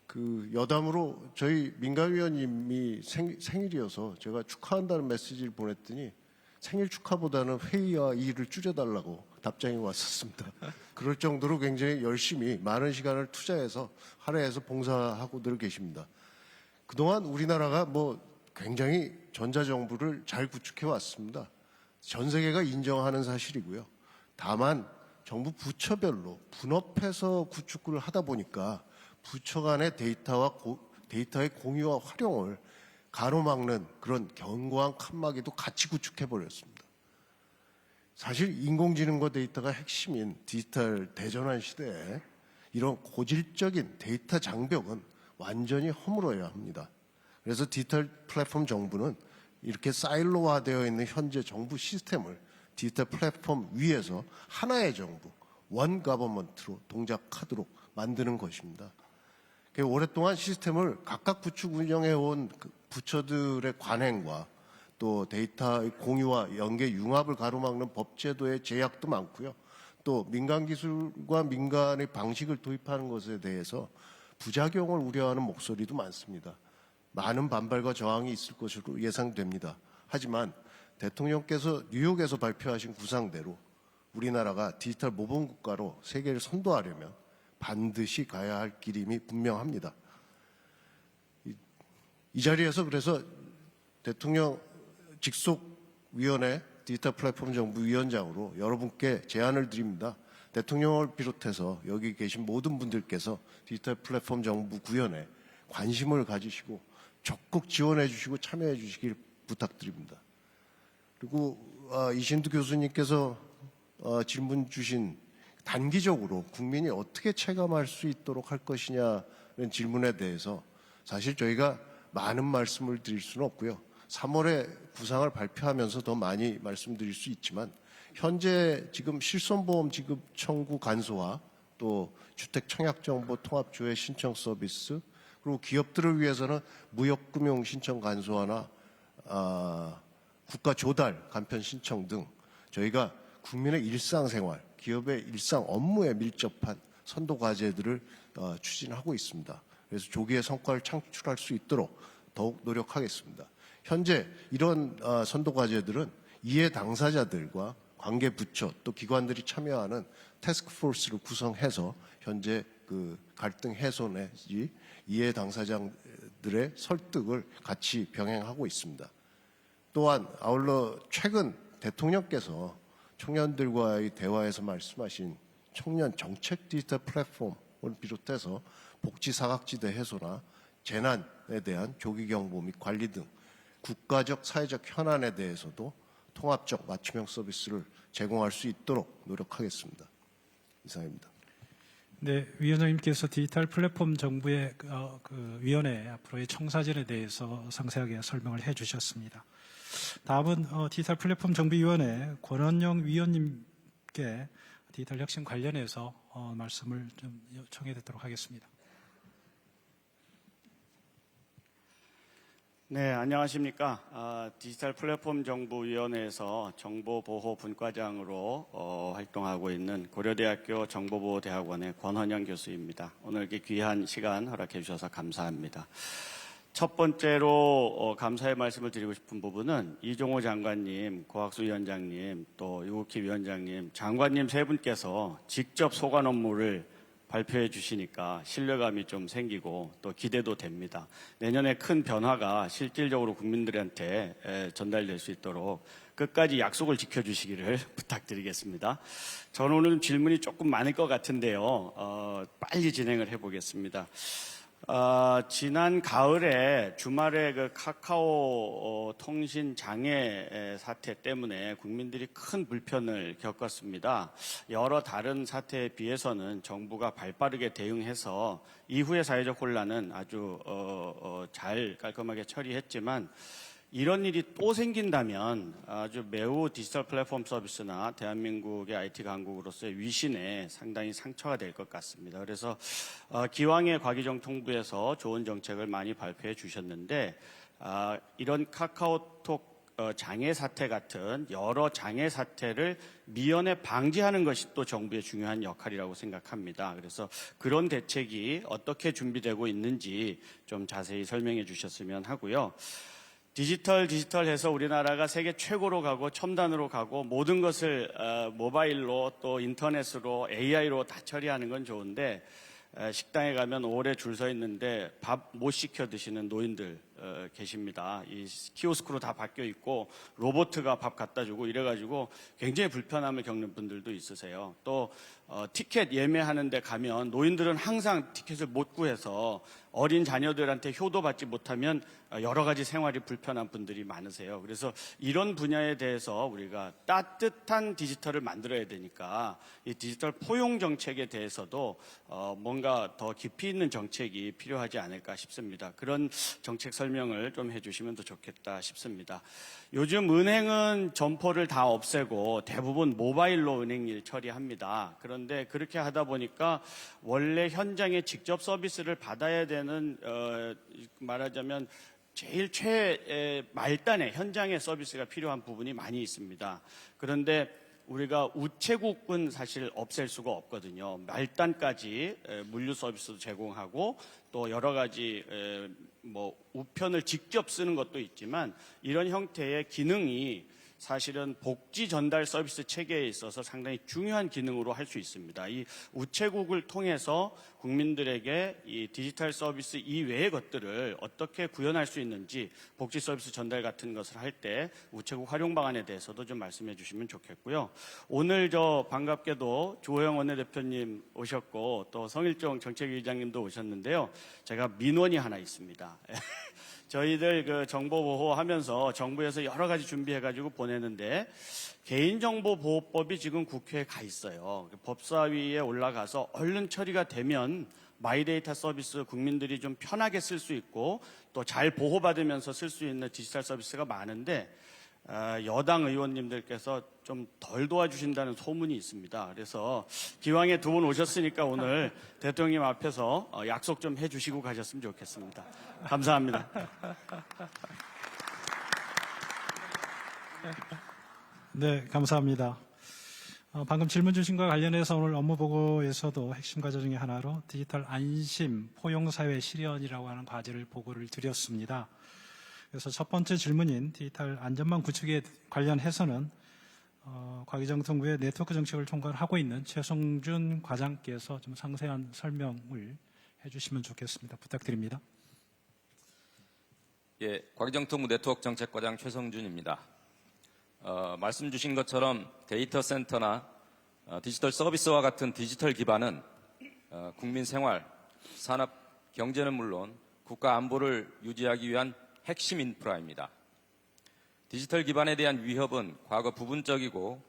그 여담으로 저희 민간위원님이 생일이어서 제가 축하한다는 메시지를 보냈더니 생일 축하보다는 회의와 일을 줄여달라고 답장이 왔었습니다. 그럴 정도로 굉장히 열심히 많은 시간을 투자해서 할애해서 봉사하고 늘 계십니다. 그동안 우리나라가 굉장히 전자정부를 잘 구축해 왔습니다. 전 세계가 인정하는 사실이고요. 다만 정부 부처별로 분업해서 구축을 하다 보니까 부처 간의 데이터의 공유와 활용을 가로막는 그런 견고한 칸막이도 같이 구축해버렸습니다. 사실 인공지능과 데이터가 핵심인 디지털 대전환 시대에 이런 고질적인 데이터 장벽은 완전히 허물어야 합니다. 그래서 디지털 플랫폼 정부는 이렇게 사일로화되어 있는 현재 정부 시스템을 디지털 플랫폼 위에서 하나의 정부, 원 거버먼트로 동작하도록 만드는 것입니다. 오랫동안 시스템을 각각 구축 운영해온 부처들의 관행과 또 데이터의 공유와 연계 융합을 가로막는 법제도의 제약도 많고요. 또 민간 기술과 민간의 방식을 도입하는 것에 대해서 부작용을 우려하는 목소리도 많습니다. 많은 반발과 저항이 있을 것으로 예상됩니다. 하지만 대통령께서 뉴욕에서 발표하신 구상대로 우리나라가 디지털 모범국가로 세계를 선도하려면 반드시 가야 할 길임이 분명합니다. 이 자리에서 그래서 대통령 직속위원회 디지털 플랫폼 정부 위원장으로 여러분께 제안을 드립니다. 대통령을 비롯해서 여기 계신 모든 분들께서 디지털 플랫폼 정부 구현에 관심을 가지시고 적극 지원해 주시고 참여해 주시길 부탁드립니다. 그리고 이신두 교수님께서 질문 주신 단기적으로 국민이 어떻게 체감할 수 있도록 할 것이냐는 질문에 대해서 사실 저희가 많은 말씀을 드릴 수는 없고요. 3월에 구상을 발표하면서 더 많이 말씀드릴 수 있지만 현재 지금 실손보험 지급 청구 간소화, 또 주택청약정보 통합조회 신청 서비스, 그리고 기업들을 위해서는 무역금융 신청 간소화나 국가 조달 간편 신청 등 저희가 국민의 일상생활, 기업의 일상 업무에 밀접한 선도 과제들을 추진하고 있습니다. 그래서 조기에 성과를 창출할 수 있도록 더욱 노력하겠습니다. 현재 이런 선도 과제들은 이해 당사자들과 관계 부처 또 기관들이 참여하는 태스크포스를 구성해서 현재 그 갈등 해소 내지 이해 당사자들의 설득을 같이 병행하고 있습니다. 또한 아울러 최근 대통령께서 청년들과의 대화에서 말씀하신 청년 정책 디지털 플랫폼을 비롯해서 복지 사각지대 해소나 재난에 대한 조기 경보 및 관리 등 국가적 사회적 현안에 대해서도 통합적 맞춤형 서비스를 제공할 수 있도록 노력하겠습니다. 이상입니다. 네, 위원장님께서 디지털 플랫폼 정부의 그 위원회 앞으로의 청사진에 대해서 상세하게 설명을 해주셨습니다. 다음은 디지털 플랫폼 정부위원회 권원영 위원님께 디지털 혁신 관련해서 말씀을 좀 요청해 듣도록 하겠습니다. 네, 안녕하십니까. 디지털 플랫폼 정부위원회에서 정보보호분과장으로 활동하고 있는 고려대학교 정보보호대학원의 권헌영 교수입니다. 오늘 이렇게 귀한 시간 허락해 주셔서 감사합니다. 첫 번째로 감사의 말씀을 드리고 싶은 부분은 이종호 장관님, 고학수 위원장님, 또 유국희 위원장님, 장관님 세 분께서 직접 소관 업무를 발표해 주시니까 신뢰감이 좀 생기고 또 기대도 됩니다. 내년에 큰 변화가 실질적으로 국민들한테 전달될 수 있도록 끝까지 약속을 지켜주시기를 부탁드리겠습니다. 저는 오늘 질문이 조금 많을 것 같은데요. 빨리 진행을 해보겠습니다. 지난 가을에 주말에 그 카카오 통신 장애 사태 때문에 국민들이 큰 불편을 겪었습니다. 여러 다른 사태에 비해서는 정부가 발빠르게 대응해서 이후의 사회적 혼란은 아주 잘 깔끔하게 처리했지만 이런 일이 또 생긴다면 아주 매우 디지털 플랫폼 서비스나 대한민국의 IT 강국으로서의 위신에 상당히 상처가 될 것 같습니다. 그래서 기왕에 과기정통부에서 좋은 정책을 많이 발표해 주셨는데 이런 카카오톡 장애 사태 같은 여러 장애 사태를 미연에 방지하는 것이 또 정부의 중요한 역할이라고 생각합니다. 그래서 그런 대책이 어떻게 준비되고 있는지 좀 자세히 설명해 주셨으면 하고요. 디지털해서 우리나라가 세계 최고로 가고 첨단으로 가고 모든 것을 모바일로 또 인터넷으로 AI로 다 처리하는 건 좋은데 식당에 가면 오래 줄 서 있는데 밥 못 시켜 드시는 노인들 계십니다. 이 키오스크로 다 바뀌어 있고 로봇가 밥 갖다 주고 이래가지고 굉장히 불편함을 겪는 분들도 있으세요. 또 티켓 예매하는데 가면 노인들은 항상 티켓을 못 구해서 어린 자녀들한테 효도받지 못하면 여러 가지 생활이 불편한 분들이 많으세요. 그래서 이런 분야에 대해서 우리가 따뜻한 디지털을 만들어야 되니까 이 디지털 포용 정책에 대해서도 뭔가 더 깊이 있는 정책이 필요하지 않을까 싶습니다. 그런 정책 설명을 좀 해주시면 더 좋겠다 싶습니다. 요즘 은행은 점포를 다 없애고 대부분 모바일로 은행일 처리합니다. 그런데 그렇게 하다 보니까 원래 현장에 직접 서비스를 받아야 되는 말하자면 제일 말단에 현장의 서비스가 필요한 부분이 많이 있습니다. 그런데 우리가 우체국은 사실 없앨 수가 없거든요. 말단까지 물류 서비스도 제공하고 또 여러 가지 우편을 직접 쓰는 것도 있지만 이런 형태의 기능이 사실은 복지 전달 서비스 체계에 있어서 상당히 중요한 기능으로 할 수 있습니다. 이 우체국을 통해서 국민들에게 이 디지털 서비스 이외의 것들을 어떻게 구현할 수 있는지 복지 서비스 전달 같은 것을 할 때 우체국 활용 방안에 대해서도 좀 말씀해 주시면 좋겠고요. 오늘 반갑게도 주호영 원내대표님 오셨고 또 성일종 정책위의장님도 오셨는데요. 제가 민원이 하나 있습니다. 저희들 정보 보호하면서 정부에서 여러 가지 준비해가지고 보내는데 개인정보보호법이 지금 국회에 가 있어요. 법사위에 올라가서 얼른 처리가 되면 마이데이터 서비스 국민들이 좀 편하게 쓸 수 있고 또 잘 보호받으면서 쓸 수 있는 디지털 서비스가 많은데 여당 의원님들께서 좀 덜 도와주신다는 소문이 있습니다. 그래서 기왕에 두 분 오셨으니까 오늘 대통령님 앞에서 약속 좀 해주시고 가셨으면 좋겠습니다. 감사합니다. 네, 감사합니다. 방금 질문 주신 것과 관련해서 오늘 업무보고에서도 핵심 과제 중에 하나로 디지털 안심 포용사회 실현이라고 하는 과제를 보고를 드렸습니다. 그래서 첫 번째 질문인 디지털 안전망 구축에 관련해서는 과기정통부의 네트워크 정책을 총괄하고 있는 최성준 과장께서 좀 상세한 설명을 해주시면 좋겠습니다. 부탁드립니다. 예, 과기정통부 네트워크 정책과장 최성준입니다. 말씀 주신 것처럼 데이터 센터나 디지털 서비스와 같은 디지털 기반은 국민 생활, 산업, 경제는 물론 국가 안보를 유지하기 위한 핵심 인프라입니다. 디지털 기반에 대한 위협은 과거 부분적이고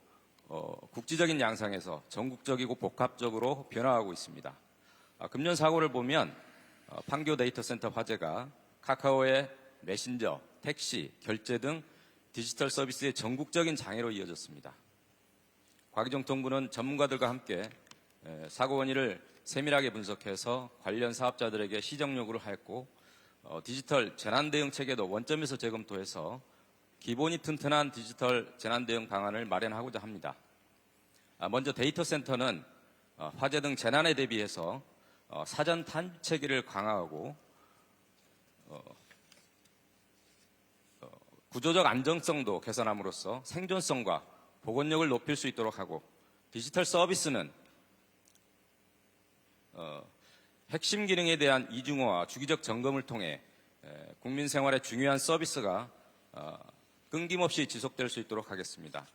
국지적인 양상에서 전국적이고 복합적으로 변화하고 있습니다. 금년 사고를 보면 판교 데이터 센터 화재가 카카오의 메신저, 택시, 결제 등 디지털 서비스의 전국적인 장애로 이어졌습니다. 과기정통부는 전문가들과 함께 사고 원인을 세밀하게 분석해서 관련 사업자들에게 시정 요구를 하였고 디지털 재난대응 체계도 원점에서 재검토해서 기본이 튼튼한 디지털 재난대응 방안을 마련하고자 합니다. 먼저 데이터 센터는 화재 등 재난에 대비해서 사전 탐지 체계를 강화하고 구조적 안정성도 개선함으로써 생존성과 복원력을 높일 수 있도록 하고 디지털 서비스는 핵심 기능에 대한 이중화와 주기적 점검을 통해 국민 생활의 중요한 서비스가 끊김없이 지속될 수 있도록 하겠습니다.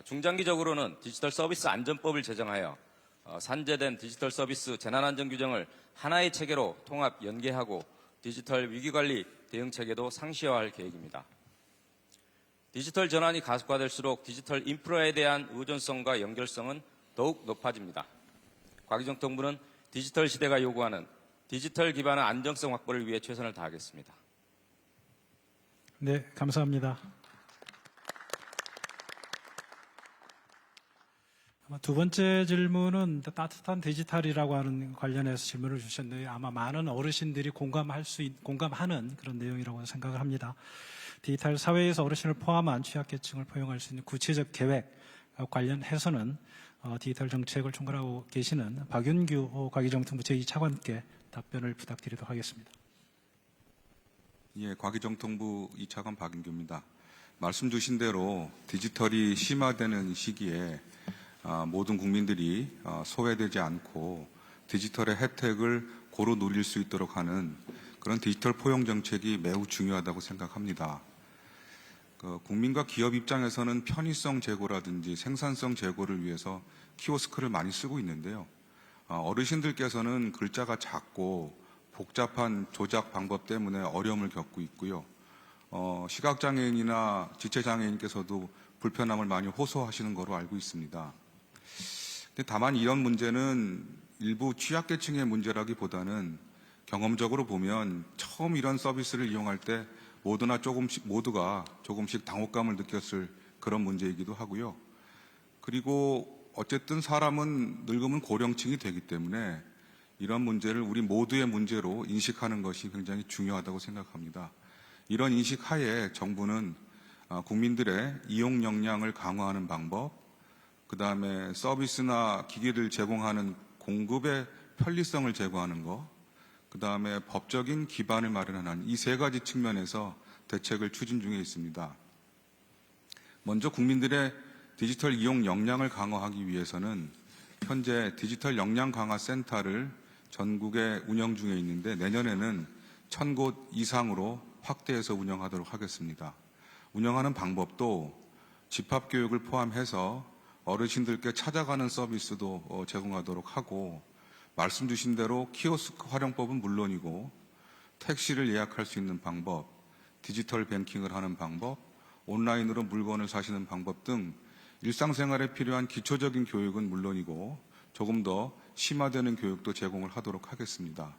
중장기적으로는 디지털 서비스 안전법을 제정하여 산재된 디지털 서비스 재난안전 규정을 하나의 체계로 통합 연계하고 디지털 위기관리 대응 체계도 상시화할 계획입니다. 디지털 전환이 가속화될수록 디지털 인프라에 대한 의존성과 연결성은 더욱 높아집니다. 과기정통부는 디지털 시대가 요구하는 디지털 기반의 안정성 확보를 위해 최선을 다하겠습니다. 네, 감사합니다. 두 번째 질문은 따뜻한 디지털이라고 하는 관련해서 질문을 주셨는데 아마 많은 어르신들이 공감하는 그런 내용이라고 생각을 합니다. 디지털 사회에서 어르신을 포함한 취약계층을 포용할 수 있는 구체적 계획 관련해서는 디지털 정책을 총괄하고 계시는 박윤규 과기정통부 제2차관께 답변을 부탁드리도록 하겠습니다. 예, 과기정통부 2차관 박윤규입니다. 말씀 주신 대로 디지털이 심화되는 시기에 모든 국민들이 소외되지 않고 디지털의 혜택을 고루 누릴 수 있도록 하는 그런 디지털 포용 정책이 매우 중요하다고 생각합니다. 국민과 기업 입장에서는 편의성 제고라든지 생산성 제고를 위해서 키오스크를 많이 쓰고 있는데요. 어르신들께서는 글자가 작고 복잡한 조작 방법 때문에 어려움을 겪고 있고요. 시각장애인이나 지체장애인께서도 불편함을 많이 호소하시는 거로 알고 있습니다. 다만 이런 문제는 일부 취약계층의 문제라기보다는 경험적으로 보면 처음 이런 서비스를 이용할 때 모두가 조금씩 당혹감을 느꼈을 그런 문제이기도 하고요. 그리고 어쨌든 사람은 늙으면 고령층이 되기 때문에 이런 문제를 우리 모두의 문제로 인식하는 것이 굉장히 중요하다고 생각합니다. 이런 인식 하에 정부는 국민들의 이용 역량을 강화하는 방법, 그 다음에 서비스나 기기를 제공하는 공급의 편리성을 제고하는 것, 그 다음에 법적인 기반을 마련하는 이 세 가지 측면에서 대책을 추진 중에 있습니다. 먼저 국민들의 디지털 이용 역량을 강화하기 위해서는 현재 디지털 역량 강화 센터를 전국에 운영 중에 있는데 내년에는 1000곳 이상으로 확대해서 운영하도록 하겠습니다. 운영하는 방법도 집합교육을 포함해서 어르신들께 찾아가는 서비스도 제공하도록 하고 말씀 주신 대로 키오스크 활용법은 물론이고 택시를 예약할 수 있는 방법, 디지털 뱅킹을 하는 방법, 온라인으로 물건을 사시는 방법 등 일상생활에 필요한 기초적인 교육은 물론이고 조금 더 심화되는 교육도 제공을 하도록 하겠습니다.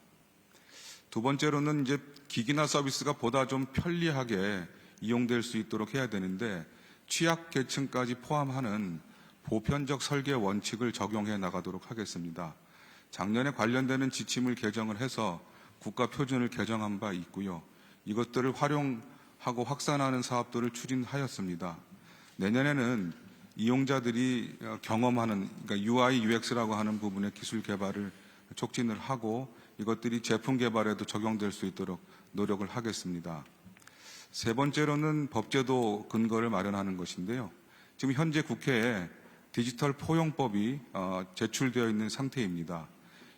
두 번째로는 이제 기기나 서비스가 보다 좀 편리하게 이용될 수 있도록 해야 되는데 취약계층까지 포함하는 보편적 설계 원칙을 적용해 나가도록 하겠습니다. 작년에 관련되는 지침을 개정을 해서 국가 표준을 개정한 바 있고요. 이것들을 활용하고 확산하는 사업들을 추진하였습니다. 내년에는 이용자들이 경험하는 그러니까 UI, UX라고 하는 부분의 기술 개발을 촉진을 하고 이것들이 제품 개발에도 적용될 수 있도록 노력을 하겠습니다. 세 번째로는 법제도 근거를 마련하는 것인데요. 지금 현재 국회에 디지털 포용법이 제출되어 있는 상태입니다.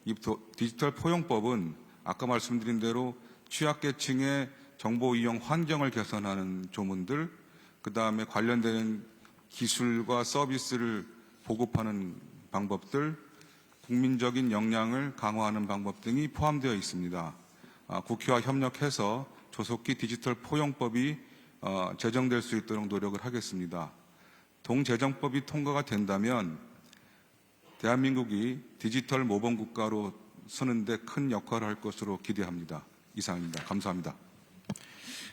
이 디지털 포용법은 아까 말씀드린 대로 취약계층의 정보 이용 환경을 개선하는 조문들, 그다음에 관련된 기술과 서비스를 보급하는 방법들, 국민적인 역량을 강화하는 방법 등이 포함되어 있습니다. 국회와 협력해서 조속히 디지털 포용법이 제정될 수 있도록 노력을 하겠습니다. 동제정법이 통과가 된다면 대한민국이 디지털 모범 국가로 서는 데 큰 역할을 할 것으로 기대합니다. 이상입니다. 감사합니다.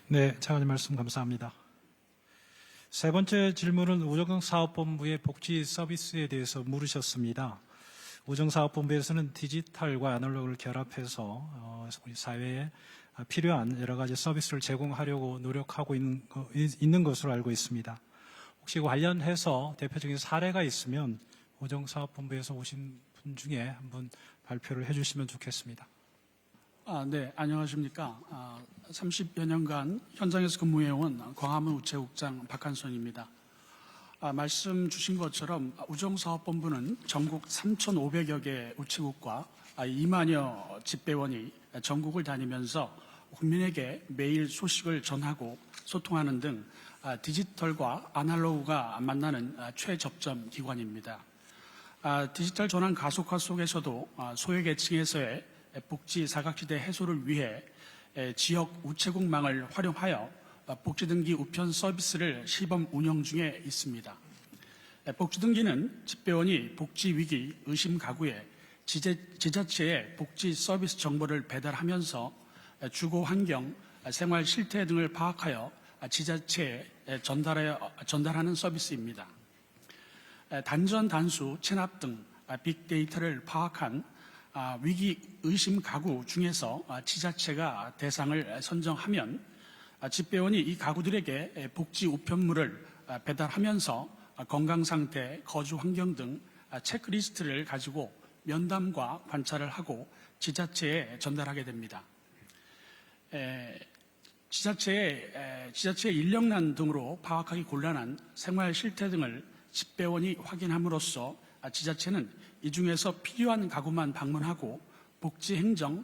네, 장관님 말씀 감사합니다. 세 번째 질문은 우정사업본부의 복지 서비스에 대해서 물으셨습니다. 우정사업본부에서는 디지털과 아날로그를 결합해서 우리 사회에 필요한 여러 가지 서비스를 제공하려고 노력하고 있는 것으로 알고 있습니다. 혹시 관련해서 대표적인 사례가 있으면 우정사업본부에서 오신 분 중에 한번 발표를 해주시면 좋겠습니다. 네, 안녕하십니까. 30여 년간 현장에서 근무해온 광화문 우체국장 박한선입니다. 말씀 주신 것처럼 우정사업본부는 전국 3,500여 개 우체국과 2만여 집배원이 전국을 다니면서 국민에게 매일 소식을 전하고 소통하는 등 디지털과 아날로그가 만나는 최접점 기관입니다. 디지털 전환 가속화 속에서도 소외계층에서의 복지 사각지대 해소를 위해 지역 우체국망을 활용하여 복지등기 우편 서비스를 시범 운영 중에 있습니다. 복지등기는 집배원이 복지위기 의심 가구에 지자체의 복지 서비스 정보를 배달하면서 주거 환경, 생활 실태 등을 파악하여 지자체에 전달하는 서비스입니다. 단전, 단수, 체납 등 빅데이터를 파악한 위기 의심 가구 중에서 지자체가 대상을 선정하면 집배원이 이 가구들에게 복지 우편물을 배달하면서 건강 상태, 거주 환경 등 체크리스트를 가지고 면담과 관찰을 하고 지자체에 전달하게 됩니다. 지자체의 인력난 등으로 파악하기 곤란한 생활 실태 등을 집배원이 확인함으로써 지자체는 이 중에서 필요한 가구만 방문하고 복지 행정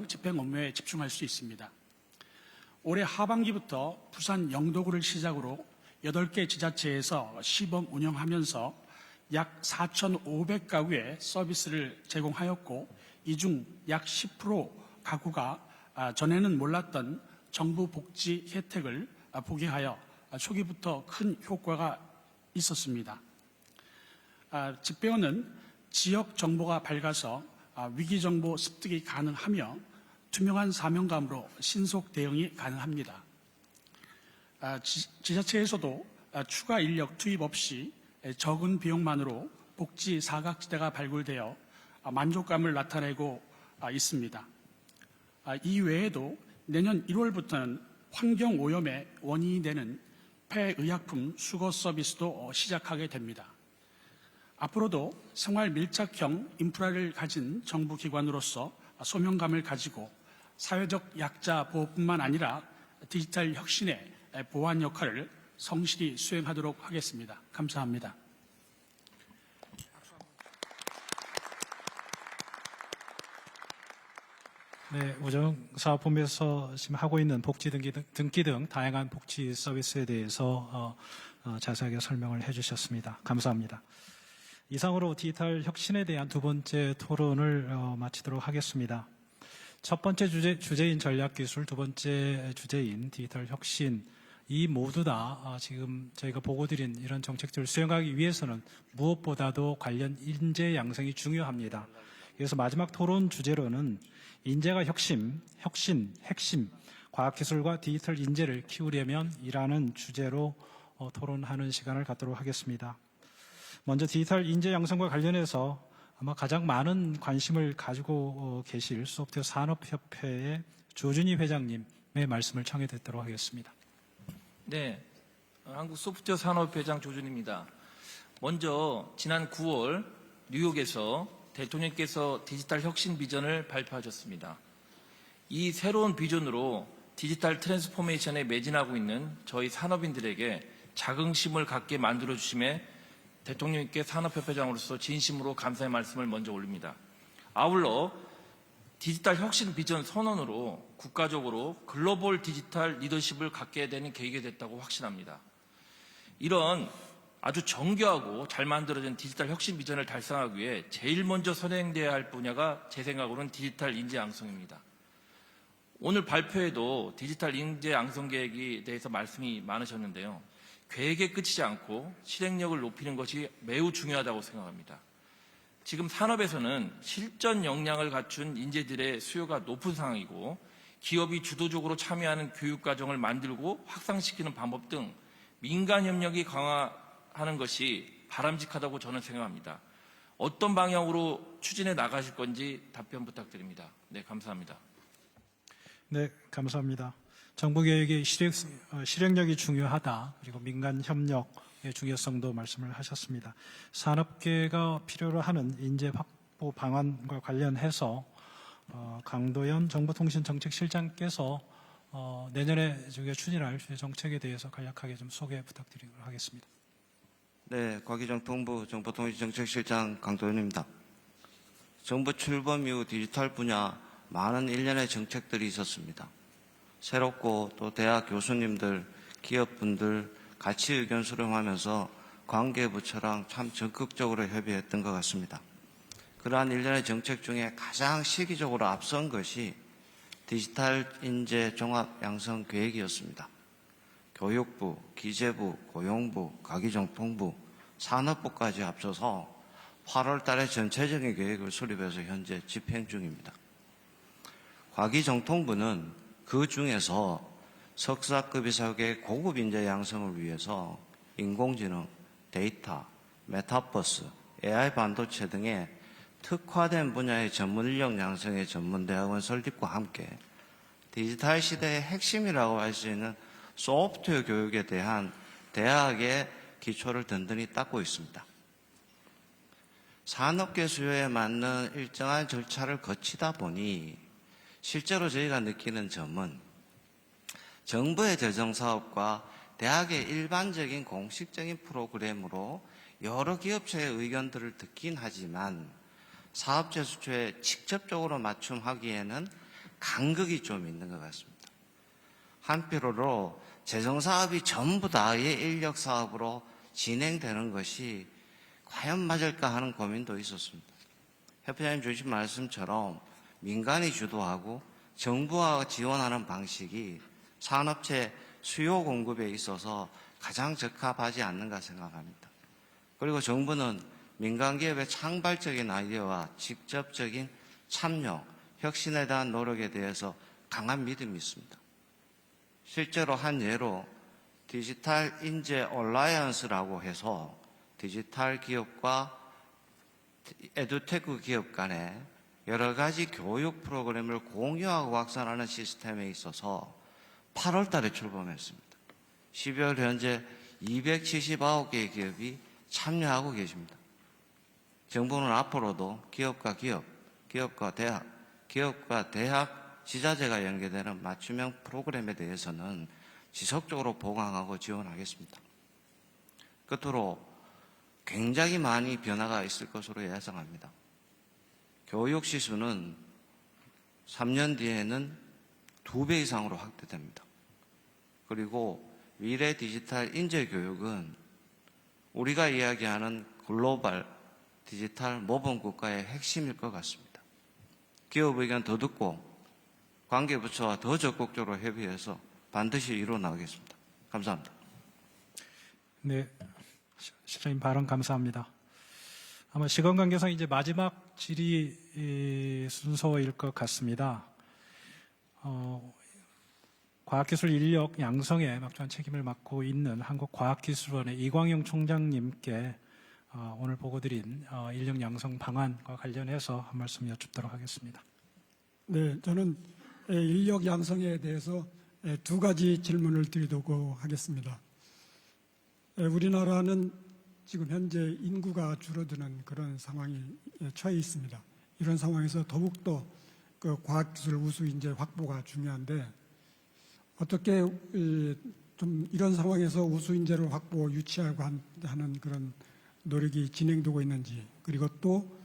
집행 업무에 집중할 수 있습니다. 올해 하반기부터 부산 영도구를 시작으로 8개 지자체에서 시범 운영하면서 약 4,500가구의 서비스를 제공하였고 이 중 약 10% 가구가 전에는 몰랐던 정부 복지 혜택을 보게 하여 초기부터 큰 효과가 있었습니다. 집배원은 지역 정보가 밝아서 위기 정보 습득이 가능하며 투명한 사명감으로 신속 대응이 가능합니다. 지자체에서도 추가 인력 투입 없이 적은 비용만으로 복지 사각지대가 발굴되어 만족감을 나타내고 있습니다. 이 외에도 내년 1월부터는 환경오염의 원인이 되는 폐의약품 수거 서비스도 시작하게 됩니다. 앞으로도 생활 밀착형 인프라를 가진 정부기관으로서 소명감을 가지고 사회적 약자 보호뿐만 아니라 디지털 혁신의 보완 역할을 성실히 수행하도록 하겠습니다. 감사합니다. 네, 우정사업본부에서 지금 하고 있는 복지 등기 등 다양한 복지 서비스에 대해서 자세하게 설명을 해주셨습니다. 감사합니다. 이상으로 디지털 혁신에 대한 두 번째 토론을 마치도록 하겠습니다. 첫 번째 주제인 전략기술, 두 번째 주제인 디지털 혁신, 이 모두 다 지금 저희가 보고드린 이런 정책들을 수행하기 위해서는 무엇보다도 관련 인재 양성이 중요합니다. 그래서 마지막 토론 주제로는 인재가 핵심, 과학기술과 디지털 인재를 키우려면 이라는 주제로 토론하는 시간을 갖도록 하겠습니다. 먼저 디지털 인재 양성과 관련해서 아마 가장 많은 관심을 가지고 계실 소프트웨어 산업협회의 조준희 회장님의 말씀을 청해 듣도록 하겠습니다. 네, 한국 소프트웨어 산업회장 조준입니다. 먼저 지난 9월 뉴욕에서 대통령께서 디지털 혁신 비전을 발표하셨습니다. 이 새로운 비전으로 디지털 트랜스포메이션에 매진하고 있는 저희 산업인들에게 자긍심을 갖게 만들어 주심에 대통령님께 산업협회장으로서 진심으로 감사의 말씀을 먼저 올립니다. 아울러 디지털 혁신 비전 선언으로 국가적으로 글로벌 디지털 리더십을 갖게 되는 계기가 됐다고 확신합니다. 이런 아주 정교하고 잘 만들어진 디지털 혁신 비전을 달성하기 위해 제일 먼저 선행돼야 할 분야가 제 생각으로는 디지털 인재 양성입니다. 오늘 발표에도 디지털 인재 양성 계획에 대해서 말씀이 많으셨는데요. 계획에 그치지 않고 실행력을 높이는 것이 매우 중요하다고 생각합니다. 지금 산업에서는 실전 역량을 갖춘 인재들의 수요가 높은 상황이고 기업이 주도적으로 참여하는 교육 과정을 만들고 확산시키는 방법 등 민간 협력이 강화하는 것이 바람직하다고 저는 생각합니다. 어떤 방향으로 추진해 나가실 건지 답변 부탁드립니다. 네, 감사합니다. 네, 감사합니다. 정부 계획의 실행력이 중요하다. 그리고 민간 협력의 중요성도 말씀을 하셨습니다. 산업계가 필요로 하는 인재 확보 방안과 관련해서 강도연 정보통신정책실장께서 내년에 저희가 추진할 정책에 대해서 간략하게 좀 소개 부탁드리도록 하겠습니다. 네, 과기정통부 정보통신정책실장 강도연입니다. 정부 출범 이후 디지털 분야 많은 일련의 정책들이 있었습니다. 새롭고 또 대학 교수님들, 기업분들 같이 의견 수렴하면서 관계부처랑 참 적극적으로 협의했던 것 같습니다. 그러한 일련의 정책 중에 가장 시기적으로 앞선 것이 디지털 인재 종합 양성 계획이었습니다. 교육부, 기재부, 고용부, 과기정통부, 산업부까지 합쳐서 8월 달에 전체적인 계획을 수립해서 현재 집행 중입니다. 과기정통부는 그 중에서 석사급 이상의 고급 인재 양성을 위해서 인공지능, 데이터, 메타버스, AI 반도체 등의 특화된 분야의 전문 인력 양성의 전문대학원 설립과 함께 디지털 시대의 핵심이라고 할 수 있는 소프트웨어 교육에 대한 대학의 기초를 든든히 닦고 있습니다. 산업계 수요에 맞는 일정한 절차를 거치다 보니 실제로 저희가 느끼는 점은 정부의 재정사업과 대학의 일반적인 공식적인 프로그램으로 여러 기업체의 의견들을 듣긴 하지만 사업체 수초에 직접적으로 맞춤하기에는 간극이 좀 있는 것 같습니다. 한편으로 재정사업이 전부 다의 인력사업으로 진행되는 것이 과연 맞을까 하는 고민도 있었습니다. 협회장님 주신 말씀처럼 민간이 주도하고 정부가 지원하는 방식이 산업체 수요 공급에 있어서 가장 적합하지 않는가 생각합니다. 그리고 정부는 민간 기업의 창발적인 아이디어와 직접적인 참여, 혁신에 대한 노력에 대해서 강한 믿음이 있습니다. 실제로 한 예로 디지털 인재 얼라이언스라고 해서 디지털 기업과 에듀테크 기업 간에 여러 가지 교육 프로그램을 공유하고 확산하는 시스템에 있어서 8월 달에 출범했습니다. 12월 현재 279개의 기업이 참여하고 계십니다. 정부는 앞으로도 기업과 대학, 지자체가 연계되는 맞춤형 프로그램에 대해서는 지속적으로 보강하고 지원하겠습니다. 끝으로 굉장히 많이 변화가 있을 것으로 예상합니다. 교육 시수는 3년 뒤에는 2배 이상으로 확대됩니다. 그리고 미래 디지털 인재 교육은 우리가 이야기하는 글로벌 디지털 모범 국가의 핵심일 것 같습니다. 기업 의견 더 듣고 관계부처와 더 적극적으로 협의해서 반드시 이루어 나가겠습니다. 감사합니다. 네, 실장님 발언 감사합니다. 아마 시간 관계상 이제 마지막 질의 순서일 것 같습니다. 과학기술 인력 양성에 막중한 책임을 맡고 있는 한국과학기술원의 이광영 총장님께 오늘 보고드린 인력 양성 방안과 관련해서 한 말씀 여쭙도록 하겠습니다. 네, 저는 인력 양성에 대해서 두 가지 질문을 드리도록 하겠습니다. 우리나라는 지금 현재 인구가 줄어드는 그런 상황이 처해 있습니다. 이런 상황에서 더욱더 그 과학기술 우수 인재 확보가 중요한데 어떻게 좀 이런 상황에서 우수 인재를 확보 유치하고 하는 그런 노력이 진행되고 있는지, 그리고 또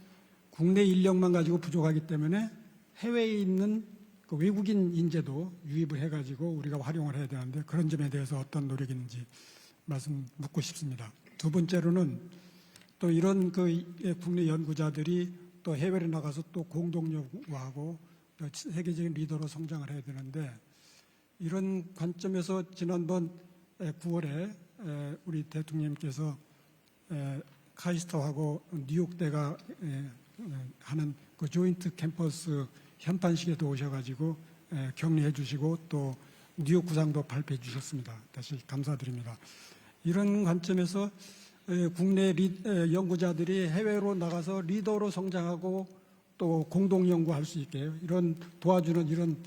국내 인력만 가지고 부족하기 때문에 해외에 있는 그 외국인 인재도 유입을 해가지고 우리가 활용을 해야 되는데 그런 점에 대해서 어떤 노력이 있는지 말씀 묻고 싶습니다. 두 번째로는 또 이런 그 국내 연구자들이 또 해외로 나가서 또 공동 연구하고 세계적인 리더로 성장을 해야 되는데 이런 관점에서 지난번 9월에 우리 대통령님께서 카이스트하고 뉴욕대가 하는 그 조인트 캠퍼스 현판식에도 오셔가지고 격려해 주시고 또 뉴욕 구상도 발표해 주셨습니다. 다시 감사드립니다. 이런 관점에서 국내 연구자들이 해외로 나가서 리더로 성장하고 또 공동 연구할 수 있게 이런 도와주는 이런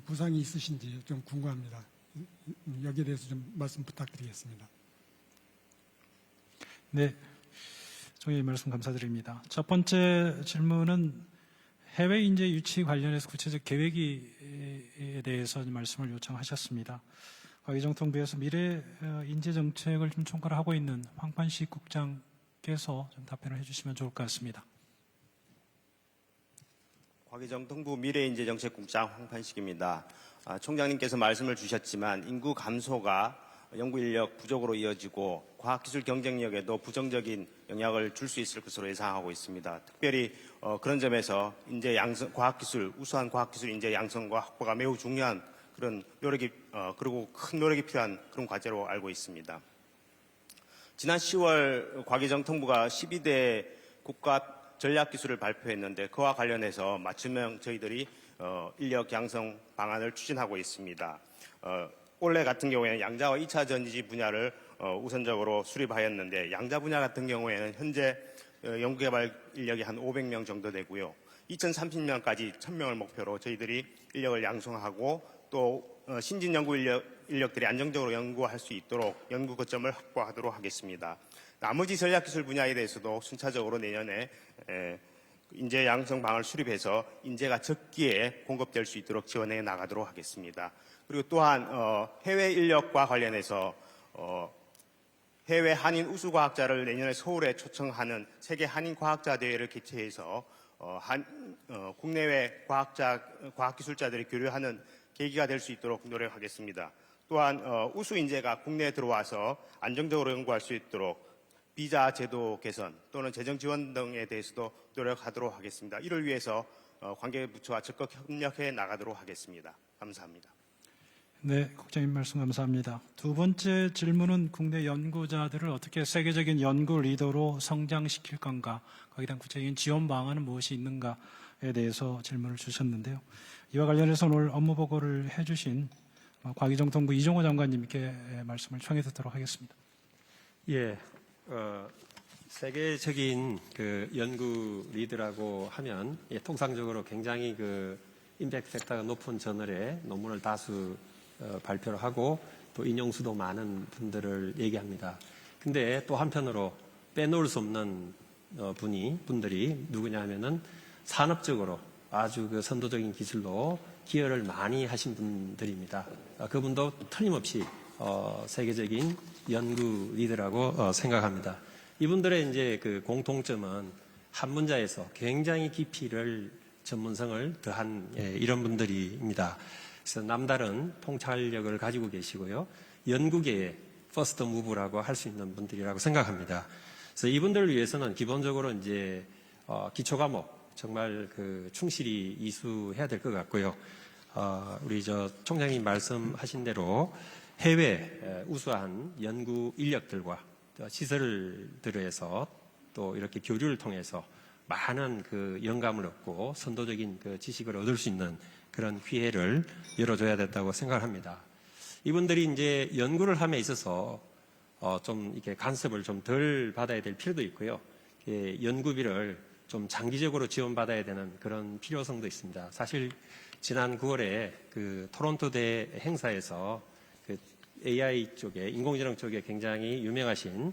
구상이 있으신지 좀 궁금합니다. 여기에 대해서 좀 말씀 부탁드리겠습니다. 네, 총리 말씀 감사드립니다. 첫 번째 질문은 해외 인재 유치 관련해서 구체적 계획에 대해서 말씀을 요청하셨습니다. 과기정통부에서 미래 인재 정책을 좀 총괄하고 있는 황판식 국장께서 좀 답변을 해주시면 좋을 것 같습니다. 과기정통부 미래인재정책국장 황판식입니다. 총장님께서 말씀을 주셨지만 인구 감소가 연구인력 부족으로 이어지고 과학기술 경쟁력에도 부정적인 영향을 줄 수 있을 것으로 예상하고 있습니다. 특별히 그런 점에서 인재 양성, 우수한 과학기술 인재 양성과 확보가 매우 중요한 그런 노력이 그리고 큰 노력이 필요한 그런 과제로 알고 있습니다. 지난 10월 과기정통부가 12대 국가 전략기술을 발표했는데 그와 관련해서 맞춤형 저희들이 인력 양성 방안을 추진하고 있습니다. 올해 같은 경우에는 양자와 2차 전지 분야를 우선적으로 수립하였는데 양자 분야 같은 경우에는 현재 연구개발 인력이 한 500명 정도 되고요. 2030년까지 1000명을 목표로 저희들이 인력을 양성하고 또 신진 연구 인력들이 안정적으로 연구할 수 있도록 연구 거점을 확보하도록 하겠습니다. 나머지 전략기술 분야에 대해서도 순차적으로 내년에 인재 양성 방을 수립해서 인재가 적기에 공급될 수 있도록 지원해 나가도록 하겠습니다. 그리고 또한 해외 인력과 관련해서 해외 한인 우수과학자를 내년에 서울에 초청하는 세계 한인 과학자 대회를 개최해서 국내외 과학기술자들이 교류하는 계기가 될 수 있도록 노력하겠습니다. 또한 우수 인재가 국내에 들어와서 안정적으로 연구할 수 있도록 비자 제도 개선 또는 재정 지원 등에 대해서도 노력하도록 하겠습니다. 이를 위해서 관계부처와 적극 협력해 나가도록 하겠습니다. 감사합니다. 네, 국장님 말씀 감사합니다. 두 번째 질문은 국내 연구자들을 어떻게 세계적인 연구 리더로 성장시킬 건가, 거기에 대한 구체적인 지원 방안은 무엇이 있는가에 대해서 질문을 주셨는데요. 이와 관련해서 오늘 업무 보고를 해주신 과기정통부 이종호 장관님께 말씀을 청해 듣도록 하겠습니다. 예, 세계적인 그 연구 리더라고 하면 통상적으로 굉장히 그 임팩트 팩터가 높은 저널에 논문을 다수 발표를 하고 또 인용수도 많은 분들을 얘기합니다. 근데 또 한편으로 빼놓을 수 없는 분들이 누구냐 하면은 산업적으로 아주 그 선도적인 기술로 기여를 많이 하신 분들입니다. 그분도 틀림없이 세계적인 연구 리더라고 생각합니다. 이분들의 이제 그 공통점은 한 분야에서 굉장히 깊이를 전문성을 더한 이런 분들입니다. 그래서 남다른 통찰력을 가지고 계시고요. 연구계의 퍼스트 무브라고 할 수 있는 분들이라고 생각합니다. 그래서 이분들을 위해서는 기본적으로 이제 기초 과목 정말 그 충실히 이수해야 될 것 같고요. 우리 총장님 말씀하신 대로 해외 우수한 연구 인력들과 시설들에서 또 이렇게 교류를 통해서 많은 그 영감을 얻고 선도적인 그 지식을 얻을 수 있는 그런 기회를 열어줘야 된다고 생각합니다. 이분들이 이제 연구를 함에 있어서 좀 이렇게 간섭을 좀 덜 받아야 될 필요도 있고요. 연구비를 좀 장기적으로 지원받아야 되는 그런 필요성도 있습니다. 사실 지난 9월에 그 토론토대 행사에서 그 AI 쪽에 인공지능 쪽에 굉장히 유명하신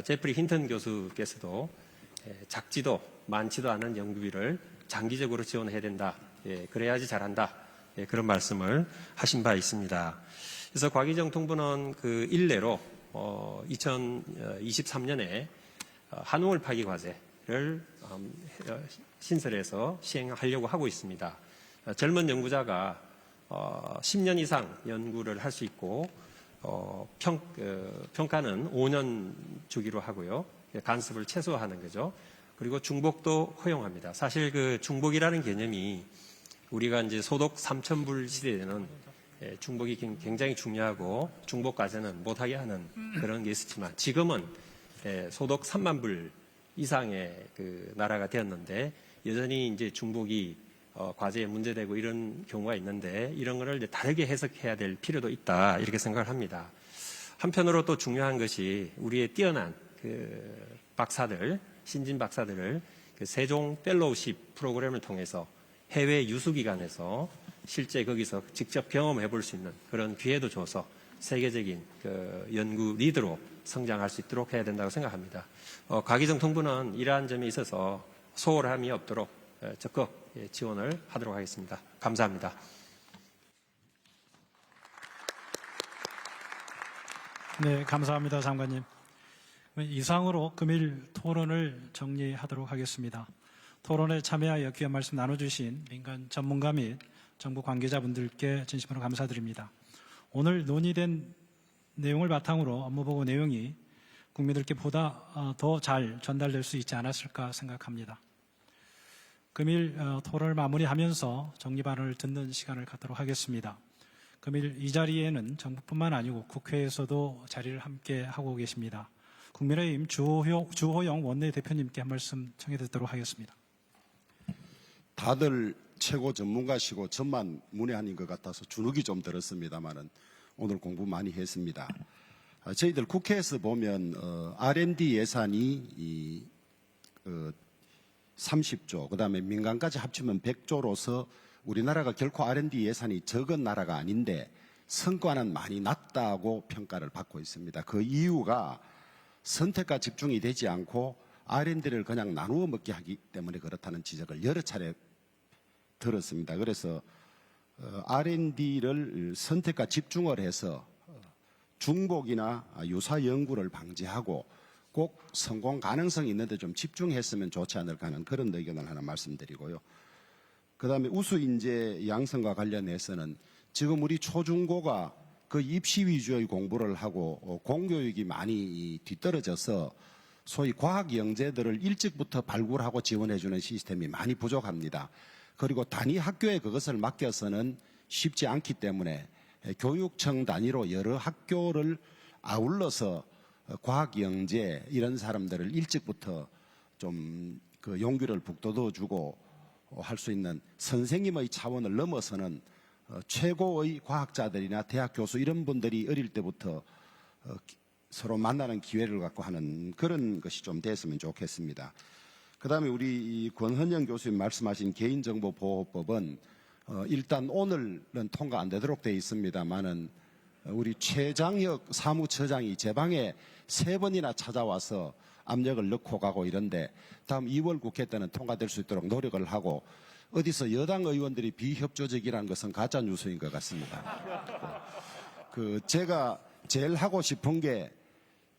제프리 힌턴 교수께서도 작지도 많지도 않은 연구비를 장기적으로 지원해야 된다. 그래야지 잘한다. 그런 말씀을 하신 바 있습니다. 그래서 곽희정 통부는 그 일례로 2023년에 한우물 파기 과제를 신설해서 시행하려고 하고 있습니다. 젊은 연구자가 10년 이상 연구를 할 수 있고 평가는 5년 주기로 하고요. 간섭을 최소화하는 거죠. 그리고 중복도 허용합니다. 사실 그 중복이라는 개념이 우리가 이제 소득 3,000불 시대에는 중복이 굉장히 중요하고 중복 과세는 못하게 하는 그런 게 있었지만 지금은 소득 3만 불 이상의 그 나라가 되었는데 여전히 이제 중복이 과제에 문제되고 이런 경우가 있는데 이런 거를 이제 다르게 해석해야 될 필요도 있다 이렇게 생각을 합니다. 한편으로 또 중요한 것이 우리의 뛰어난 그 박사들, 신진 박사들을 그 세종 펠로우십 프로그램을 통해서 해외 유수기관에서 실제 거기서 직접 경험해 볼 수 있는 그런 기회도 줘서 세계적인 그 연구 리더로 성장할 수 있도록 해야 된다고 생각합니다. 곽희정 통부는 이러한 점에 있어서 소홀함이 없도록 적극 지원을 하도록 하겠습니다. 감사합니다. 네, 감사합니다, 장관님. 이상으로 금일 토론을 정리하도록 하겠습니다. 토론에 참여하여 귀한 말씀 나눠주신 민간 전문가 및 정부 관계자분들께 진심으로 감사드립니다. 오늘 논의된 내용을 바탕으로 업무보고 내용이 국민들께 보다 더 잘 전달될 수 있지 않았을까 생각합니다. 금일 토론을 마무리하면서 정리 발언을 듣는 시간을 갖도록 하겠습니다. 금일 이 자리에는 정부뿐만 아니고 국회에서도 자리를 함께 하고 계십니다. 국민의힘 주호영 원내대표님께 한 말씀 청해 듣도록 하겠습니다. 다들 최고 전문가시고 전만 문외한인 것 같아서 주눅이 좀 들었습니다만은 오늘 공부 많이 했습니다. 저희들 국회에서 보면 R&D 예산이 30조, 그다음에 민간까지 합치면 100조로서 우리나라가 결코 R&D 예산이 적은 나라가 아닌데 성과는 많이 낮다고 평가를 받고 있습니다. 그 이유가 선택과 집중이 되지 않고 R&D를 그냥 나누어 먹게 하기 때문에 그렇다는 지적을 여러 차례 들었습니다. 그래서 R&D를 선택과 집중을 해서 중복이나 유사 연구를 방지하고 꼭 성공 가능성이 있는데 좀 집중했으면 좋지 않을까 하는 그런 의견을 하나 말씀드리고요. 그다음에 우수 인재 양성과 관련해서는 지금 우리 초중고가 그 입시 위주의 공부를 하고 공교육이 많이 뒤떨어져서 소위 과학 영재들을 일찍부터 발굴하고 지원해주는 시스템이 많이 부족합니다. 그리고 단위 학교에 그것을 맡겨서는 쉽지 않기 때문에 교육청 단위로 여러 학교를 아울러서 과학 영재 이런 사람들을 일찍부터 좀 그 용기를 북돋워주고 할 수 있는 선생님의 차원을 넘어서는 최고의 과학자들이나 대학 교수 이런 분들이 어릴 때부터 서로 만나는 기회를 갖고 하는 그런 것이 좀 됐으면 좋겠습니다. 그다음에 우리 권헌영 교수님 말씀하신 개인정보보호법은 일단 오늘은 통과 안 되도록 되어 있습니다만은 우리 최장혁 사무처장이 제 방에 3번이나 찾아와서 압력을 넣고 가고 이런데 다음 2월 국회 때는 통과될 수 있도록 노력을 하고 어디서 여당 의원들이 비협조적이라는 것은 가짜 뉴스인 것 같습니다. 제가 제일 하고 싶은 게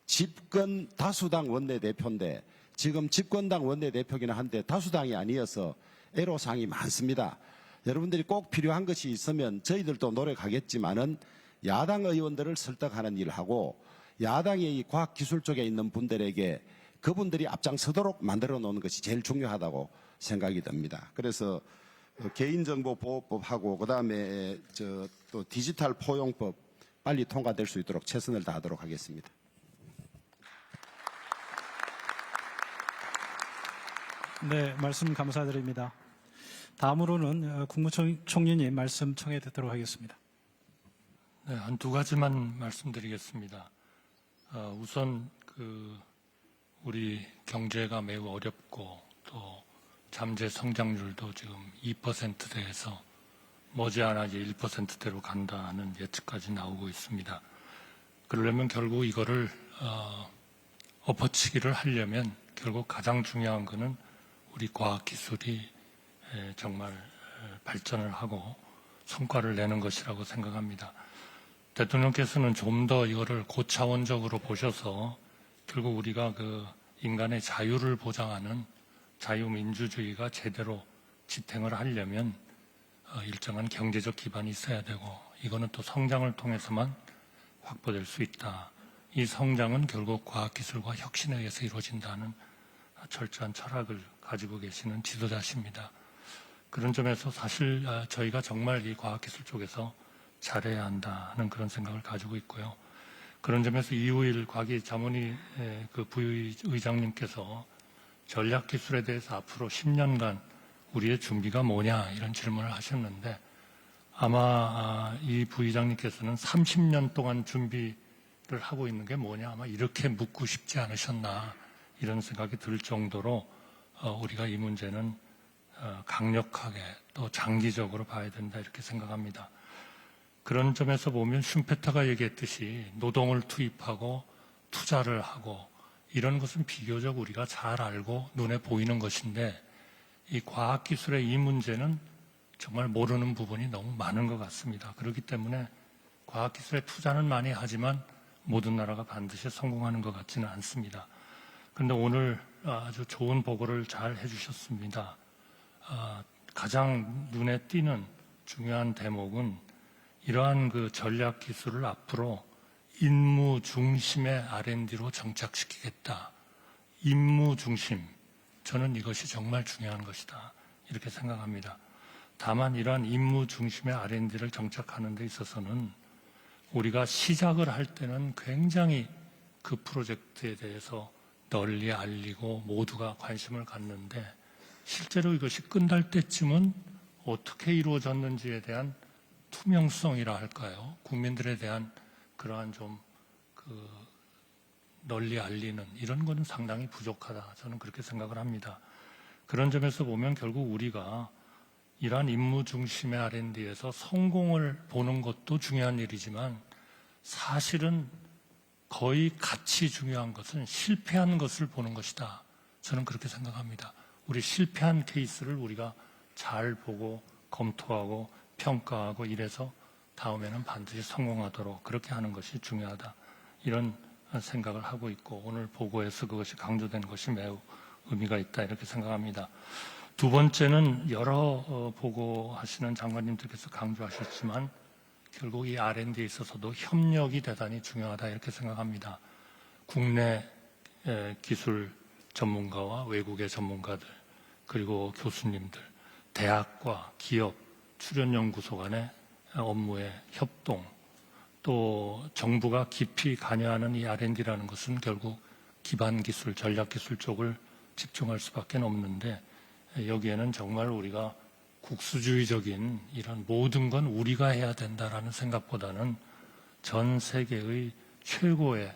집권 다수당 원내대표인데 지금 집권당 원내대표기는 한데 다수당이 아니어서 애로사항이 많습니다. 여러분들이 꼭 필요한 것이 있으면 저희들도 노력하겠지만은 야당 의원들을 설득하는 일을 하고 야당의 이 과학기술 쪽에 있는 분들에게 그분들이 앞장서도록 만들어 놓는 것이 제일 중요하다고 생각이 듭니다. 그래서 개인정보보호법하고 그다음에 또 디지털 포용법 빨리 통과될 수 있도록 최선을 다하도록 하겠습니다. 네, 말씀 감사드립니다. 다음으로는 국무총리님 말씀 청해 듣도록 하겠습니다. 네, 한두 가지만 말씀드리겠습니다. 우선 우리 경제가 매우 어렵고 또 잠재 성장률도 지금 2%대에서 머지않아 이제 1%대로 간다는 예측까지 나오고 있습니다. 그러려면 결국 이거를 엎어치기를 하려면 결국 가장 중요한 것은 우리 과학기술이 정말 발전을 하고 성과를 내는 것이라고 생각합니다. 대통령께서는 좀 더 이거를 고차원적으로 보셔서 결국 우리가 그 인간의 자유를 보장하는 자유민주주의가 제대로 지탱을 하려면 일정한 경제적 기반이 있어야 되고 이거는 또 성장을 통해서만 확보될 수 있다. 이 성장은 결국 과학기술과 혁신에 의해서 이루어진다는 철저한 철학을 가지고 계시는 지도자십니다. 그런 점에서 사실 저희가 정말 이 과학기술 쪽에서 잘해야 한다는 그런 생각을 가지고 있고요. 그런 점에서 이우일 과기 자문위 그 부의장님께서 전략기술에 대해서 앞으로 10년간 우리의 준비가 뭐냐 이런 질문을 하셨는데 아마 이 부의장님께서는 30년 동안 준비를 하고 있는 게 뭐냐 아마 이렇게 묻고 싶지 않으셨나 이런 생각이 들 정도로 우리가 이 문제는 강력하게 또 장기적으로 봐야 된다 이렇게 생각합니다. 그런 점에서 보면 슈페터가 얘기했듯이 노동을 투입하고 투자를 하고 이런 것은 비교적 우리가 잘 알고 눈에 보이는 것인데 이 과학기술의 이 문제는 정말 모르는 부분이 너무 많은 것 같습니다. 그렇기 때문에 과학기술에 투자는 많이 하지만 모든 나라가 반드시 성공하는 것 같지는 않습니다. 그런데 오늘 아주 좋은 보고를 잘 해주셨습니다. 가장 눈에 띄는 중요한 대목은 이러한 그 전략 기술을 앞으로 임무 중심의 R&D로 정착시키겠다. 임무 중심. 저는 이것이 정말 중요한 것이다. 이렇게 생각합니다. 다만 이러한 임무 중심의 R&D를 정착하는 데 있어서는 우리가 시작을 할 때는 굉장히 그 프로젝트에 대해서 널리 알리고 모두가 관심을 갖는데 실제로 이것이 끝날 때쯤은 어떻게 이루어졌는지에 대한 투명성이라 할까요? 국민들에 대한 그러한 좀 널리 알리는 이런 거는 상당히 부족하다. 저는 그렇게 생각을 합니다. 그런 점에서 보면 결국 우리가 이러한 임무 중심의 R&D에서 성공을 보는 것도 중요한 일이지만 사실은 거의 같이 중요한 것은 실패한 것을 보는 것이다. 저는 그렇게 생각합니다. 우리 실패한 케이스를 우리가 잘 보고 검토하고 평가하고 이래서 다음에는 반드시 성공하도록 그렇게 하는 것이 중요하다. 이런 생각을 하고 있고 오늘 보고에서 그것이 강조된 것이 매우 의미가 있다 이렇게 생각합니다. 두 번째는 여러 보고하시는 장관님들께서 강조하셨지만 결국 이 R&D에 있어서도 협력이 대단히 중요하다 이렇게 생각합니다. 국내 기술 전문가와 외국의 전문가들 그리고 교수님들, 대학과 기업, 출연연구소 간의 업무의 협동 또 정부가 깊이 관여하는 이 R&D라는 것은 결국 기반기술, 전략기술 쪽을 집중할 수밖에 없는데 여기에는 정말 우리가 국수주의적인 이런 모든 건 우리가 해야 된다라는 생각보다는 전 세계의 최고의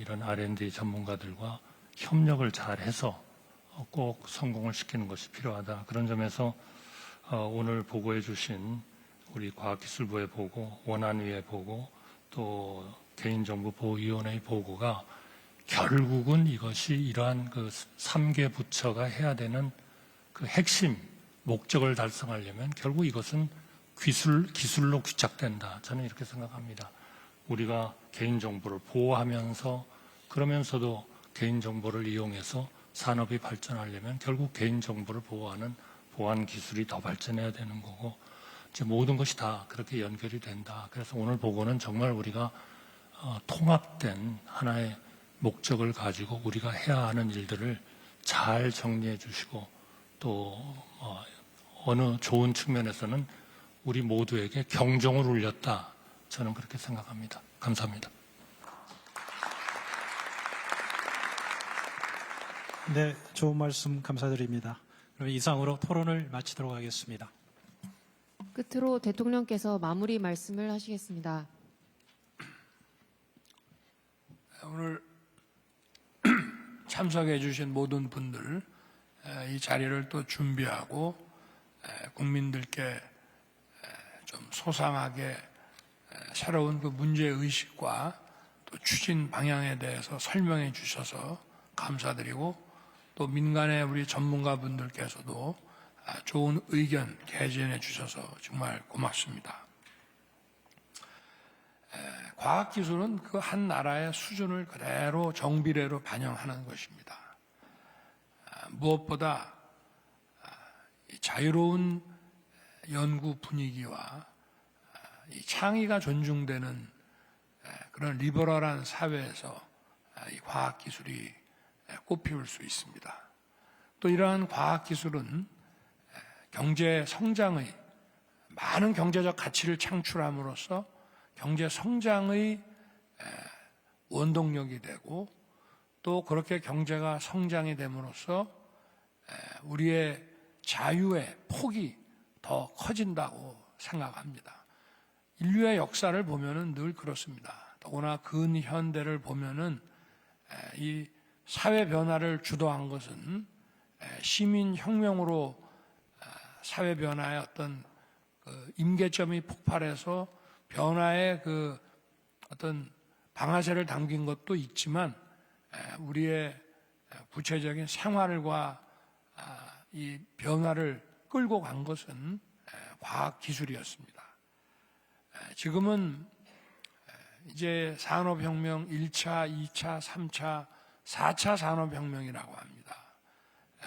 이런 R&D 전문가들과 협력을 잘해서 꼭 성공을 시키는 것이 필요하다. 그런 점에서 오늘 보고해 주신 우리 과학기술부의 보고, 원안위의 보고, 또 개인정보보호위원회의 보고가 결국은 이것이 이러한 그 3개 부처가 해야 되는 그 핵심 목적을 달성하려면 결국 이것은 기술로 귀착된다. 저는 이렇게 생각합니다. 우리가 개인정보를 보호하면서 그러면서도 개인정보를 이용해서 산업이 발전하려면 결국 개인정보를 보호하는 보안 기술이 더 발전해야 되는 거고 이제 모든 것이 다 그렇게 연결이 된다. 그래서 오늘 보고는 정말 우리가 통합된 하나의 목적을 가지고 우리가 해야 하는 일들을 잘 정리해 주시고 또 어느 좋은 측면에서는 우리 모두에게 경종을 울렸다. 저는 그렇게 생각합니다. 감사합니다. 네, 좋은 말씀 감사드립니다. 그럼 이상으로 토론을 마치도록 하겠습니다. 끝으로 대통령께서 마무리 말씀을 하시겠습니다. 오늘 참석해 주신 모든 분들 이 자리를 또 준비하고 국민들께 좀 소상하게 새로운 그 문제의식과 또 추진 방향에 대해서 설명해 주셔서 감사드리고 또 민간의 우리 전문가분들께서도 좋은 의견 개진해 주셔서 정말 고맙습니다. 과학기술은 그 한 나라의 수준을 그대로 정비례로 반영하는 것입니다. 무엇보다 이 자유로운 연구 분위기와 이 창의가 존중되는 그런 리버럴한 사회에서 이 과학기술이 꽃피울 수 있습니다. 또 이러한 과학기술은 경제 성장의 많은 경제적 가치를 창출함으로써 경제 성장의 원동력이 되고 또 그렇게 경제가 성장이 됨으로써 우리의 자유의 폭이 더 커진다고 생각합니다. 인류의 역사를 보면은 늘 그렇습니다. 더구나 근현대를 보면은 이 사회 변화를 주도한 것은 시민 혁명으로 사회 변화의 어떤 그 임계점이 폭발해서 변화의 그 어떤 방아쇠를 당긴 것도 있지만 우리의 구체적인 생활과 이 변화를 끌고 간 것은 과학 기술이었습니다. 지금은 이제 산업혁명 1차, 2차, 3차, 4차 산업혁명이라고 합니다.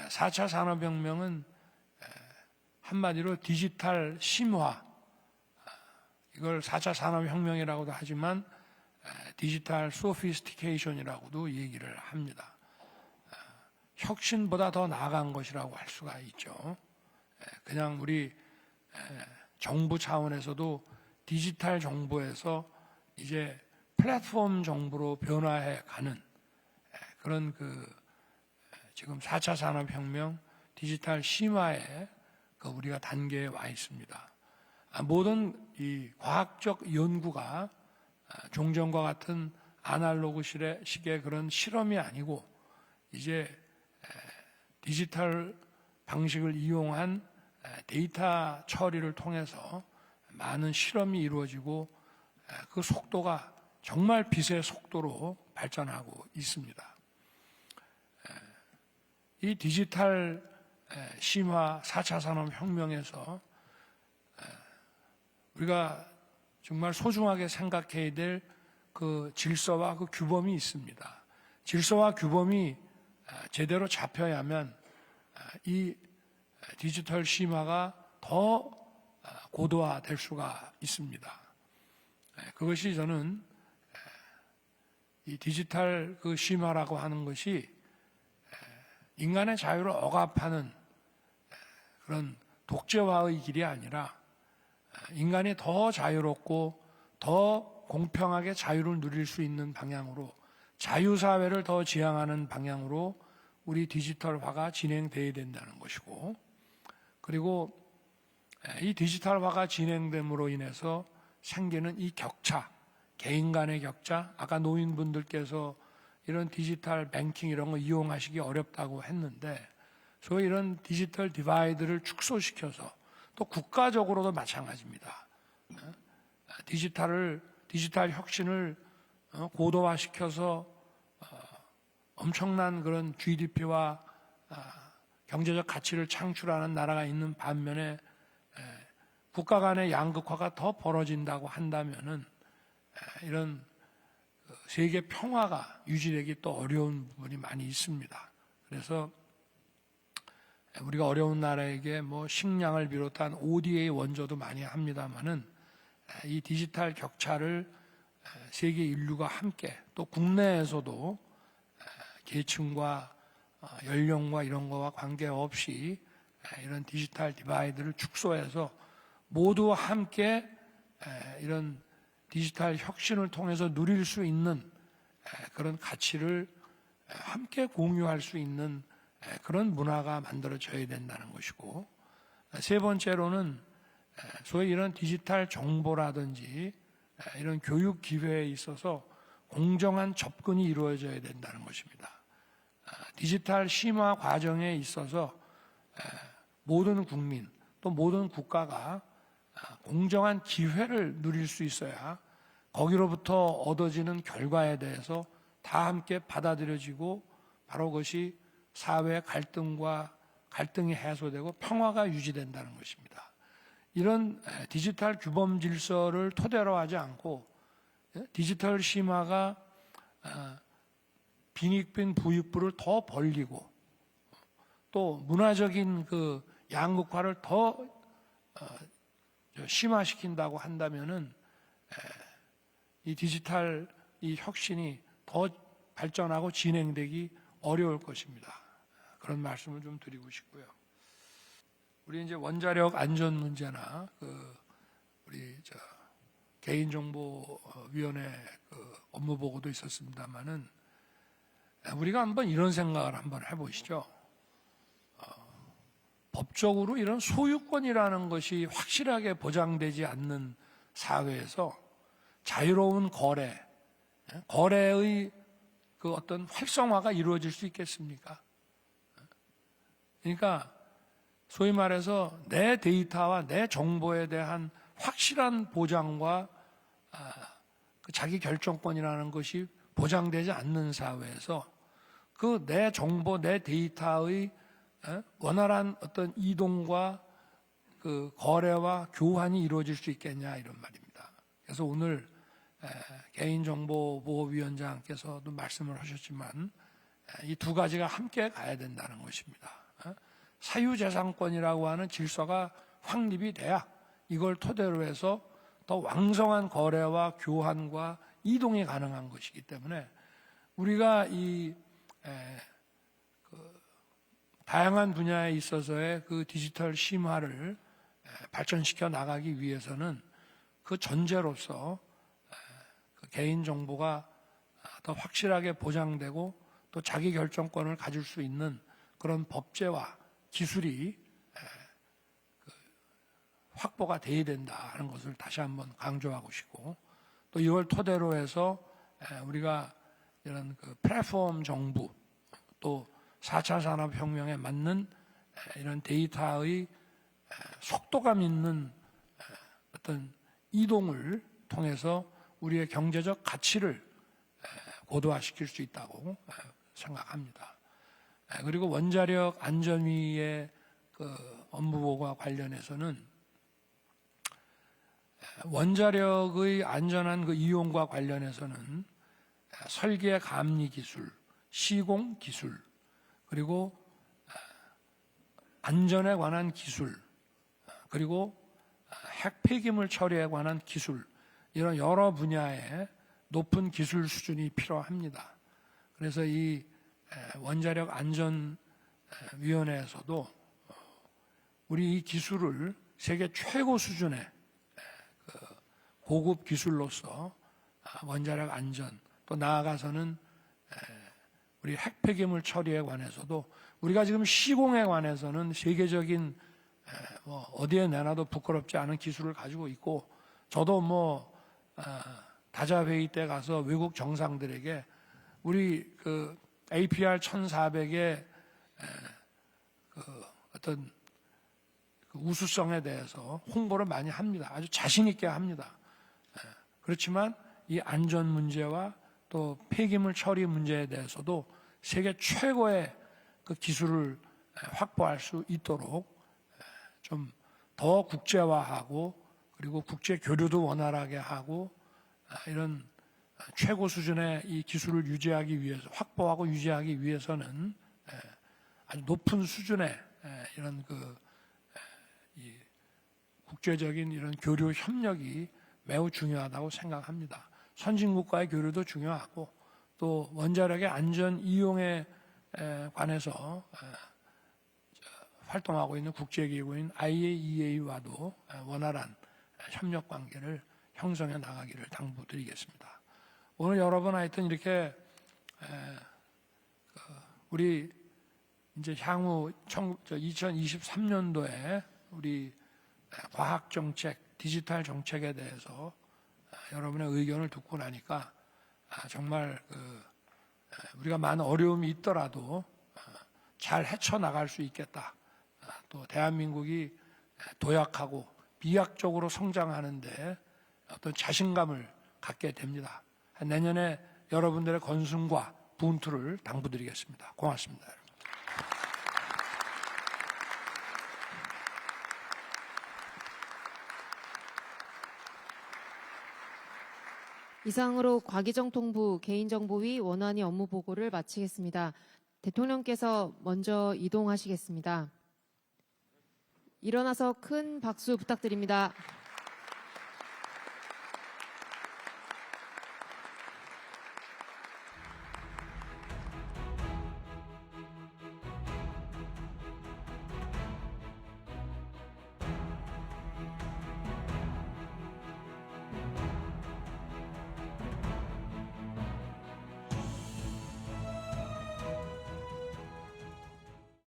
4차 산업혁명은 한마디로 디지털 심화, 이걸 4차 산업혁명이라고도 하지만 디지털 소피스티케이션이라고도 얘기를 합니다. 혁신보다 더 나아간 것이라고 할 수가 있죠. 그냥 우리 정부 차원에서도 디지털 정부에서 이제 플랫폼 정부로 변화해 가는 그런 지금 4차 산업혁명 디지털 심화의 우리가 단계에 와 있습니다. 모든 이 과학적 연구가 종전과 같은 아날로그 식의 그런 실험이 아니고 이제 디지털 방식을 이용한 데이터 처리를 통해서 많은 실험이 이루어지고 그 속도가 정말 빛의 속도로 발전하고 있습니다. 이 디지털 심화 4차 산업혁명에서 우리가 정말 소중하게 생각해야 될 그 질서와 그 규범이 있습니다. 질서와 규범이 제대로 잡혀야만 이 디지털 심화가 더 고도화될 수가 있습니다. 그것이 저는 이 디지털 그 심화라고 하는 것이 인간의 자유를 억압하는 그런 독재화의 길이 아니라 인간이 더 자유롭고 더 공평하게 자유를 누릴 수 있는 방향으로 자유사회를 더 지향하는 방향으로 우리 디지털화가 진행돼야 된다는 것이고 그리고 이 디지털화가 진행됨으로 인해서 생기는 이 격차, 개인 간의 격차, 아까 노인분들께서 이런 디지털 뱅킹 이런 거 이용하시기 어렵다고 했는데 소위 이런 디지털 디바이드를 축소시켜서 또 국가적으로도 마찬가지입니다. 디지털 혁신을 고도화시켜서 엄청난 그런 GDP와 경제적 가치를 창출하는 나라가 있는 반면에 국가 간의 양극화가 더 벌어진다고 한다면은 이런 세계 평화가 유지되기 또 어려운 부분이 많이 있습니다. 그래서 우리가 어려운 나라에게 뭐 식량을 비롯한 ODA 원조도 많이 합니다만은 이 디지털 격차를 세계 인류가 함께 또 국내에서도 계층과 연령과 이런 거와 관계없이 이런 디지털 디바이드를 축소해서 모두 함께 이런 디지털 혁신을 통해서 누릴 수 있는 그런 가치를 함께 공유할 수 있는 그런 문화가 만들어져야 된다는 것이고 세 번째로는 소위 이런 디지털 정보라든지 이런 교육 기회에 있어서 공정한 접근이 이루어져야 된다는 것입니다. 디지털 심화 과정에 있어서 모든 국민 또 모든 국가가 공정한 기회를 누릴 수 있어야 거기로부터 얻어지는 결과에 대해서 다 함께 받아들여지고 바로 그것이 사회 갈등과 갈등이 해소되고 평화가 유지된다는 것입니다. 이런 디지털 규범 질서를 토대로 하지 않고 디지털 심화가 빈익빈 부익부를 더 벌리고 또 문화적인 그 양극화를 더 심화시킨다고 한다면은 이 디지털 이 혁신이 더 발전하고 진행되기 어려울 것입니다. 그런 말씀을 좀 드리고 싶고요. 우리 이제 원자력 안전 문제나 우리 개인정보위원회 업무 보고도 있었습니다만은 우리가 한번 이런 생각을 한번 해보시죠. 법적으로 이런 소유권이라는 것이 확실하게 보장되지 않는 사회에서 자유로운 거래의 그 어떤 활성화가 이루어질 수 있겠습니까? 그러니까 소위 말해서 내 데이터와 내 정보에 대한 확실한 보장과 그 자기 결정권이라는 것이 보장되지 않는 사회에서 그 내 정보, 내 데이터의 원활한 어떤 이동과 그 거래와 교환이 이루어질 수 있겠냐 이런 말입니다. 그래서 오늘 개인정보보호위원장께서도 말씀을 하셨지만 이 두 가지가 함께 가야 된다는 것입니다. 사유재산권이라고 하는 질서가 확립이 돼야 이걸 토대로 해서 더 왕성한 거래와 교환과 이동이 가능한 것이기 때문에 우리가 이 다양한 분야에 있어서의 그 디지털 심화를 발전시켜 나가기 위해서는 그 전제로서 그 개인 정보가 더 확실하게 보장되고 또 자기 결정권을 가질 수 있는 그런 법제와 기술이 확보가 돼야 된다는 것을 다시 한번 강조하고 싶고 또 이걸 토대로 해서 우리가 이런 그 플랫폼 정부 또 4차 산업혁명에 맞는 이런 데이터의 속도감 있는 어떤 이동을 통해서 우리의 경제적 가치를 고도화시킬 수 있다고 생각합니다. 그리고 원자력 안전위의 그 업무보고와 관련해서는 원자력의 안전한 그 이용과 관련해서는 설계 감리 기술, 시공 기술, 그리고 안전에 관한 기술, 그리고 핵 폐기물 처리에 관한 기술, 이런 여러 분야의 높은 기술 수준이 필요합니다. 그래서 이 원자력 안전위원회에서도 우리 이 기술을 세계 최고 수준의 고급 기술로서 원자력 안전, 또 나아가서는 우리 핵 폐기물 처리에 관해서도 우리가 지금 시공에 관해서는 세계적인 어디에 내놔도 부끄럽지 않은 기술을 가지고 있고, 저도 다자 회의 때 가서 외국 정상들에게 우리 그 APR 1400의 어떤 그 우수성에 대해서 홍보를 많이 합니다. 아주 자신 있게 합니다. 그렇지만 이 안전 문제와 또 폐기물 처리 문제에 대해서도 세계 최고의 그 기술을 확보할 수 있도록 좀 더 국제화하고, 그리고 국제 교류도 원활하게 하고, 이런 최고 수준의 이 기술을 유지하기 위해서, 확보하고 유지하기 위해서는 아주 높은 수준의 이런 이 국제적인 이런 교류 협력이 매우 중요하다고 생각합니다. 선진국과의 교류도 중요하고, 또 원자력의 안전 이용에 관해서 활동하고 있는 국제기구인 IAEA와도 원활한 협력 관계를 형성해 나가기를 당부드리겠습니다. 오늘 여러 번 하여튼 이렇게 우리 이제 향후 2023년도에 우리 과학 정책, 디지털 정책에 대해서 여러분의 의견을 듣고 나니까 정말 우리가 많은 어려움이 있더라도 잘 헤쳐나갈 수 있겠다. 또 대한민국이 도약하고 비약적으로 성장하는데 어떤 자신감을 갖게 됩니다. 내년에 여러분들의 건승과 분투를 당부드리겠습니다. 고맙습니다. 이상으로 곽희정 통부 개인정보위 원안위 업무 보고를 마치겠습니다. 대통령께서 먼저 이동하시겠습니다. 일어나서 큰 박수 부탁드립니다.